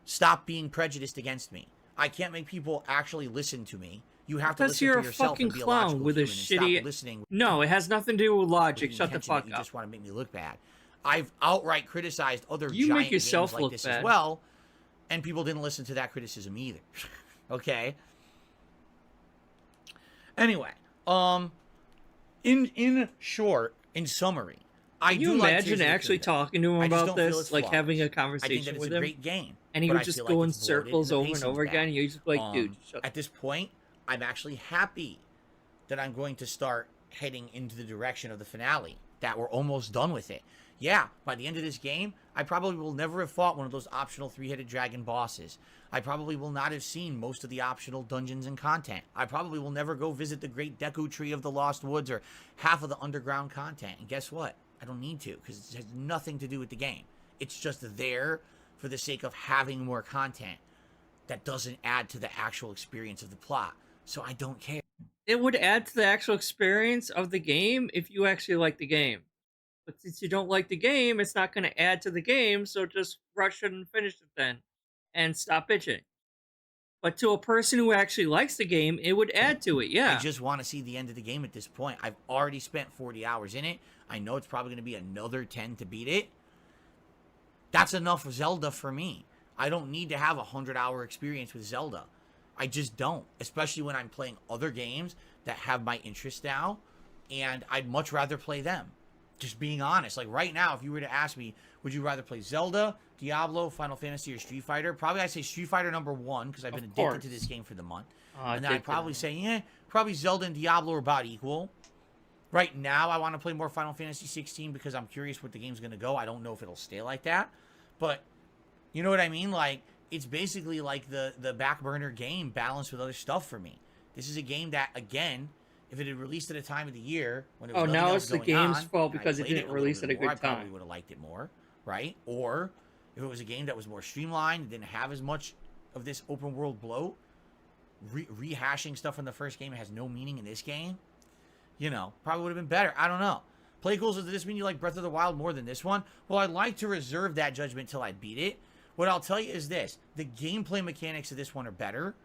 stop being prejudiced against me. I can't make people actually listen to me. You have to listen you're to a yourself fucking and be a clown logical with a human and stop shitty. listening. No, it has nothing to do with logic. With the Shut the intention fuck that you up. just want to make me look bad. I've outright criticized other You giant make yourself games like look this bad. as well, and people didn't listen to that criticism either. Okay. Anyway, in short, in summary, Can you do like imagine Tears of the actually Kingdom. talking to him I just about don't feel this, it's like flawless. having a I think that conversation it's with a him, great game, and he but would I just feel go like in it's bloated and circles the over and pacing's over bad. again, and you're just like, dude, shut At this point, I'm actually happy that I'm going to start heading into the direction of the finale. that we're almost done with it. Yeah, by the end of this game, I probably will never have fought one of those optional 3-headed dragon bosses. I probably will not have seen most of the optional dungeons and content. I probably will never go visit the Great Deku Tree of the Lost Woods or half of the underground content. And guess what? I don't need to, because it has nothing to do with the game. It's just there for the sake of having more content that doesn't add to the actual experience of the plot. So I don't care. It would add to the actual experience of the game if you actually like the game. But since you don't like the game, it's not going to add to the game, so just rush it and finish it then. And stop bitching. But to a person who actually likes the game, it would add to it, yeah. I just want to see the end of the game at this point. I've already spent 40 hours in it. I know it's probably going to be another 10 to beat it. That's enough for Zelda for me. I don't need to have a 100-hour experience with Zelda. I just don't. Especially when I'm playing other games that have my interest now. And I'd much rather play them. Just being honest. Like right now, if you were to ask me, would you rather play Zelda, Diablo, Final Fantasy, or Street Fighter? Probably I'd say Street Fighter #1, because I've been addicted to this game for the month. And then I'd probably say, yeah, probably Zelda and Diablo are about equal. Right now, I want to play more Final Fantasy 16 because I'm curious what the game's going to go. I don't know if it'll stay like that. But, you know what I mean? Like, it's basically like the back burner game balanced with other stuff for me. This is a game that, again, if it had released at a time of the year when it was now it's the game's fault because it didn't release at a good I time. probably would have liked it more, right? Or if it was a game that was more streamlined, didn't have as much of this open world bloat, rehashing stuff from the first game has no meaning in this game, you know, probably would have been better. I don't know. Play goals, does this mean you like Breath of the Wild more than this one? Well, I'd like to reserve that judgment till I beat it. What I'll tell you is this. The gameplay mechanics of this one are better,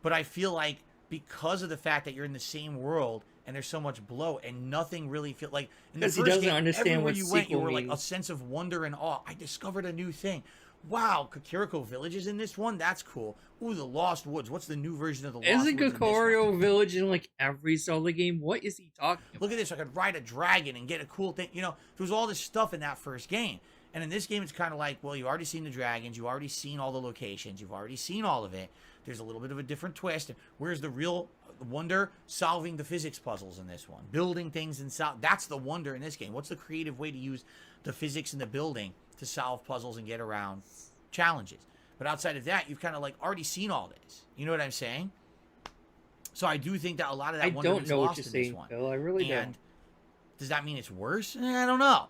but I feel like because of the fact that you're in the same world and there's so much bloat and nothing really feel like in the first game, everywhere you went, you were like a sense of wonder and awe. I discovered a new thing. Wow, Kakariko Village is in this one? That's cool. Ooh, the Lost Woods. What's the new version of the Lost Woods? Isn't Kakariko Village in like every Zelda game? What is he talking about? Look at this. I could ride a dragon and get a cool thing. You know, there was all this stuff in that first game. And in this game, it's kind of like, well, you've already seen the dragons. You've already seen all the locations. You've already seen all of it. There's a little bit of a different twist. Where's the real wonder? Solving the physics puzzles in this one. Building things and that's the wonder in this game. What's the creative way to use the physics in the building to solve puzzles and get around challenges? But outside of that, you've kind of like already seen all this. You know what I'm saying? So I do think that a lot of that wonder is lost in this one. Phil. I really don't. Does that mean it's worse? I don't know.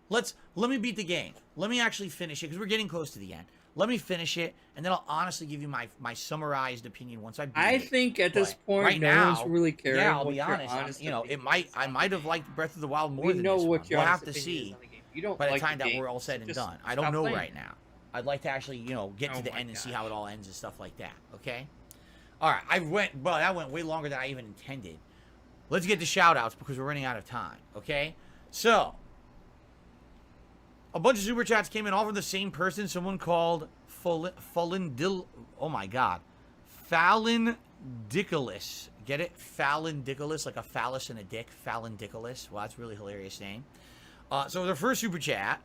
Let me beat the game. Let me actually finish it because we're getting close to the end. Let me finish it, and then I'll honestly give you my summarized opinion once I beat it. I think at this point, right no now, one's really caring. Yeah, I'll be honest. You know, I might have liked Breath of the Wild more than this one. We'll have to see by the time that we're all said and done. I don't know right now. I'd like to actually, you know, get to the end and see how it all ends and stuff like that. Okay. All right. That went way longer than I even intended. Let's get to shout outs because we're running out of time. Okay. So a bunch of super chats came in, all from the same person. Someone called Fallindiculous. Get it? Fallindiculous, like a phallus and a dick. Fallindiculous. Wow, that's a really hilarious name. So their first super chat,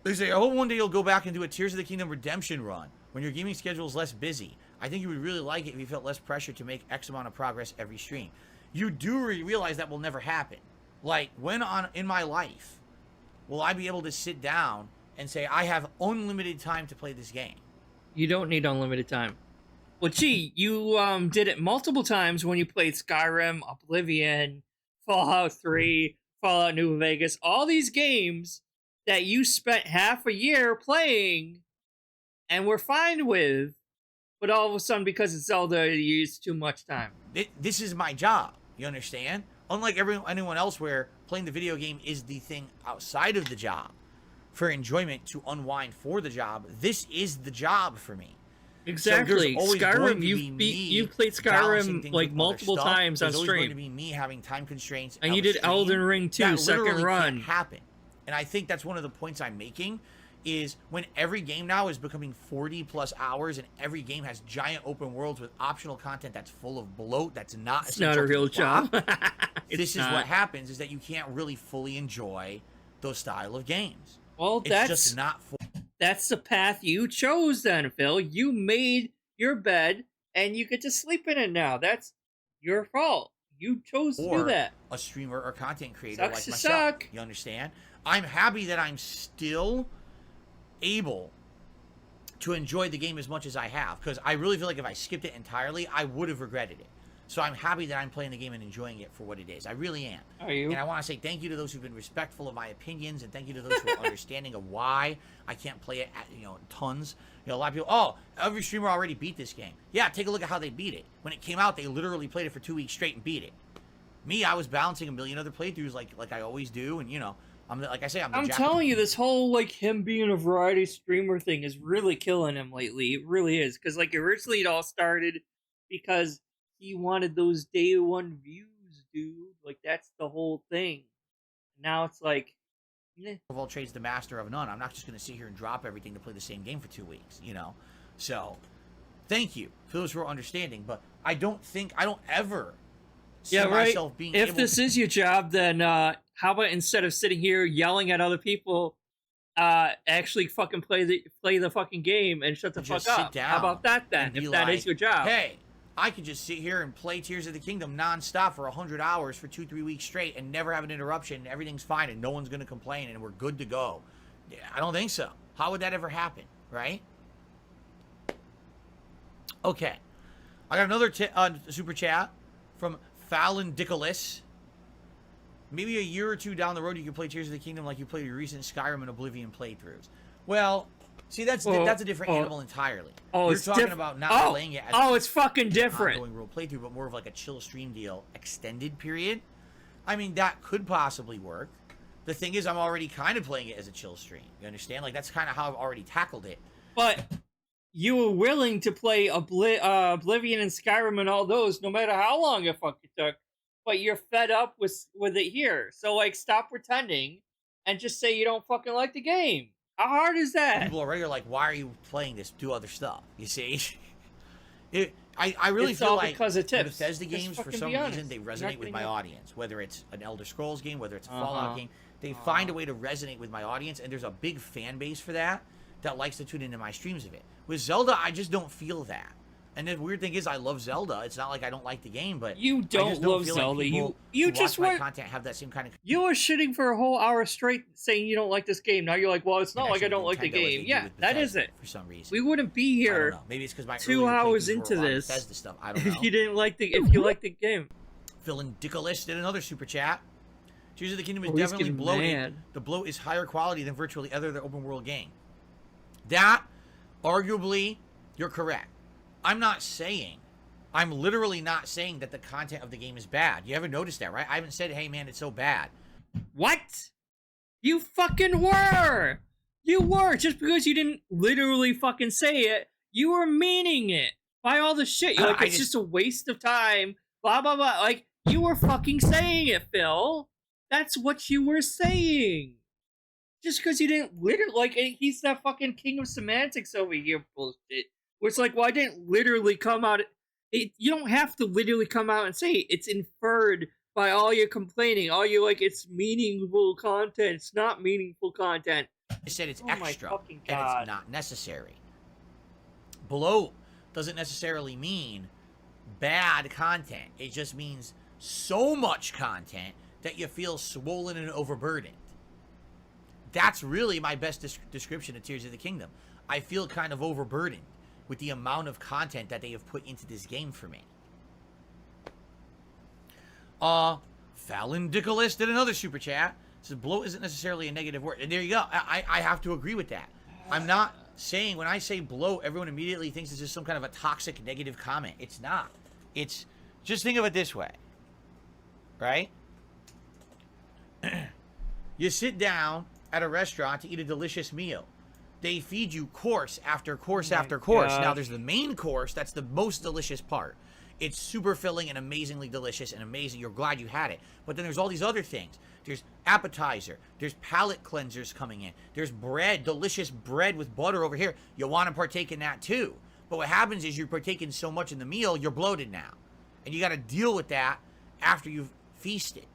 they say, I hope one day you'll go back and do a Tears of the Kingdom redemption run when your gaming schedule is less busy. I think you would really like it if you felt less pressure to make X amount of progress every stream. You do realize that will never happen. Like, when in my life will I be able to sit down and say, I have unlimited time to play this game? You don't need unlimited time. Well, gee, you did it multiple times when you played Skyrim, Oblivion, Fallout 3, Fallout New Vegas, all these games that you spent half a year playing and were fine with, but all of a sudden, because it's Zelda, you use too much time. This is my job, you understand? Unlike anyone else where playing the video game is the thing outside of the job for enjoyment to unwind for the job, this is the job for me. Exactly. So Skyrim, you've played Skyrim like multiple times on stream. There's always going to be me having time constraints. And you did Elden Ring too, second run. Can't happen. And I think that's one of the points I'm making is when every game now is becoming 40 plus hours and every game has giant open worlds with optional content that's full of bloat that's not it's not a real job. This is what happens is that you can't really fully enjoy those style of games. Well, it's just not that's the path you chose then, Phil. You made your bed and you get to sleep in it now. That's your fault. You chose to do that. a streamer or content creator Sucks like to myself. suck. You understand? I'm happy that I'm still able to enjoy the game as much as I have, because I really feel like if I skipped it entirely, I would have regretted it. So I'm happy that I'm playing the game and enjoying it for what it is. I really am. Are you? And I want to say thank you to those who've been respectful of my opinions, and thank you to those who are understanding of why I can't play it at, tons. A lot of people, oh, every streamer already beat this game. Yeah, take a look at how they beat it. When it came out, they literally played it for 2 weeks straight and beat it. Me, I was balancing a million other playthroughs like I always do, and I'm like I say, I'm telling you, this whole like him being a variety streamer thing is really killing him lately. It really is, because like originally it all started because he wanted those day one views, dude. Like that's the whole thing. Now it's like, of all trades, the master of none. I'm not just gonna sit here and drop everything to play the same game for 2 weeks, So, thank you for those who are understanding, but I don't ever see myself being if able this is your job, then how about instead of sitting here yelling at other people, actually fucking play the fucking game and shut the fuck up. How about that then? If that is your job. Hey, I could just sit here and play Tears of the Kingdom nonstop for 100 hours for 2-3 weeks straight and never have an interruption, and everything's fine and no one's gonna complain and we're good to go. Yeah, I don't think so. How would that ever happen, right? Okay, I got another super chat from Fallon Dickolis. Maybe a year or two down the road, you can play Tears of the Kingdom like you played your recent Skyrim and Oblivion playthroughs. Well, see, that's a different animal entirely. You're talking about not playing it as it's fucking different. Ongoing role playthrough, but more of like a chill stream deal, extended period. I mean, that could possibly work. The thing is, I'm already kind of playing it as a chill stream. You understand? Like, that's kind of how I've already tackled it. But you were willing to play Oblivion and Skyrim and all those, no matter how long it fucking took. But you're fed up with it here. So, like, stop pretending and just say you don't fucking like the game. How hard is that? People already are like, why are you playing this? Do other stuff. You see? I really feel like because of tips. Bethesda games, for some reason, they resonate with my audience. Whether it's an Elder Scrolls game, whether it's a Fallout game, they find a way to resonate with my audience, and there's a big fan base for that likes to tune into my streams of it. With Zelda, I just don't feel that. And the weird thing is, I love Zelda. It's not like I don't like the game, but you don't love Zelda. Like you just watch my content have that same kind of. You were shitting for a whole hour straight saying you don't like this game. Now you're like, well, it's not like I don't like the game. Yeah, that is it. For some reason, we wouldn't be here. I don't know. Maybe it's because my 2 hours into this. Stuff. I don't know. If you didn't like if you like the game. Phil and Dickolis did another super chat. Tears of the Kingdom is definitely bloated. Mad. The bloat is higher quality than virtually every other open world game. That, arguably, you're correct. I'm literally not saying that the content of the game is bad. You ever noticed that, right? I haven't said, hey man, it's so bad. What? You fucking were! You were! Just because you didn't literally fucking say it, you were meaning it. By all the shit. You're like, it's just a waste of time. Blah, blah, blah. Like, you were fucking saying it, Phil. That's what you were saying. Just because you didn't literally, like, he's that fucking king of semantics over here bullshit. Where it's like, well, I didn't literally come out. You don't have to literally come out and say it. It's inferred by all your complaining. All you like, it's meaningful content. It's not meaningful content. I said it's extra, and it's not necessary. Bloat doesn't necessarily mean bad content. It just means so much content that you feel swollen and overburdened. That's really my best description of Tears of the Kingdom. I feel kind of overburdened with the amount of content that they have put into this game for me. Fallon Dickolis did another super chat. Says bloat isn't necessarily a negative word. And there you go. I have to agree with that. I'm not saying, when I say bloat, everyone immediately thinks this is some kind of a toxic negative comment. It's not. It's, just think of it this way. Right? You sit down at a restaurant to eat a delicious meal. They feed you course after course after course. Now, there's the main course. That's the most delicious part. It's super filling and amazingly delicious and amazing. You're glad you had it. But then there's all these other things. There's appetizer. There's palate cleansers coming in. There's bread, delicious bread with butter over here. You want to partake in that too. But what happens is you're partaking so much in the meal, you're bloated now. And you got to deal with that after you've feasted.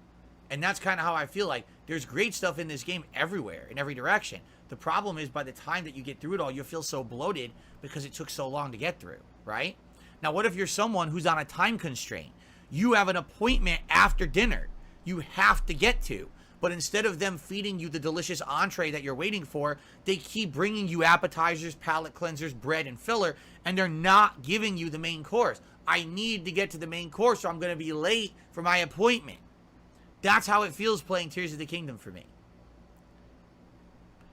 And that's kind of how I feel like. There's great stuff in this game everywhere, in every direction. The problem is, by the time that you get through it all, you'll feel so bloated because it took so long to get through, right? Now, what if you're someone who's on a time constraint? You have an appointment after dinner. you have to get to. But instead of them feeding you the delicious entree that you're waiting for, they keep bringing you appetizers, palate cleansers, bread, and filler, and they're not giving you the main course. I need to get to the main course or I'm going to be late for my appointment. That's how it feels playing Tears of the Kingdom for me.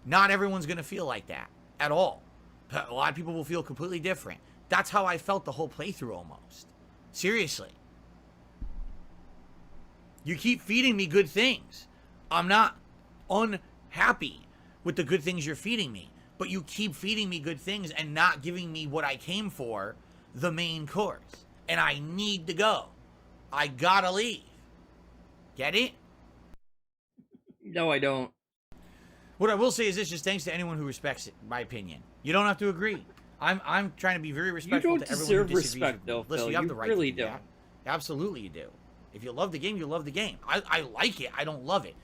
Not everyone's going to feel like that at all. A lot of people will feel completely different. That's how I felt the whole playthrough almost. Seriously. You keep feeding me good things. I'm not unhappy with the good things you're feeding me, but you keep feeding me good things and not giving me what I came for, the main course. And I need to go. I gotta leave. Get it? No, I don't. What I will say is this, just thanks to anyone who respects it, my opinion. You don't have to agree. I'm trying to be very respectful to everyone who disagrees respect, with me. though, Listen, Phil. you have You the right really to do don't. that. Absolutely you do. If you love the game, you love the game. I like it. I don't love it.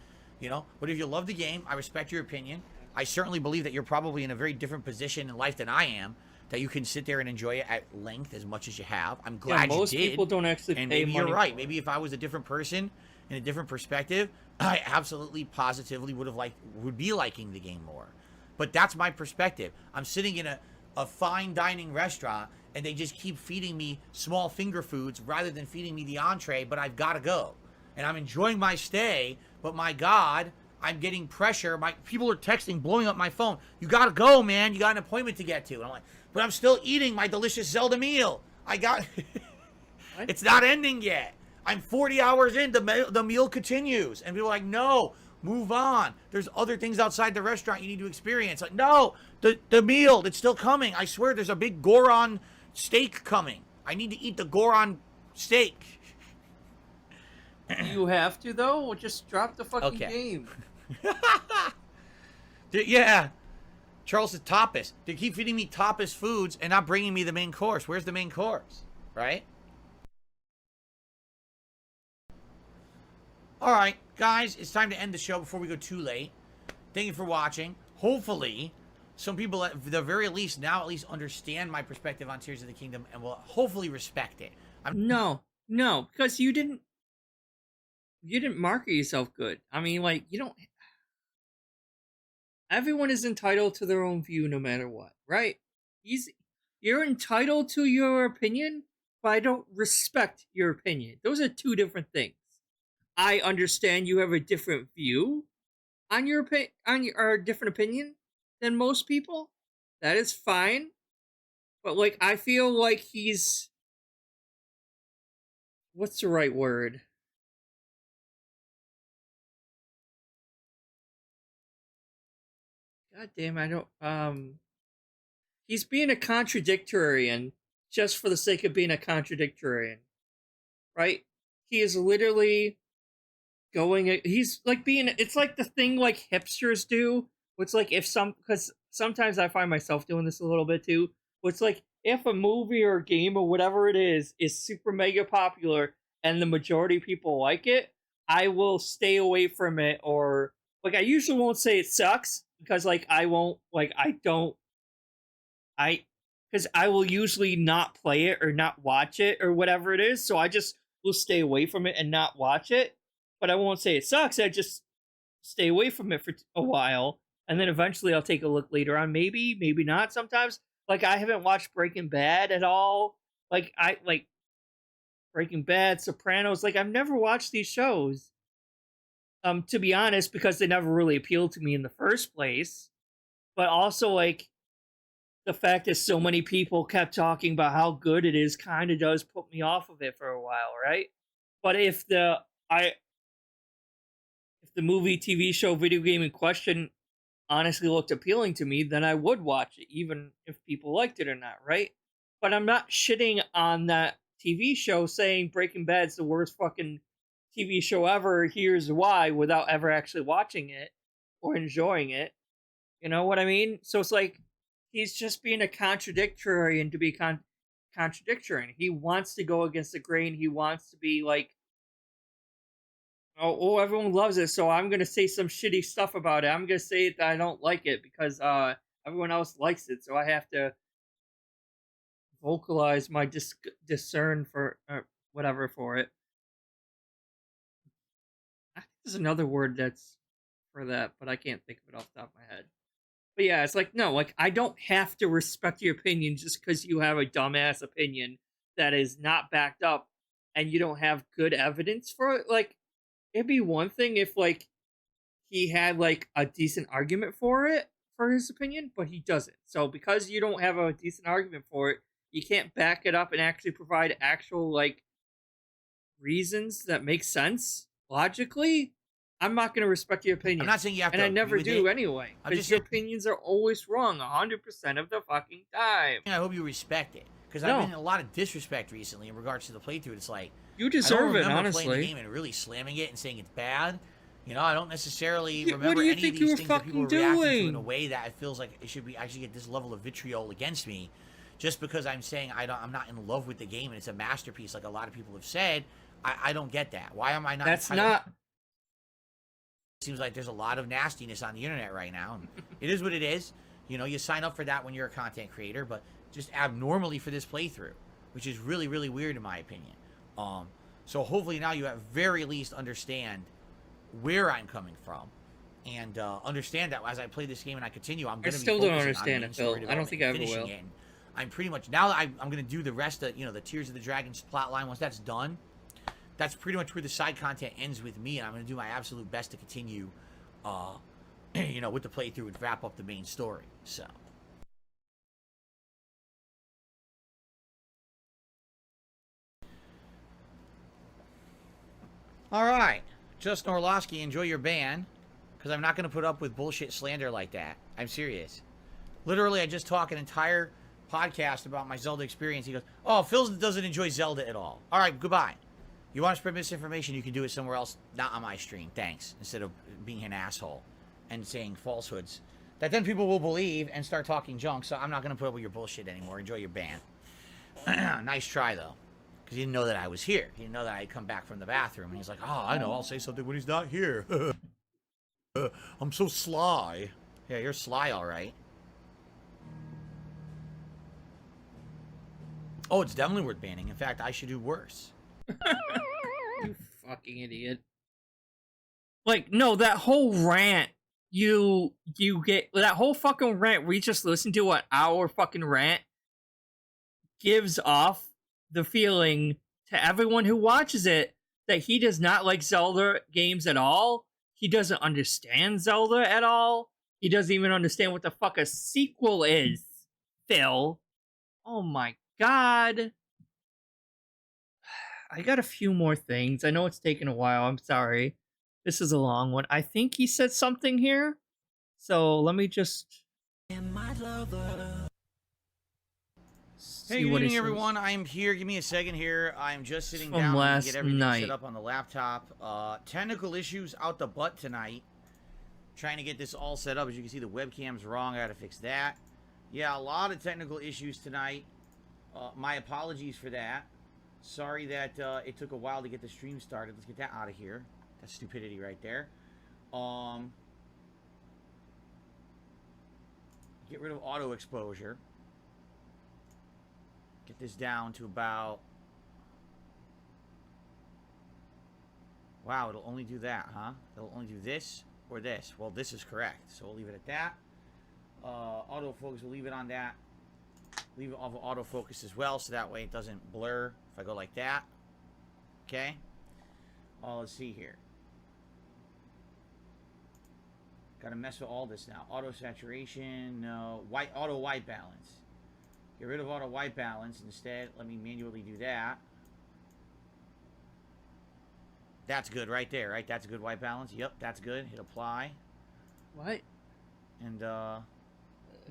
You know? But if you love the game, I respect your opinion. I certainly believe that you're probably in a very different position in life than I am, that you can sit there and enjoy it at length as much as you have. I'm glad you did. Most people don't actually and pay maybe money you're right. for Maybe it. if I was a different person in a different perspective, I absolutely positively would be liking the game more. But that's my perspective. I'm sitting in a fine dining restaurant and they just keep feeding me small finger foods rather than feeding me the entree, but I've got to go. And I'm enjoying my stay, but my God, I'm getting pressure. My people are texting, blowing up my phone. You got to go, man. You got an appointment to get to. And I'm like, but I'm still eating my delicious Zelda meal. I got It's not ending yet. I'm 40 hours in, the meal continues. And people are like, no, move on. There's other things outside the restaurant you need to experience. Like, no, the meal, it's still coming. I swear there's a big Goron steak coming. I need to eat the Goron steak. You have to, though? Just drop the fucking Okay. game. Yeah. Charles says tapas. They keep feeding me tapas foods and not bringing me the main course. Where's the main course? Right? All right, guys, it's time to end the show before we go too late. Thank you for watching. Hopefully, some people at the very least now at least understand my perspective on Tears of the Kingdom and will hopefully respect it. No, because you didn't market yourself good. I mean, like, you don't. Everyone is entitled to their own view, no matter what, right? You're entitled to your opinion, but I don't respect your opinion. Those are two different things. I understand you have a different view on your or a different opinion than most people. That is fine, but like, I feel like he's, what's the right word? God damn, I don't. He's being a contradictorian just for the sake of being a contradictorian, right? He is literally he's like being, it's like the thing like hipsters do. It's like because sometimes I find myself doing this a little bit too. It's like if a movie or a game or whatever it is super mega popular and the majority of people like it, I will stay away from it, or like I usually won't say it sucks because like I won't, like I don't, because I will usually not play it or not watch it or whatever it is, so I just will stay away from it and not watch it. But I won't say it sucks. I just stay away from it for a while, and then eventually I'll take a look later on. Maybe, maybe not. Sometimes, like I haven't watched Breaking Bad at all. Like I like Breaking Bad, Sopranos. Like I've never watched these shows. To be honest, because they never really appealed to me in the first place. But also, like, the fact that so many people kept talking about how good it is kind of does put me off of it for a while, right? But if the movie, TV show, video game in question honestly looked appealing to me, then I would watch it, even if people liked it or not, right? But I'm not shitting on that TV show saying Breaking Bad's the worst fucking TV show ever, here's why, without ever actually watching it or enjoying it. You know what I mean? So it's like, he's just being a contradictorian to be contradictorian. He wants to go against the grain. He wants to be like, oh, everyone loves it, so I'm gonna say some shitty stuff about it. I'm gonna say that I don't like it because everyone else likes it, so I have to vocalize my discern for whatever for it. There's another word that's for that, but I can't think of it off the top of my head. But yeah, it's like, no, like, I don't have to respect your opinion just because you have a dumbass opinion that is not backed up and you don't have good evidence for it. Like, it'd be one thing if, like, he had, like, a decent argument for it, for his opinion, but he doesn't. So because you don't have a decent argument for it, you can't back it up and actually provide actual, like, reasons that make sense logically. I'm not going to respect your opinion. I'm not saying you have to. And I never agree with do it. anyway. I'm Because just your saying- opinions are always wrong 100% of the fucking time. I hope you respect it, because No. I've been in a lot of disrespect recently in regards to the playthrough. It's like You I deserve don't it, remember playing the honestly. game and really slamming it and saying it's bad. You know, I don't necessarily Yeah, what remember do you any think of you these were things that people are fucking reacting to in doing? a way that it feels like it should be actually get this level of vitriol against me, just because I'm saying I'm not in love with the game and it's a masterpiece, like a lot of people have said. I don't get that. Why am I not? That's I don't- not. Seems like there's a lot of nastiness on the internet right now. And it is what it is. You know, you sign up for that when you're a content creator, but just abnormally for this playthrough, which is really, really weird in my opinion. So hopefully now you at very least understand where I'm coming from, and understand that as I play this game and I continue, I'm going to still be don't focusing understand on it, main story Phil. I don't think I ever finishing will. it. And I'm pretty much now that I'm going to do the rest of the Tears of the Dragons plot line. Once that's done, that's pretty much where the side content ends with me, and I'm going to do my absolute best to continue, with the playthrough and wrap up the main story. So. All right, Just Norlowski, enjoy your ban, because I'm not going to put up with bullshit slander like that. I'm serious. Literally, I just talked an entire podcast about my Zelda experience. He goes, "Oh, Phil doesn't enjoy Zelda at all." All right, goodbye. You want to spread misinformation, you can do it somewhere else, not on my stream. Thanks. Instead of being an asshole and saying falsehoods that then people will believe and start talking junk. So I'm not going to put up with your bullshit anymore. Enjoy your ban. Nice try, though. Because he didn't know that I was here. He didn't know that I'd come back from the bathroom. And he's like, "Oh, I know. I'll say something when he's not here." I'm so sly. Yeah, you're sly, all right. Oh, it's definitely worth banning. In fact, I should do worse. You fucking idiot. Like, no, that whole rant you get, that whole fucking rant we just listened to, an hour fucking rant, gives off the feeling to everyone who watches it that he does not like Zelda games at all. He doesn't understand Zelda at all. He doesn't even understand what the fuck a sequel is, Phil. Oh my god. I got a few more things. I know it's taken a while. I'm sorry. This is a long one. I think he said something here. So let me just Hey, see good what he evening, says. everyone. I am here. Give me a second here. I'm just sitting From down to last get everything night. set up on the laptop. Technical issues out the butt tonight. Trying to get this all set up. As you can see, the webcam's wrong. I gotta fix that. Yeah, a lot of technical issues tonight. My apologies for that. Sorry that it took a while to get the stream started. Let's get that out of here. That's stupidity right there. Get rid of auto exposure. Get this down to about... Wow, it'll only do that, huh? It'll only do this or this. Well, this is correct, so we'll leave it at that. Autofocus, we'll leave it on that. Leave it off of autofocus as well, so that way it doesn't blur if I go like that. Okay? Let's see here. Gotta mess with all this now. Auto saturation, no. Auto white balance. Get rid of auto white balance. Instead, let me manually do that. That's good right there, right? That's a good white balance. Yep, that's good. Hit apply. What? And, no,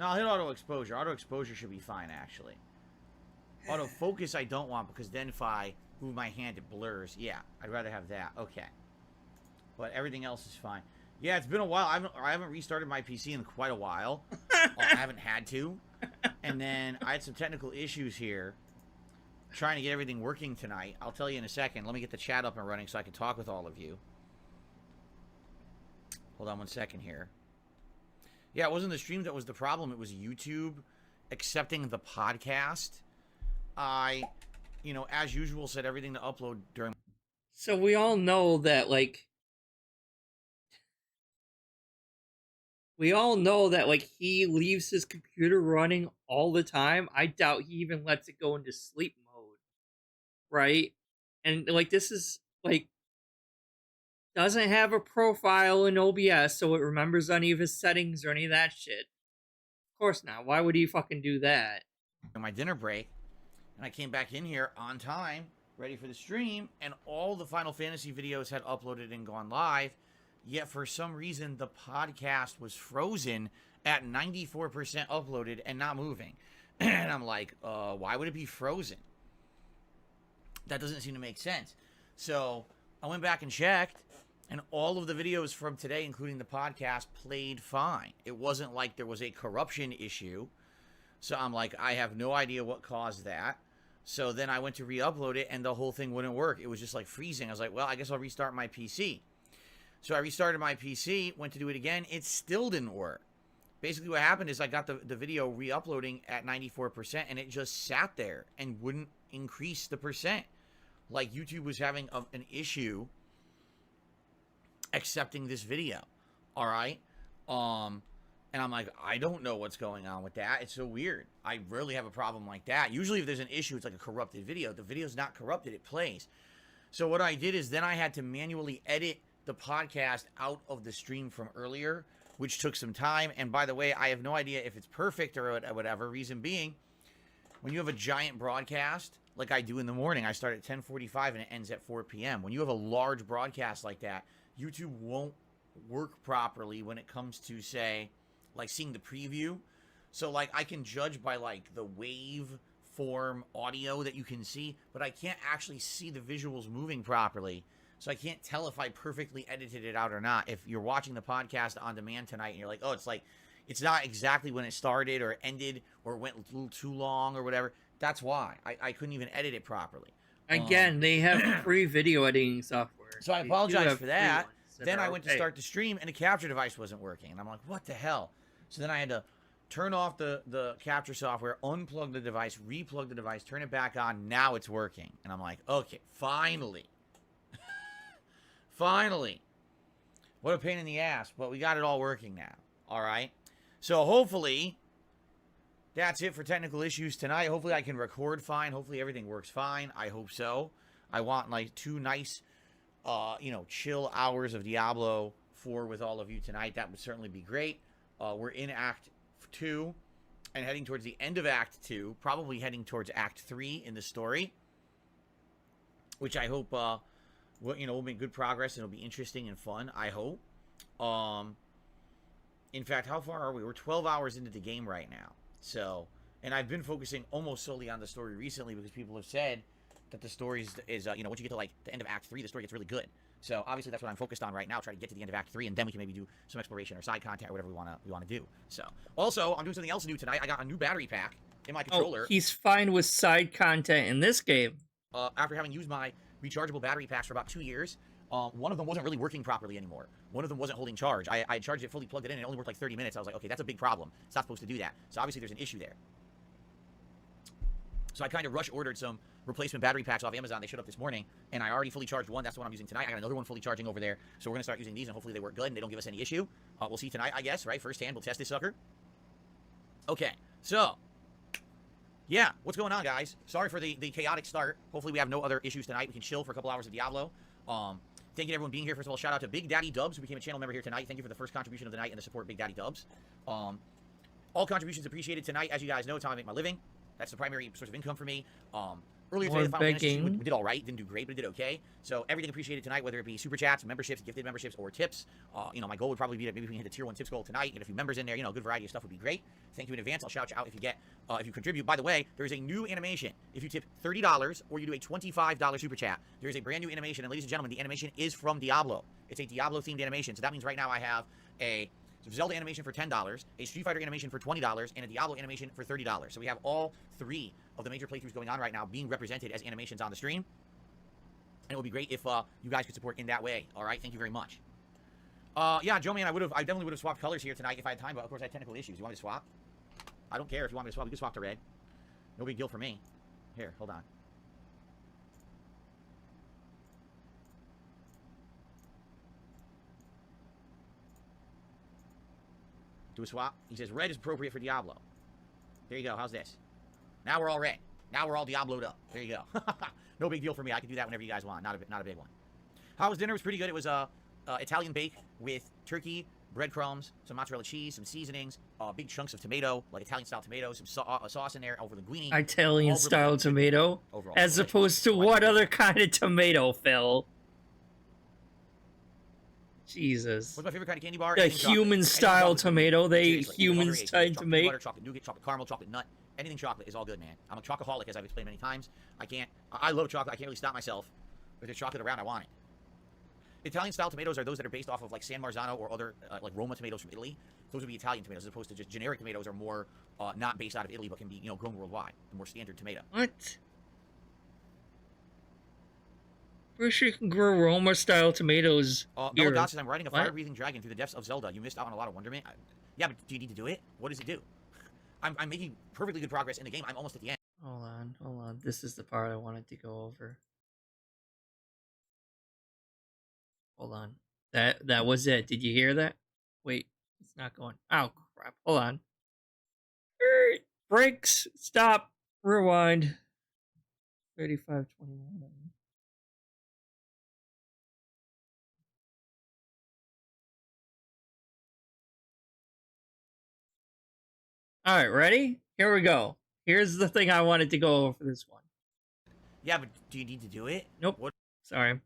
I'll hit auto exposure. Auto exposure should be fine, actually. Auto focus I don't want, because then if I move my hand, it blurs. Yeah, I'd rather have that. Okay. But everything else is fine. Yeah, it's been a while. I haven't restarted my PC in quite a while. I haven't had to. And then I had some technical issues here. Trying to get everything working tonight. I'll tell you in a second. Let me get the chat up and running so I can talk with all of you. Hold on one second here. Yeah, it wasn't the stream that was the problem. It was YouTube accepting the podcast. I, as usual, set everything to upload during... So we all know that, like, we all know that like he leaves his computer running all the time. I doubt he even lets it go into sleep mode, right? And like this is like doesn't have a profile in OBS, so it remembers any of his settings or any of that shit. Of course not. Why would he fucking do that? My dinner break, and I came back in here on time, ready for the stream, and all the Final Fantasy videos had uploaded and gone live, yet for some reason the podcast was frozen at 94% uploaded and not moving. And I'm like, why would it be frozen? That doesn't seem to make sense. So I went back and checked, and all of the videos from today, including the podcast, played fine. It wasn't like there was a corruption issue. So I'm like, I have no idea what caused that. So then I went to re-upload it, and the whole thing wouldn't work. It was just like freezing. I was like, well, I guess I'll restart my PC. So I restarted my PC, went to do it again. It still didn't work. Basically what happened is I got the video re-uploading at 94%, and it just sat there and wouldn't increase the percent. Like YouTube was having an issue accepting this video. All right? And I'm like, I don't know what's going on with that. It's so weird. I rarely have a problem like that. Usually if there's an issue, it's like a corrupted video. The video's not corrupted. It plays. So what I did is then I had to manually edit the podcast out of the stream from earlier, which took some time. And by the way, I have no idea if it's perfect or whatever. Reason being, when you have a giant broadcast, like I do in the morning, I start at 10:45 and it ends at 4 p.m. When you have a large broadcast like that, YouTube won't work properly when it comes to, say, like seeing the preview. So like I can judge by like the wave form audio that you can see, but I can't actually see the visuals moving properly. So I can't tell if I perfectly edited it out or not. If you're watching the podcast on demand tonight and you're like, oh, it's like, it's not exactly when it started or ended or went a little too long or whatever, that's why. I couldn't even edit it properly. Again, they have free video editing software. So I They do apologize have for free that. ones that Then are I went to okay. start the stream and the capture device wasn't working. And I'm like, what the hell? So then I had to turn off the capture software, unplug the device, replug the device, turn it back on. Now it's working. And I'm like, okay, finally. Finally. What a pain in the ass, but we got it all working now. All right. So hopefully that's it for technical issues tonight. Hopefully I can record fine. Hopefully everything works fine. I hope so. I want like 2 nice, chill hours of Diablo 4 with all of you tonight. That would certainly be great. We're in Act 2 and heading towards the end of Act 2, probably heading towards Act 3 in the story, which I hope we'll make good progress and it'll be interesting and fun, I hope. In fact, how far are we? We're 12 hours into the game right now. So, and I've been focusing almost solely on the story recently because people have said that the story is once you get to like the end of Act 3, the story gets really good. So obviously that's what I'm focused on right now, try to get to the end of Act 3, and then we can maybe do some exploration or side content or whatever we wanna do. So, also, I'm doing something else new tonight. I got a new battery pack in my controller. Oh, he's fine with side content in this game. After having used my rechargeable battery packs for about 2 years, one of them wasn't really working properly anymore. One of them wasn't holding charge. I charged it, fully plugged it in, and it only worked like 30 minutes. I was like, okay, that's a big problem. It's not supposed to do that. So obviously there's an issue there. So I kind of rush ordered some replacement battery packs off Amazon. They showed up this morning, and I already fully charged one. That's the one I'm using tonight. I got another one fully charging over there. So we're going to start using these, and hopefully they work good, and they don't give us any issue. We'll see tonight, I guess, right? Firsthand, we'll test this sucker. Okay, so, yeah, what's going on, guys? Sorry for the chaotic start. Hopefully we have no other issues tonight. We can chill for a couple hours of Diablo. Thank you to everyone being here. First of all, shout out to Big Daddy Dubs, who became a channel member here tonight. Thank you for the first contribution of the night and the support, Big Daddy Dubs. All contributions appreciated tonight. As you guys know, it's how I make my living. That's the primary source of income for me. Earlier today, the Final Fantasy we did all right. Didn't do great, but it did okay. So everything appreciated tonight, whether it be super chats, memberships, gifted memberships, or tips. My goal would probably be that maybe we can hit the tier 1 tips goal tonight. Get a few members in there. A good variety of stuff would be great. Thank you in advance. I'll shout you out if you contribute. By the way, there is a new animation. If you tip $30 or you do a $25 super chat, there is a brand new animation. And ladies and gentlemen, the animation is from Diablo. It's a Diablo themed animation. So that means right now I have a Zelda animation for $10, a Street Fighter animation for $20, and a Diablo animation for $30. So we have all 3 of the major playthroughs going on right now being represented as animations on the stream. And it would be great if you guys could support in that way. All right, thank you very much. Yeah, Joe, man, I definitely would have swapped colors here tonight if I had time, but of course I had technical issues. You want me to swap? I don't care if you want me to swap. We can swap to red. No big deal for me. Here, hold on. Do a swap. He says red is appropriate for Diablo. There you go. How's this? Now we're all red. Now we're all Diablo'd up. There you go. No big deal for me. I can do that whenever you guys want. Not a big one. How was dinner? It was pretty good. It was Italian bake with turkey, breadcrumbs, some mozzarella cheese, some seasonings, big chunks of tomato, like Italian-style tomato, some sauce in there over linguine. Italian-style tomato? Overall, as opposed to what other kind of tomato, Phil? Jesus. What's my favorite kind of candy bar? The human-style tomato humans tried to make. Butter, chocolate nougat, chocolate caramel, chocolate nut. Anything chocolate is all good, man. I'm a chocoholic, as I've explained many times. I love chocolate. I can't really stop myself. If there's chocolate around, I want it. Italian-style tomatoes are those that are based off of like San Marzano or other like Roma tomatoes from Italy. Those would be Italian tomatoes, as opposed to just generic tomatoes are more not based out of Italy, but can be grown worldwide. The more standard tomato. What? Wish you can grow Roma-style tomatoes. Melodot says, I'm riding a fire-breathing dragon through the depths of Zelda. You missed out on a lot of wonderment. Yeah, but do you need to do it? What does it do? I'm making perfectly good progress in the game. I'm almost at the end. Hold on. This is the part I wanted to go over. Hold on. That was it. Did you hear that? Wait, it's not going. Oh, crap. Hold on. Brakes. Stop. Rewind. 35:21. All right, ready? Here we go. Here's the thing I wanted to go over for this one. Yeah, but do you need to do it? Nope. What? Sorry.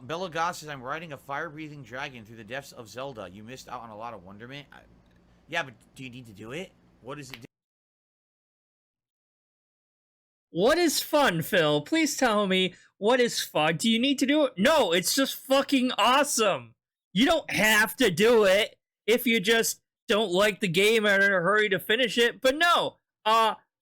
Bella Goss says, I'm riding a fire-breathing dragon through the depths of Zelda. You missed out on a lot of wonderment. Yeah, but do you need to do it? What does it do? What is fun, Phil? Please tell me what is fun. Do you need to do it? No, it's just fucking awesome. You don't have to do it if you just don't like the game and are in a hurry to finish it. But no,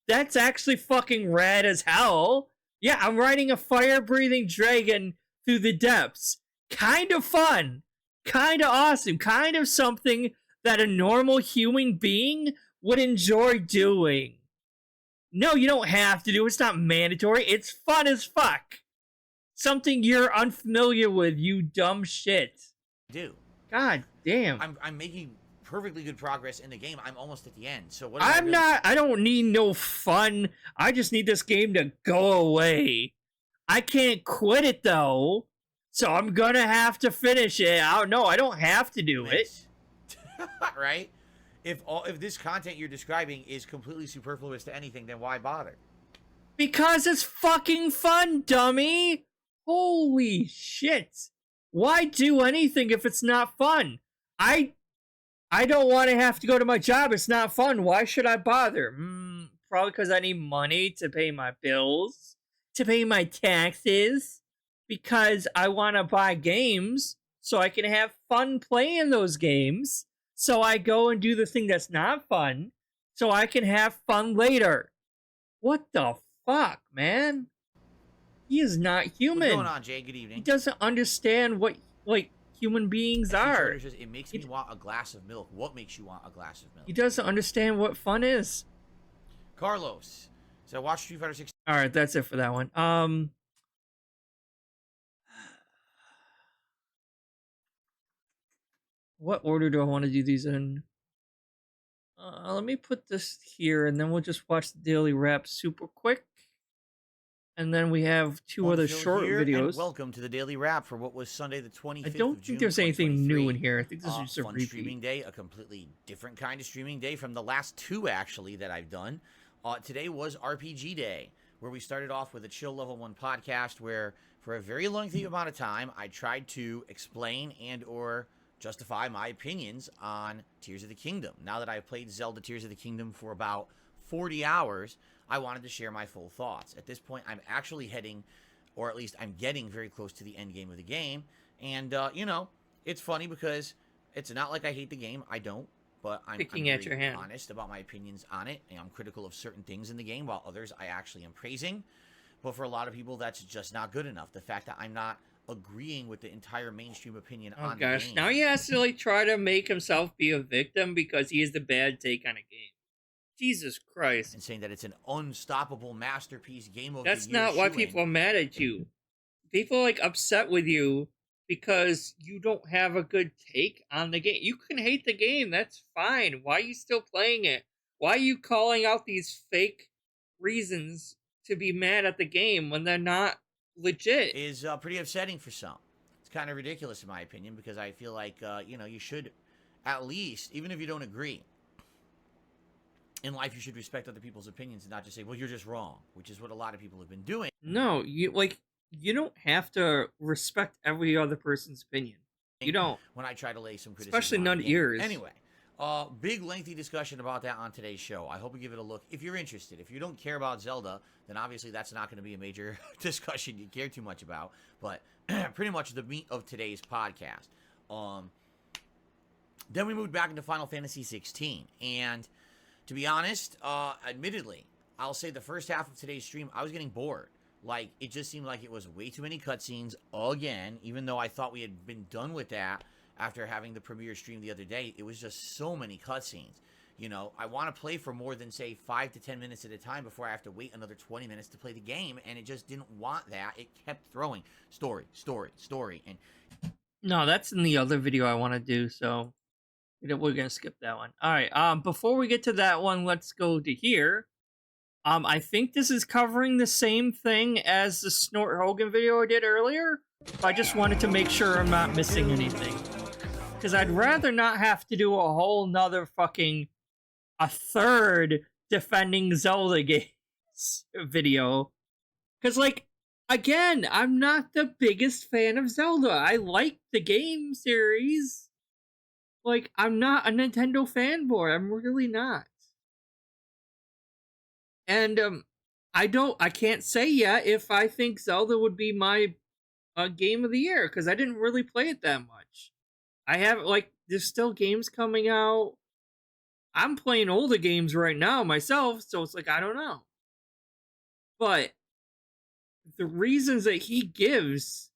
that's actually fucking rad as hell. Yeah, I'm riding a fire-breathing dragon through the depths. Kind of fun. Kind of awesome. Kind of something that a normal human being would enjoy doing. No, you don't have to do it. It's not mandatory. It's fun as fuck. Something you're unfamiliar with, you dumb shit. Do. God damn. I'm making perfectly good progress in the game. I'm almost at the end. So what? I don't need no fun. I just need this game to go away. I can't quit it though. So I'm gonna have to finish it. I don't have to do it. Right? If this content you're describing is completely superfluous to anything, then why bother? Because it's fucking fun, dummy! Holy shit! Why do anything if it's not fun? I don't want to have to go to my job. It's not fun. Why should I bother? Probably because I need money to pay my bills, to pay my taxes, because I want to buy games so I can have fun playing those games. So I go and do the thing that's not fun, so I can have fun later. What the fuck, man? He is not human. What's going on, Jay? Good evening. He doesn't understand what, human beings are. Says, it makes me want a glass of milk. What makes you want a glass of milk? He doesn't understand what fun is. Carlos. So watch Street Fighter 6. Alright, that's it for that one. What order do I want to do these in? Let me put this here, and then we'll just watch the daily wrap super quick. And then we have two other short videos. Welcome to the daily wrap for what was Sunday the 25th I don't think there's anything new in here. I think this is just a fun repeat. Streaming day, a completely different kind of streaming day from the last two, actually, that I've done. Today was RPG Day, where we started off with a Chill Level 1 podcast, where for a very lengthy amount of time, I tried to explain and or justify my opinions on Tears of the Kingdom. Now that I've played Zelda Tears of the Kingdom for about 40 hours, I wanted to share my full thoughts. At this point, I'm actually heading, or at least I'm getting very close to the end game of the game. And, it's funny because it's not like I hate the game. I don't. But I'm very honest about my opinions on it. And I'm critical of certain things in the game, while others I actually am praising. But for a lot of people, that's just not good enough. The fact that I'm not agreeing with the entire mainstream opinion on the game. Now he has to try to make himself be a victim because he is the bad take on a game. Jesus Christ. and saying that it's an unstoppable masterpiece game of That's the year. not why shoo-in. people are mad at you. People are, like, upset with you because you don't have a good take on the game. You can hate the game, that's fine. Why are you still playing it? Why are you calling out these fake reasons to be mad at the game when they're not legit? Is pretty upsetting for some. It's kind of ridiculous in my opinion, because I feel like you should, at least, even if you don't agree, in life you should respect other people's opinions and not just say, well, you're just wrong, which is what a lot of people have been doing. No, you don't have to respect every other person's opinion. You don't. When I try to lay some criticism, Especially on none the of game. yours. Anyway, big lengthy discussion about that on today's show. I hope you give it a look if you're interested. If you don't care about Zelda, then obviously that's not going to be a major discussion you care too much about. But pretty much the meat of today's podcast. Then we moved back into Final Fantasy 16, and to be honest, admittedly, I'll say the first half of today's stream, I was getting bored. Like, it just seemed like it was way too many cutscenes again, even though I thought we had been done with that after having the premiere stream the other day. It was just so many cutscenes. You know, I want to play for more than, say, 5 to 10 minutes at a time before I have to wait another 20 minutes to play the game, and it just didn't want that. It kept throwing story, and... No, that's in the other video I want to do, so we're gonna skip that one. All right. Before we get to that one, let's go to here. I think this is covering the same thing as the Snort Hogan video I did earlier. I just wanted to make sure I'm not missing anything, because I'd rather not have to do a whole nother a third defending Zelda games video. Because, like, again, I'm not the biggest fan of Zelda. I like the game series. Like, I'm not a Nintendo fanboy. I'm really not. And, I can't say yet if I think Zelda would be my game of the year, because I didn't really play it that much. I haven't, like, there's still games coming out. I'm playing older games right now myself, so it's like, I don't know. But the reasons that he gives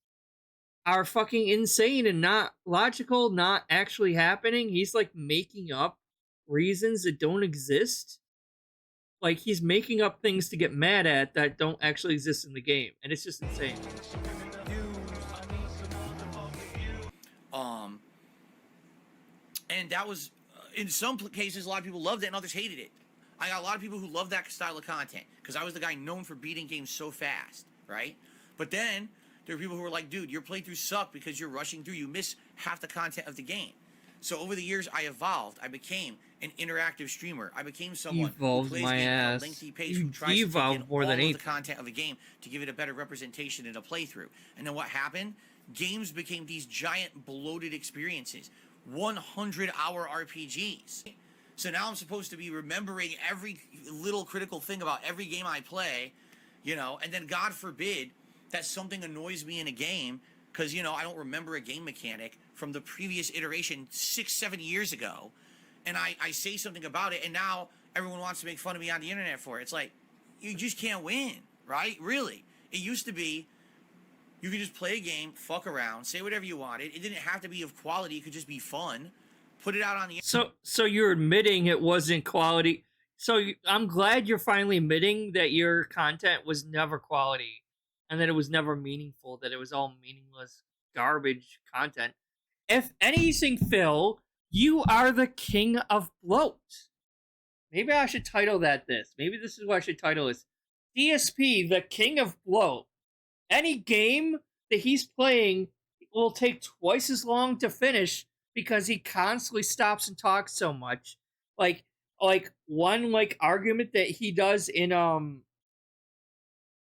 are fucking insane and not logical, not actually happening. He's, like, making up reasons that don't exist. Like, he's making up things to get mad at that don't actually exist in the game, and it's just insane. And that was, in some cases, a lot of people loved it and others hated it. I got a lot of people who love that style of content, because I was the guy known for beating games so fast, right? But then, there were people who were like, dude, your playthroughs suck because you're rushing through. You miss half the content of the game. So over the years, I evolved. I became an interactive streamer. I became someone who plays games at a lengthy pace, who tries to take in all of the content of a game to give it a better representation in a playthrough. And then what happened? Games became these giant bloated experiences. 100-hour RPGs. So now I'm supposed to be remembering every little critical thing about every game I play, and then God forbid that something annoys me in a game because, I don't remember a game mechanic from the previous iteration 6-7 years ago, and I say something about it, and now everyone wants to make fun of me on the internet for it. It's like, you just can't win, right? Really. It used to be, you could just play a game, fuck around, say whatever you wanted. It didn't have to be of quality. It could just be fun. Put it out on the... So you're admitting it wasn't quality. So I'm glad you're finally admitting that your content was never quality and that it was never meaningful, that it was all meaningless garbage content. If anything, Phil, you are the king of bloat. Maybe I should title this. Maybe this is what I should title this. DSP, the king of bloat. Any game that he's playing will take twice as long to finish because he constantly stops and talks so much. Like one argument that he does in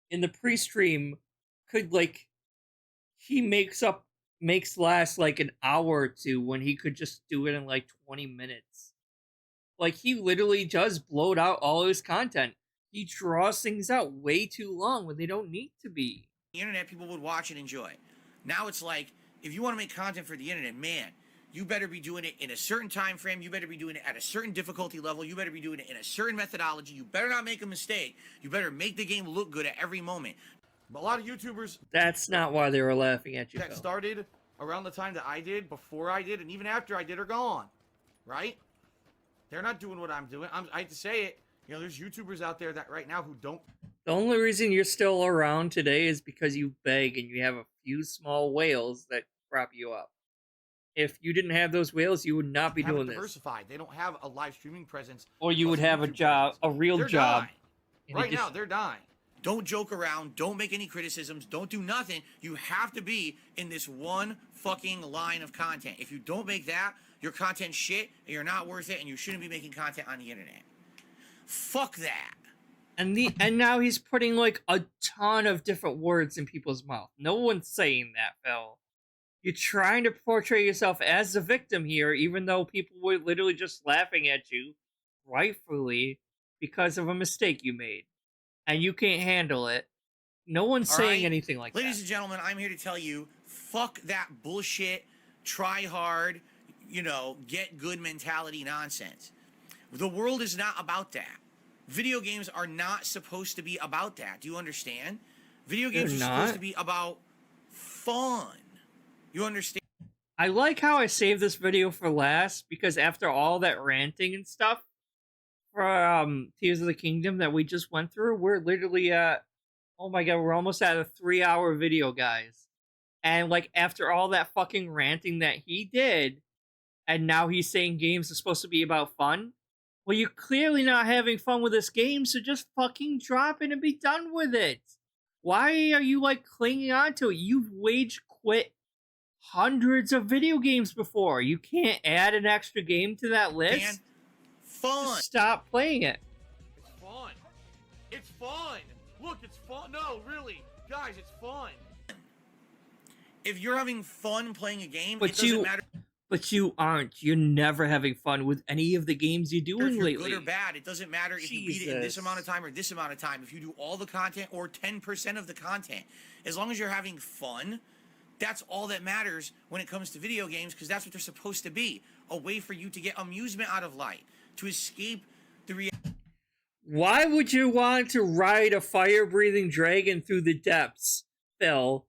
the pre-stream could he makes last like an hour or two when he could just do it in like 20 minutes. Like, he literally does bloat out all his content. He draws things out way too long when they don't need to be. The internet, people would watch and enjoy. Now it's like, if you want to make content for the internet, man, you better be doing it in a certain time frame. You better be doing it at a certain difficulty level. You better be doing it in a certain methodology. You better not make a mistake. You better make the game look good at every moment. But a lot of YouTubers... That's not why they were laughing at you, that Phil. Started around the time that I did, before I did, and even after I did are gone. Right? They're not doing what I'm doing. I hate to say it. You know, there's YouTubers out there that right now who don't. The only reason you're still around today is because you beg and you have a few small whales that prop you up. If you didn't have those whales, you would not be doing this. Diversified. They don't have a live streaming presence. Or you would have a YouTube job, presence. a real They're job. dying. Right now, they're dying. Don't joke around. Don't make any criticisms. Don't do nothing. You have to be in this one fucking line of content. If you don't make that, your content's shit, and you're not worth it, and you shouldn't be making content on the internet. Fuck that. And now he's putting like a ton of different words in people's mouth. No one's saying that, Phil. You're trying to portray yourself as the victim here, even though people were literally just laughing at you, rightfully, because of a mistake you made. And you can't handle it. No one's saying anything like that. Ladies and gentlemen, I'm here to tell you, fuck that bullshit, try hard, you know, get good mentality nonsense. The world is not about that. Video games are not supposed to be about that. Do you understand? Video games are supposed to be about fun. You understand? I like how I saved this video for last, because after all that ranting and stuff for Tears of the Kingdom that we just went through, we're literally at, oh my god, we're almost at a 3-hour video, guys. And like after all that fucking ranting that he did, and now he's saying games are supposed to be about fun, well, you're clearly not having fun with this game, so just fucking drop it and be done with it. Why are you like clinging on to it? You've wage quit hundreds of video games before. You can't add an extra game to that list. Man, fun. Just stop playing it. It's fun. It's fun. Look, it's fun. No, really, guys, it's fun. If you're having fun playing a game, it doesn't matter. But you aren't. You're never having fun with any of the games you're doing if you're lately. Good or bad, it doesn't matter if you beat it in this amount of time or this amount of time. If you do all the content or 10% of the content, as long as you're having fun, that's all that matters when it comes to video games, because that's what they're supposed to be. A way for you to get amusement out of life, to escape the reality. Why would you want to ride a fire-breathing dragon through the depths, Phil?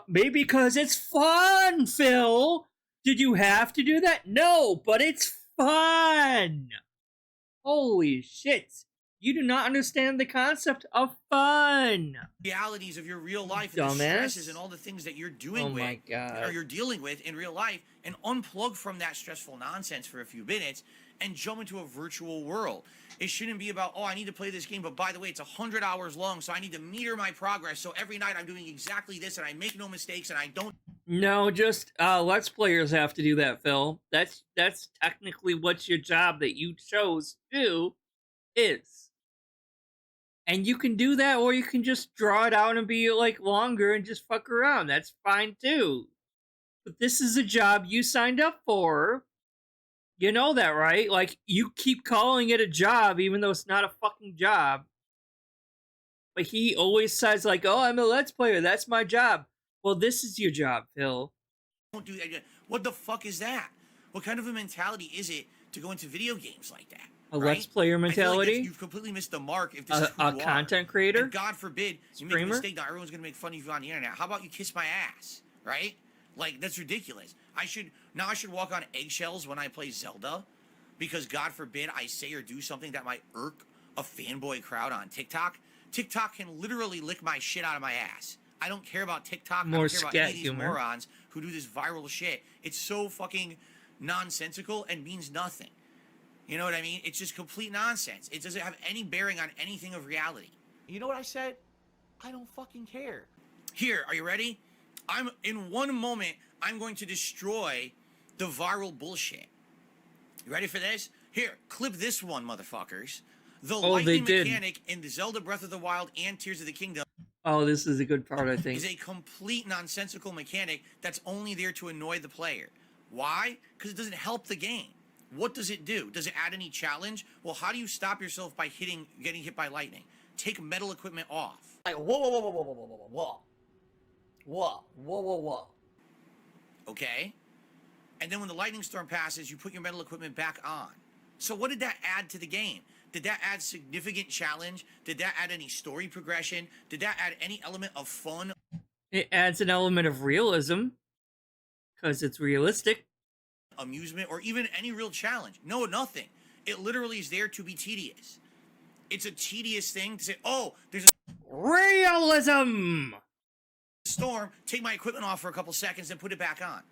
Maybe because it's fun, Phil! Did you have to do that? No, but it's fun! Holy shit. You do not understand the concept of fun. Realities of your real life and the stresses and all the things that you're doing or you're dealing with in real life, and unplug from that stressful nonsense for a few minutes and jump into a virtual world. It shouldn't be about, oh, I need to play this game, but by the way, it's 100 hours long, so I need to meter my progress. So every night I'm doing exactly this, and I make no mistakes, and I don't. No, just Let's Players have to do that, Phil. That's technically what your job that you chose to do is. And you can do that, or you can just draw it out and be like longer and just fuck around. That's fine too. But this is a job you signed up for. You know that, right? Like, you keep calling it a job even though it's not a fucking job. But he always says like, oh, I'm a Let's Player, that's my job. Well, this is your job, Phil. Don't do that. What the fuck is that? What kind of a mentality is it to go into video games like that? A Let's Player mentality? Like you've completely missed the mark if this is who a you content are. creator? And God forbid you make a mistake. Now everyone's going to make fun of you on the internet. How about you kiss my ass, right? Like, that's ridiculous. I should walk on eggshells when I play Zelda because God forbid I say or do something that might irk a fanboy crowd on TikTok. TikTok can literally lick my shit out of my ass. I don't care about TikTok. I don't care about any of these morons who do this viral shit. It's so fucking nonsensical and means nothing. You know what I mean? It's just complete nonsense. It doesn't have any bearing on anything of reality. You know what I said? I don't fucking care. Here, are you ready? In one moment, I'm going to destroy the viral bullshit. You ready for this? Here, clip this one, motherfuckers. The lightning mechanic in the Zelda Breath of the Wild and Tears of the Kingdom. Oh, this is a good part, I think. Is a complete nonsensical mechanic that's only there to annoy the player. Why? Because it doesn't help the game. What does it do? Does it add any challenge? Well, how do you stop yourself by getting hit by lightning? Take metal equipment off. Like, whoa. Okay? And then when the lightning storm passes, you put your metal equipment back on. So what did that add to the game? Did that add significant challenge? Did that add any story progression? Did that add any element of fun? It adds an element of realism, because it's realistic. Amusement, or even any real challenge? No, nothing. It literally is there to be tedious. It's a tedious thing to say, oh, there's a Realism! storm, take my equipment off for a couple seconds and put it back on.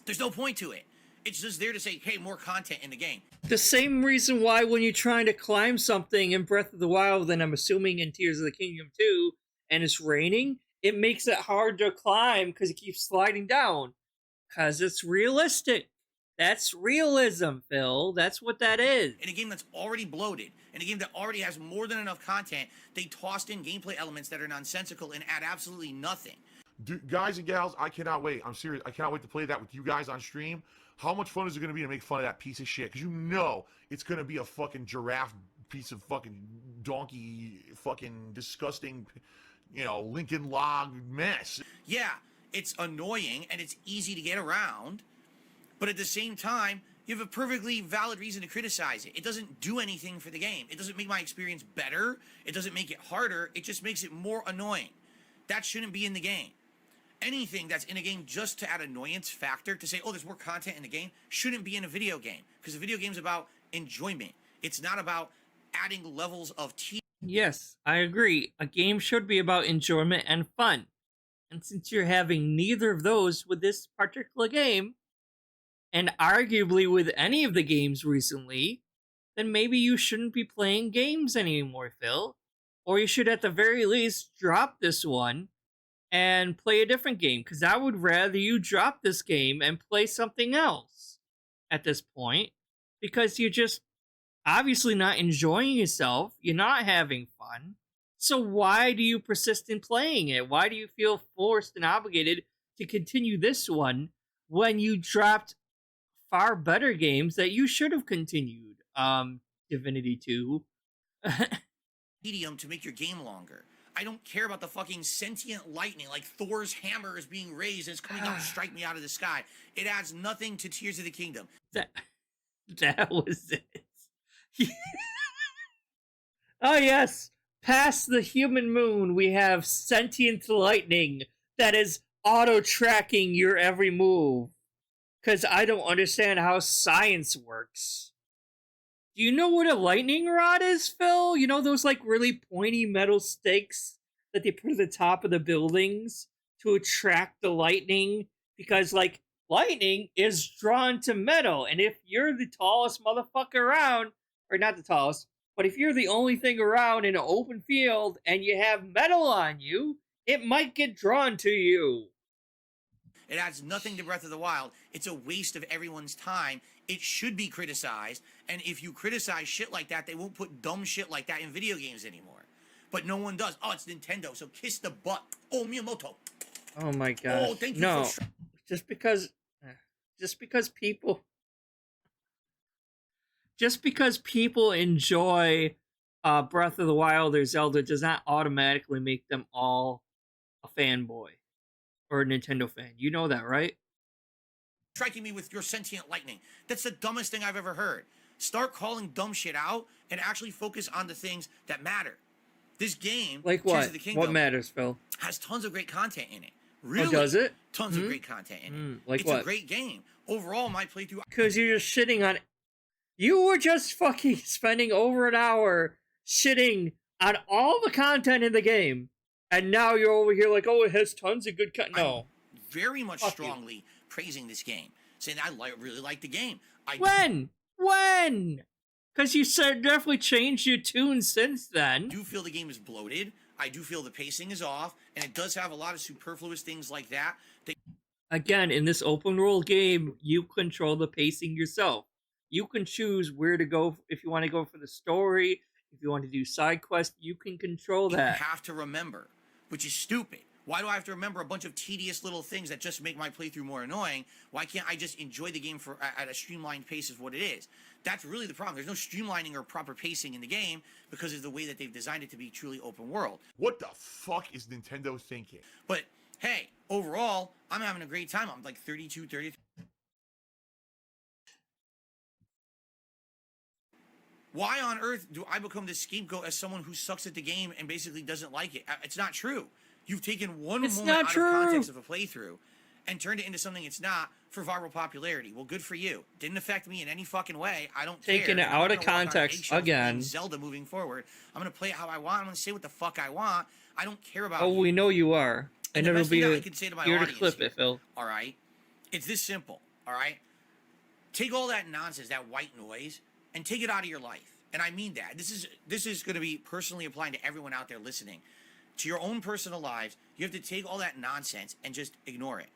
There's no point to it. It's just there to say, hey, more content in the game. The same reason why when you're trying to climb something in Breath of the Wild, and I'm assuming in Tears of the Kingdom too, and it's raining, it makes it hard to climb because it keeps sliding down. Because it's realistic. That's realism, Phil. That's what that is. In a game that's already bloated, in a game that already has more than enough content, they tossed in gameplay elements that are nonsensical and add absolutely nothing. Guys and gals, I cannot wait. I'm serious. I cannot wait to play that with you guys on stream. How much fun is it going to be to make fun of that piece of shit? Because you know it's going to be a fucking giraffe piece of fucking donkey, fucking disgusting, you know, Lincoln Log mess. Yeah, it's annoying and it's easy to get around, but at the same time, you have a perfectly valid reason to criticize it. It doesn't do anything for the game. It doesn't make my experience better. It doesn't make it harder. It just makes it more annoying. That shouldn't be in the game. Anything that's in a game just to add annoyance factor, to say, oh, there's more content in the game, shouldn't be in a video game. Because a video game's about enjoyment. It's not about adding levels of Yes, I agree. A game should be about enjoyment and fun. And since you're having neither of those with this particular game, and arguably with any of the games recently, then maybe you shouldn't be playing games anymore, Phil. Or you should at the very least drop this one and play a different game, because I would rather you drop this game and play something else at this point, because you're just obviously not enjoying yourself, you're not having fun, so why do you persist in playing it? Why do you feel forced and obligated to continue this one when you dropped far better games that you should have continued? Divinity 2. medium to make your game longer. I don't care about the fucking sentient lightning, like Thor's hammer is being raised and it's coming down to strike me out of the sky. It adds nothing to Tears of the Kingdom. That was it. Oh yes, past the human moon we have sentient lightning that is auto-tracking your every move. Because I don't understand how science works. Do you know what a lightning rod is, Phil? You know those like really pointy metal stakes that they put at the top of the buildings to attract the lightning? Because like lightning is drawn to metal, and if you're the tallest motherfucker around, or not the tallest, but if you're the only thing around in an open field and you have metal on you, it might get drawn to you. It adds nothing to Breath of the Wild. It's a waste of everyone's time. It should be criticized. And if you criticize shit like that, they won't put dumb shit like that in video games anymore. But no one does. Oh, it's Nintendo, so kiss the butt. Oh, Miyamoto. Oh my gosh. Oh, thank you no. for... Just because people enjoy Breath of the Wild or Zelda does not automatically make them all a fanboy or a Nintendo fan. You know that, right? Striking me with your sentient lightning. That's the dumbest thing I've ever heard. Start calling dumb shit out and actually focus on the things that matter. This game, like Tears what? of the Kingdom, What matters, Phil? has tons of great content in it. Really? Oh, does it? Tons of great content in it. Like it's what? a great game. Overall, my playthrough... Because you're just shitting on... You were just fucking spending over an hour shitting on all the content in the game. And now you're over here like, oh, it has tons of good content. No. I'm very much Fuck strongly you. praising this game. Saying I really like the game. When? Because you said definitely changed your tune since then. I do feel the game is bloated. I do feel the pacing is off. And it does have a lot of superfluous things like that. Again, in this open world game, you control the pacing yourself. You can choose where to go. If you want to go for the story, if you want to do side quests, you can control that. You have to remember, which is stupid. Why do I have to remember a bunch of tedious little things that just make my playthrough more annoying? Why can't I just enjoy the game at a streamlined pace is what it is? That's really the problem. There's no streamlining or proper pacing in the game because of the way that they've designed it to be truly open world. What the fuck is Nintendo thinking? But hey, overall, I'm having a great time. I'm like 32, 33. Why on earth do I become the scapegoat as someone who sucks at the game and basically doesn't like it? It's not true. You've taken one moment out of context of a playthrough and turned it into something it's not for viral popularity. Well, good for you. Didn't affect me in any fucking way. I don't care. Taking it And I'm out not of gonna walk on context eggshells again. playing Zelda moving forward. I'm gonna play it how I want. I'm gonna say what the fuck I want. I don't care about Oh, you. we know you are. And the it'll best be thing that a I can say to my here to audience clip here, it, Phil. all right? It's this simple, all right? Take all that nonsense, that white noise, and take it out of your life. And I mean that. This is going to be personally applying to everyone out there listening. To your own personal lives, you have to take all that nonsense and just ignore it.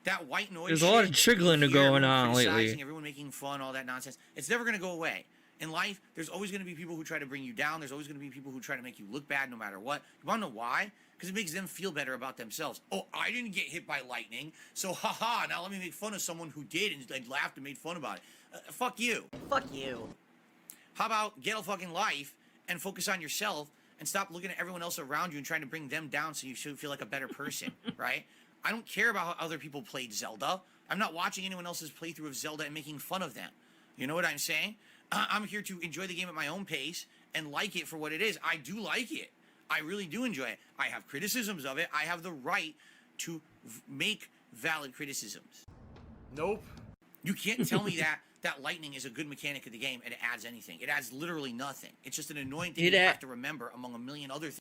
That white noise. There's a lot of chiggling going on lately. Everyone making fun, all that nonsense. It's never going to go away. In life, there's always going to be people who try to bring you down. There's always going to be people who try to make you look bad no matter what. You want to know why? Because it makes them feel better about themselves. Oh, I didn't get hit by lightning, so haha, now let me make fun of someone who did and laughed and made fun about it. Fuck you. Fuck you. How about get a fucking life and focus on yourself and stop looking at everyone else around you and trying to bring them down so you should feel like a better person, right? I don't care about how other people played Zelda. I'm not watching anyone else's playthrough of Zelda and making fun of them. You know what I'm saying? I'm here to enjoy the game at my own pace and like it for what it is. I do like it. I really do enjoy it. I have criticisms of it. I have the right to make valid criticisms. Nope. You can't tell me that lightning is a good mechanic of the game and it adds anything. It adds literally nothing. It's just an annoying thing you have to remember among a million other things.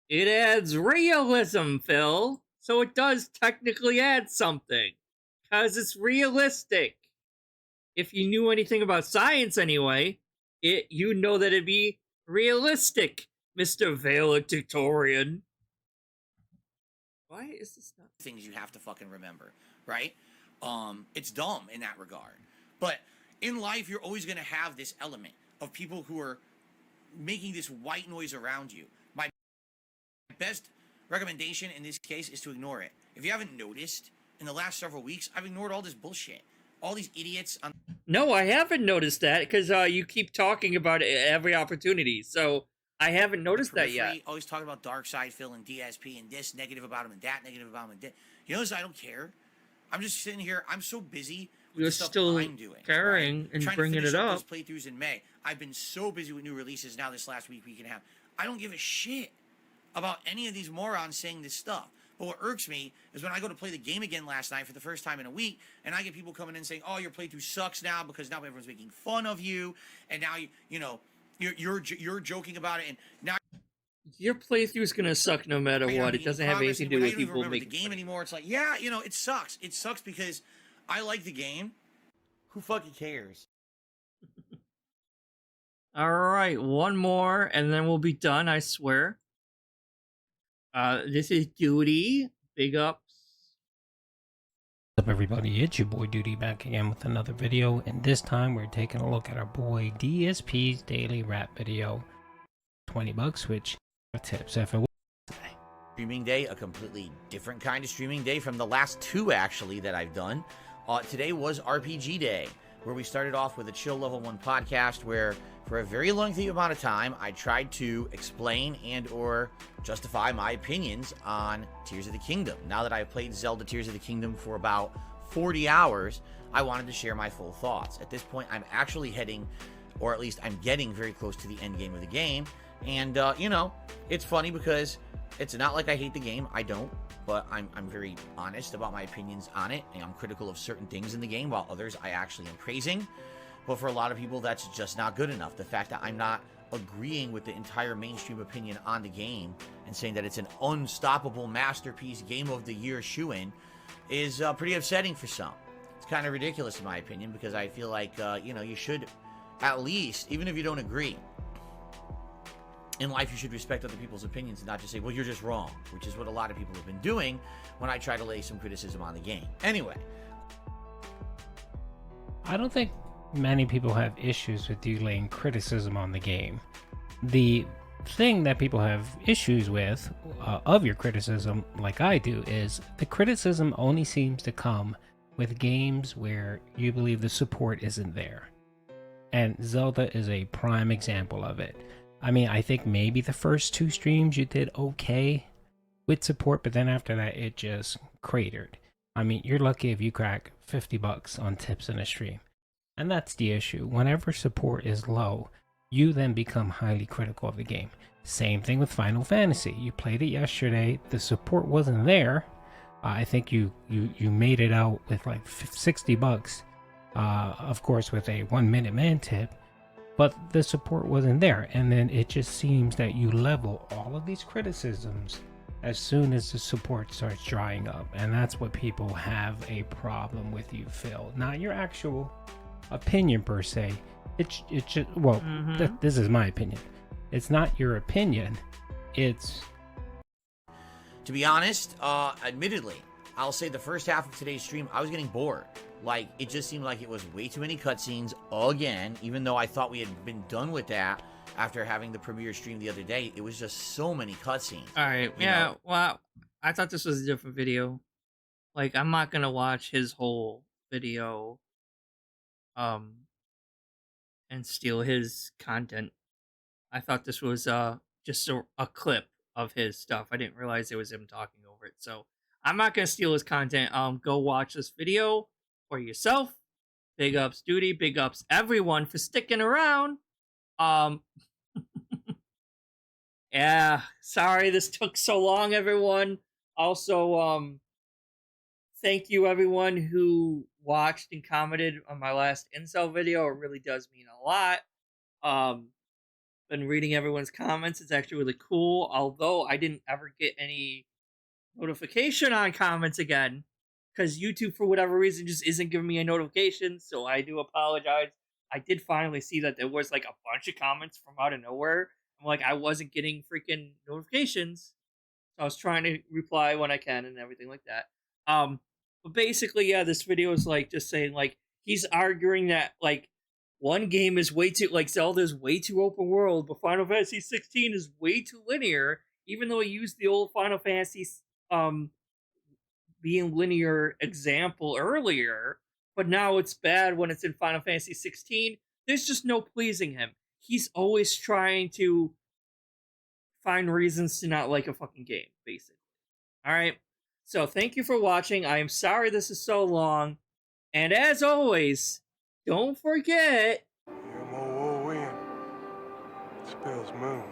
It adds realism, Phil. So it does technically add something. Because it's realistic. If you knew anything about science anyway, you know that it'd be realistic, Mr. Valedictorian. Why is this not... Things you have to fucking remember, right? It's dumb in that regard. But in life, you're always going to have this element of people who are making this white noise around you. My best recommendation in this case is to ignore it. If you haven't noticed, in the last several weeks, I've ignored all this bullshit. All these idiots on... No, I haven't noticed that, because you keep talking about it at every opportunity, so I haven't noticed that yet. Always talking about Dark Side Phil and DSP and this negative about him and that negative about him and that. You notice I don't care. I'm just sitting here. I'm so busy with You're the stuff still I'm doing, caring right? and Trying bringing to it finish up. Those playthroughs in May. I've been so busy with new releases now this last week and a half. I don't give a shit about any of these morons saying this stuff. But what irks me is when I go to play the game again last night for the first time in a week, and I get people coming in saying, "Oh, your playthrough sucks now because now everyone's making fun of you, and now you're joking about it, and now your playthrough's gonna suck no matter what. It doesn't have anything to do with people making the game anymore." It's like, yeah, it sucks. It sucks because I like the game. Who fucking cares? All right, one more, and then we'll be done. I swear. This is Duty. Big ups. What's up, everybody? It's your boy Duty back again with another video, and this time we're taking a look at our boy DSP's daily rap video. $20, which are tips. If it was Streaming day, a completely different kind of streaming day from the last two actually that I've done. Today was RPG day, where we started off with a Chill Level 1 podcast where for a very lengthy amount of time I tried to explain and or justify my opinions on Tears of the Kingdom. Now that I've played Zelda Tears of the Kingdom for about 40 hours, I wanted to share my full thoughts. At this point, I'm actually heading, or at least I'm getting very close to the end game of the game. And, it's funny because it's not like I hate the game. I don't. But I'm very honest about my opinions on it, and I'm critical of certain things in the game, while others I actually am praising. But for a lot of people, that's just not good enough. The fact that I'm not agreeing with the entire mainstream opinion on the game and saying that it's an unstoppable masterpiece, game of the year shoo-in, is pretty upsetting for some. It's kind of ridiculous in my opinion, because I feel like, you should at least, even if you don't agree, in life, you should respect other people's opinions and not just say, well, you're just wrong, which is what a lot of people have been doing when I try to lay some criticism on the game. Anyway. I don't think many people have issues with you laying criticism on the game. The thing that people have issues with of your criticism, like I do, is the criticism only seems to come with games where you believe the support isn't there. And Zelda is a prime example of it. I mean, I think maybe the first two streams you did okay with support, but then after that, it just cratered. I mean, you're lucky if you crack $50 on tips in a stream. And that's the issue. Whenever support is low, you then become highly critical of the game. Same thing with Final Fantasy. You played it yesterday, the support wasn't there, I think you made it out with like $60, of course, with a 1 minute man tip, but the support wasn't there. And then it just seems that you level all of these criticisms as soon as the support starts drying up, and that's what people have a problem with you, Phil. Not your actual opinion per se. It's just, well, this is my opinion. It's not your opinion. It's, To be honest, admittedly, I'll say the first half of today's stream, I was getting bored. Like, it just seemed like it was way too many cutscenes again, even though I thought we had been done with that after having the premiere stream the other day. It was just so many cutscenes. All right, You yeah. know? Well, I thought this was a different video. Like, I'm not gonna watch his whole video, and steal his content. I thought this was just a clip of his stuff. I didn't realize it was him talking over it. So I'm not gonna steal his content. Go watch this video for yourself. Big ups, Duty. Big ups, everyone, for sticking around. Um, yeah. Sorry this took so long, everyone. Also, thank you everyone who watched and commented on my last incel video. It really does mean a lot. Been reading everyone's comments. It's actually really cool. Although I didn't ever get any notification on comments again, because YouTube for whatever reason just isn't giving me a notification. So I do apologize. I did finally see that there was like a bunch of comments from out of nowhere. I'm like, I wasn't getting freaking notifications. So I was trying to reply when I can and everything like that. But basically, yeah, this video is like just saying like he's arguing that like one game is way too, like, Zelda is way too open world, but Final Fantasy 16 is way too linear, even though he used the old Final Fantasy being linear example earlier, but now it's bad when it's in Final Fantasy 16. There's just no pleasing him. He's always trying to find reasons to not like a fucking game, basically. Alright? So thank you for watching. I am sorry this is so long. And as always, don't forget... M-O-O-N spells moon.